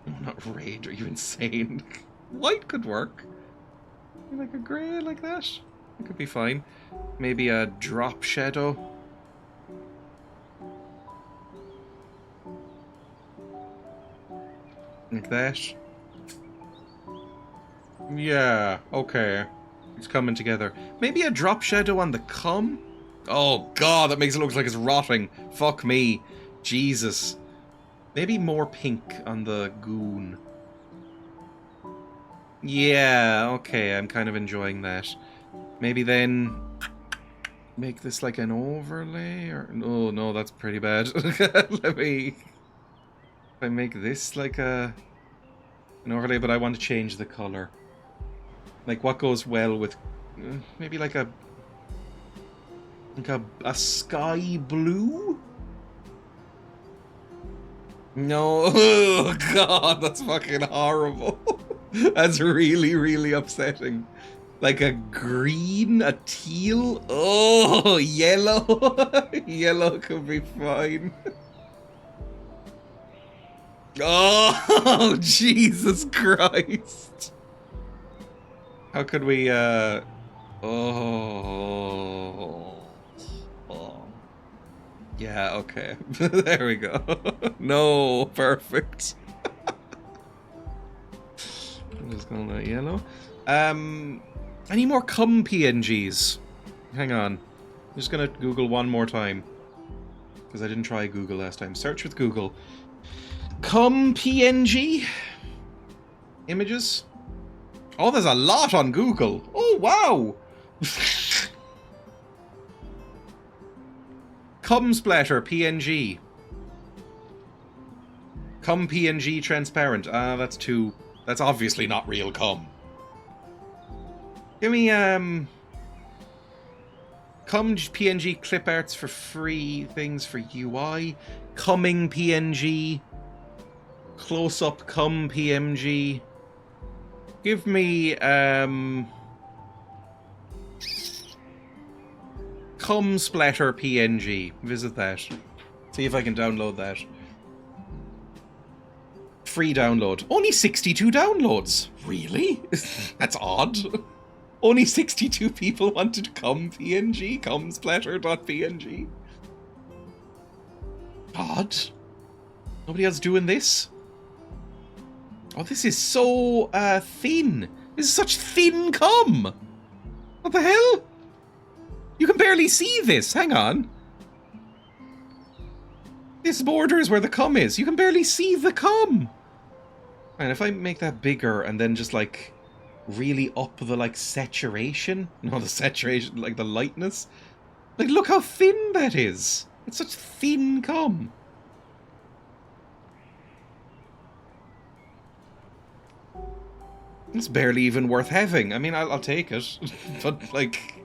Oh, not red, are you insane? White could work. Like a grey like that. That could be fine. Maybe a drop shadow. Like that. Yeah, okay. It's coming together. Maybe a drop shadow on the cum? Oh god, that makes it look like it's rotting. Fuck me. Jesus. Maybe more pink on the goon. Yeah, okay, I'm kind of enjoying that. Maybe then make this like an overlay, or no, no, that's pretty bad. Let me. If I make this like an overlay, but I want to change the color. Like what goes well with maybe like a sky blue? No, oh god, that's fucking horrible. That's really, really upsetting. Like a green, a teal. Oh, yellow. Yellow could be fine. Oh, Jesus Christ. How could we, oh. Yeah, okay. There we go. No, perfect. I'm just going to yellow. Any more cum PNGs? Hang on. I'm just gonna Google one more time. Because I didn't try Google last time. Search with Google. Cum PNG? Images? Oh, there's a lot on Google. Oh, wow! Cum splatter PNG. Cum PNG transparent. Ah, that's too... That's obviously not real cum. Give me, cum PNG clip arts for free things for UI. Cumming PNG. Close-up cum PNG. Give me, cum splatter PNG. Visit that. See if I can download that. Free download. Only 62 downloads. Really? That's odd. Only 62 people wanted cum PNG. Cum splatter.png. Odd. Nobody else doing this? Oh, this is so thin. This is such thin cum. What the hell? You can barely see this. Hang on. This border is where the cum is. You can barely see the cum. And if I make that bigger and then just like really up the like saturation, no, the saturation, like the lightness, like look how thin that is. It's such thin cum. It's barely even worth having. I mean, I'll take it, but like,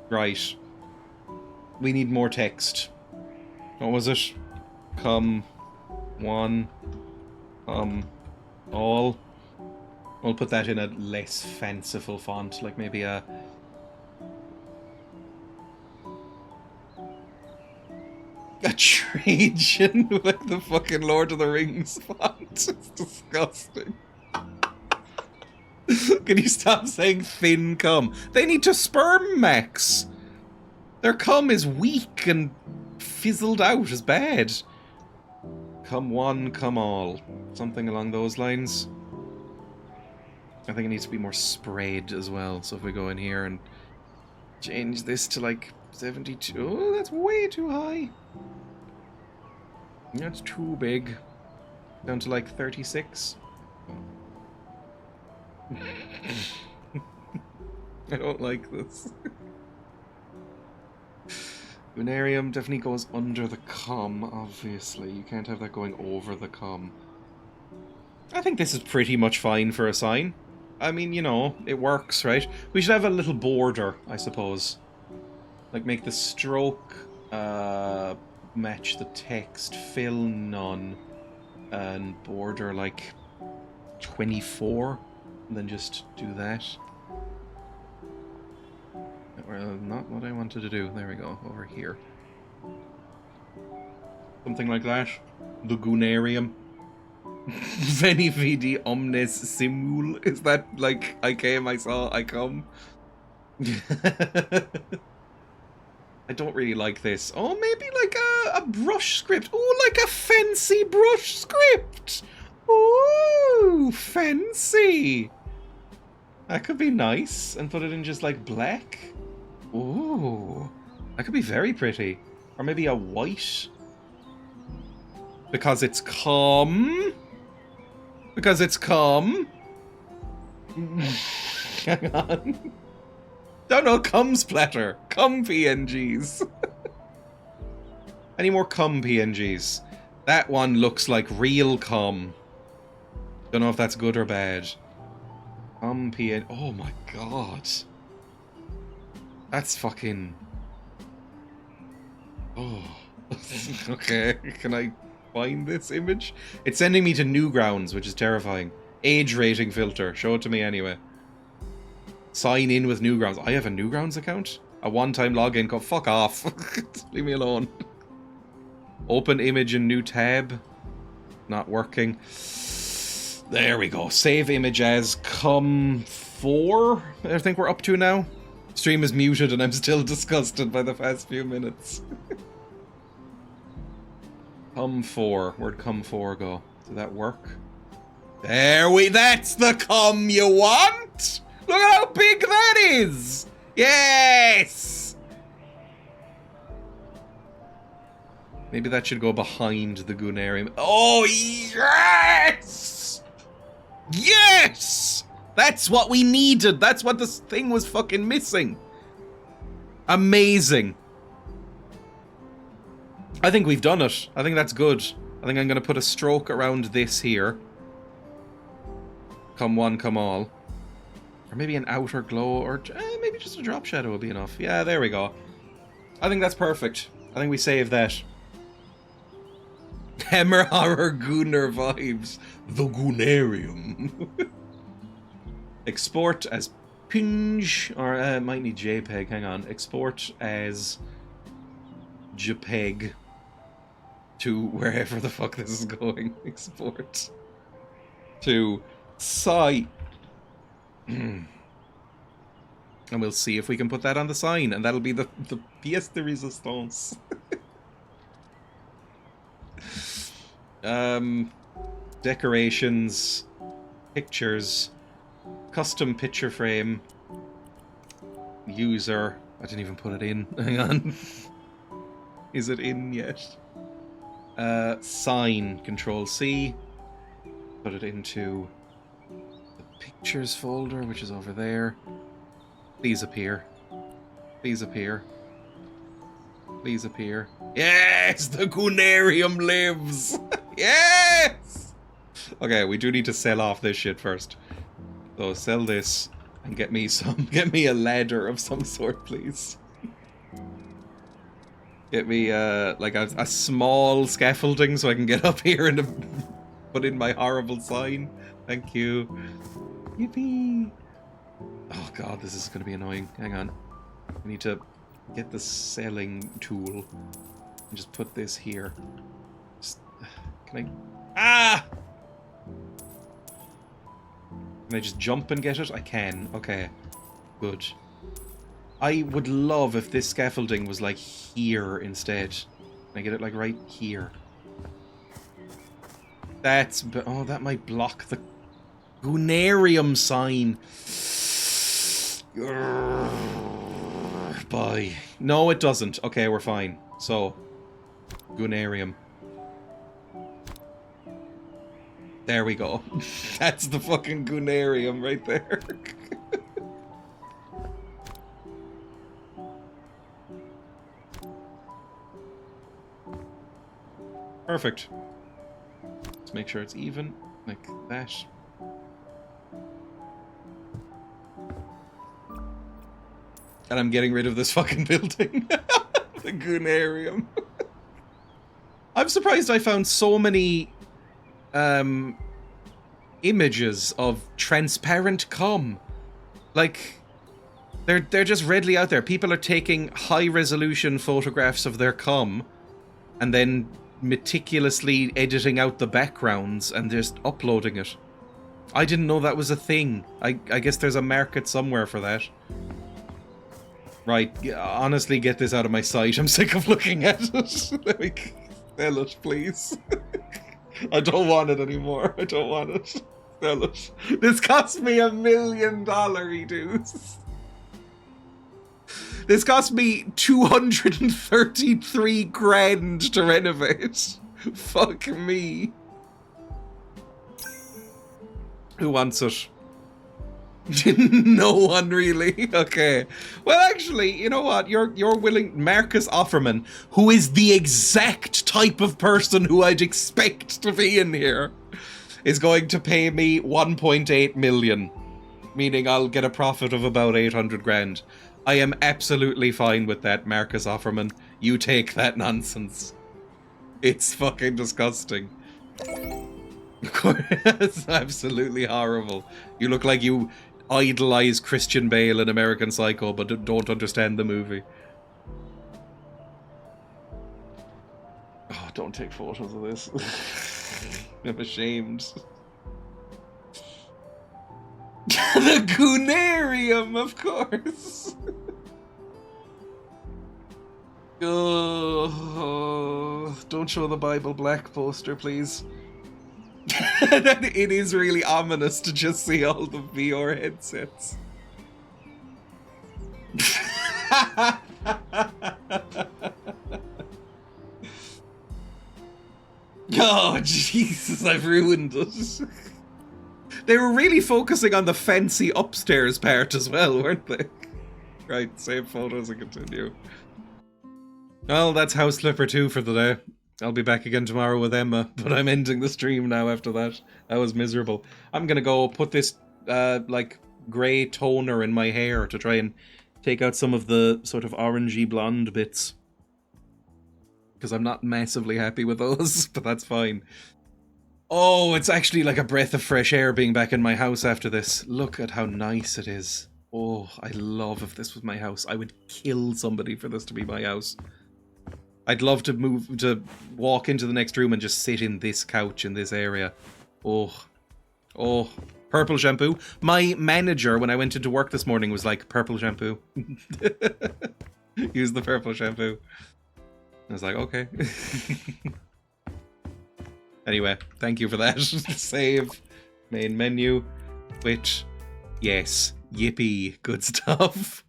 right. We need more text. What was it? Come, one, all. I'll put that in a less fanciful font, like maybe a Trajan, like the fucking Lord of the Rings font. It's disgusting. Can you stop saying thin cum? They need to sperm max. Their cum is weak and fizzled out as bad. Come one, come all. Something along those lines. I think it needs to be more sprayed as well. So if we go in here and change this to like 72. Oh, that's way too high. That's too big. Down to like 36. I don't like this. Lunarium definitely goes under the cum, obviously. You can't have that going over the cum. I think this is pretty much fine for a sign. I mean, you know, it works, right? We should have a little border, I suppose. Like, make the stroke match the text, fill none, and border, like, 24. And then just do that. Not what I wanted to do. There we go, over here. Something like that. The Gunarium. Veni vidi omnes simul. Is that like, I came, I saw, I come? I don't really like this. Oh, maybe like a brush script. Oh, like a fancy brush script. Ooh, fancy. That could be nice. And put it in just like black. Ooh, that could be very pretty. Or maybe a white. Because it's cum. Because it's cum. Hang on. Don't know, cum splatter. Cum PNGs. Any more cum PNGs? That one looks like real cum. Don't know if that's good or bad. Cum PN... Oh my god. That's fucking... Oh. Okay, can I find this image? It's sending me to Newgrounds, which is terrifying. Age rating filter. Show it to me anyway. Sign in with Newgrounds. I have a Newgrounds account? A one-time login code. Fuck off. Leave me alone. Open image in new tab. Not working. There we go. Save image as cum4. I think we're up to now. Stream is muted and I'm still disgusted by the past few minutes. cum4. Where'd cum4 go? Did that work? That's the cum you want! Look at how big that is! Yes! Maybe that should go behind the Goonarium. Oh, yes! Yes! That's what we needed. That's what this thing was fucking missing. Amazing. I think we've done it. I think that's good. I think I'm going to put a stroke around this here. Come one, come all. Or maybe an outer glow, or maybe just a drop shadow will be enough. Yeah, there we go. I think that's perfect. I think we saved that. Hammer Horror Gooner vibes. The Goonarium. Export as PNG, or might need JPEG, hang on. Export as JPEG to wherever the fuck this is going. Export to site. And we'll see if we can put that on the sign, and that'll be the pièce de résistance. Decorations, pictures, custom picture frame, user. I didn't even put it in. Hang on. Is it in yet? Sign, Control C. Put it into the pictures folder, which is over there. Please appear. Please appear. Please appear. Yes! The Goonarium lives! Yes! Okay, we do need to sell off this shit first. So sell this and get me a ladder of some sort, please. Get me like a small scaffolding so I can get up here and put in my horrible sign. Thank you. Yippee! Oh god, this is gonna be annoying. Hang on. I need to get the selling tool and just put this here. Just, can I... Ah! Can I just jump and get it? I can. Okay. Good. I would love if this scaffolding was like here instead. Can I get it like right here? That's... Oh, that might block the Goonarium sign. Bye. No, it doesn't. Okay, we're fine. So, Goonarium. There we go. That's the fucking Goonarium right there. Perfect. Let's make sure it's even, like that. And I'm getting rid of this fucking building. The Goonarium. I'm surprised I found so many images of transparent cum. Like, they're just readily out there. People are taking high-resolution photographs of their cum and then meticulously editing out the backgrounds and just uploading it. I didn't know that was a thing. I guess there's a market somewhere for that. Right, honestly, get this out of my sight. I'm sick of looking at it. Let me sell it, please. I don't want it anymore. I don't want it. Sell it. This cost me $1 million, dudes. This cost me 233 grand to renovate. Fuck me. Who wants it? No one really. Okay. Well, actually, you know what? You're willing. Marcus Offerman, who is the exact type of person who I'd expect to be in here, is going to pay me 1.8 million, meaning I'll get a profit of about 800 grand. I am absolutely fine with that, Marcus Offerman. You take that nonsense. It's fucking disgusting. Of course, it's absolutely horrible. You look like you idolize Christian Bale in American Psycho, but don't understand the movie. Oh, don't take photos of this. I'm ashamed. The Goonarium, of course. Oh, don't show the Bible Black poster, please. It is really ominous to just see all the VR headsets. Oh, Jesus, I've ruined it. They were really focusing on the fancy upstairs part as well, weren't they? Right, save photos and continue. Well, that's House Flipper 2 for the day. I'll be back again tomorrow with Emma, but I'm ending the stream now after that. That was miserable. I'm gonna go put this, like, grey toner in my hair to try and take out some of the sort of orangey blonde bits. Because I'm not massively happy with those, but that's fine. Oh, it's actually like a breath of fresh air being back in my house after this. Look at how nice it is. Oh, I love if this was my house. I would kill somebody for this to be my house. I'd love to walk into the next room and just sit in this couch in this area. Oh, purple shampoo. My manager, when I went into work this morning, was like, purple shampoo. Use the purple shampoo. I was like, okay. Anyway, thank you for that. Save. Main menu. Which, yes, yippee, good stuff.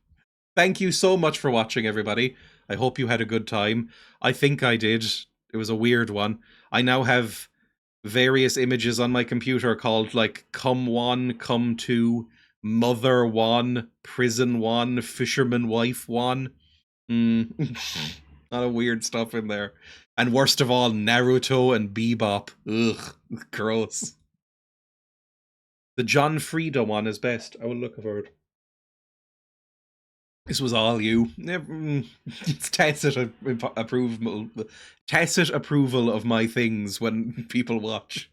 Thank you so much for watching, everybody. I hope you had a good time. I think I did. It was a weird one. I now have various images on my computer called, like, Come 1, Come 2, Mother 1, Prison 1, Fisherman Wife 1. A lot of weird stuff in there. And worst of all, Naruto and Bebop. Ugh, gross. The John Frieda one is best. I will look for it. This was all you. It's tacit approval of my things when people watch.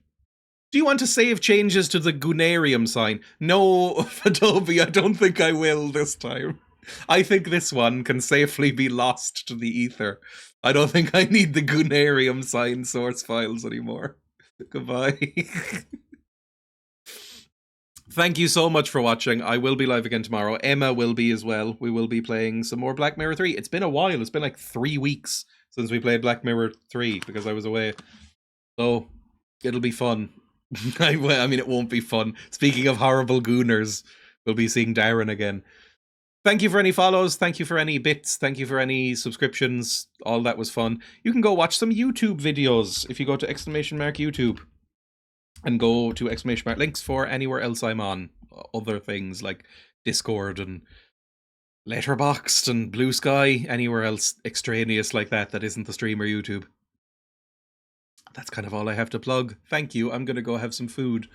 Do you want to save changes to the Goonarium sign? No, Adobe, I don't think I will this time. I think this one can safely be lost to the ether. I don't think I need the Goonarium sign source files anymore. Goodbye. Thank you so much for watching. I will be live again tomorrow. Emma will be as well. We will be playing some more Black Mirror 3. It's been a while. It's been like 3 weeks since we played Black Mirror 3 because I was away. So, it'll be fun. I mean, it won't be fun. Speaking of horrible gooners, we'll be seeing Darren again. Thank you for any follows. Thank you for any bits. Thank you for any subscriptions. All that was fun. You can go watch some YouTube videos if you go to !YouTube. And go to ! links for anywhere else I'm on. Other things like Discord and Letterboxd and Blue Sky. Anywhere else extraneous like that isn't the stream or YouTube. That's kind of all I have to plug. Thank you. I'm going to go have some food.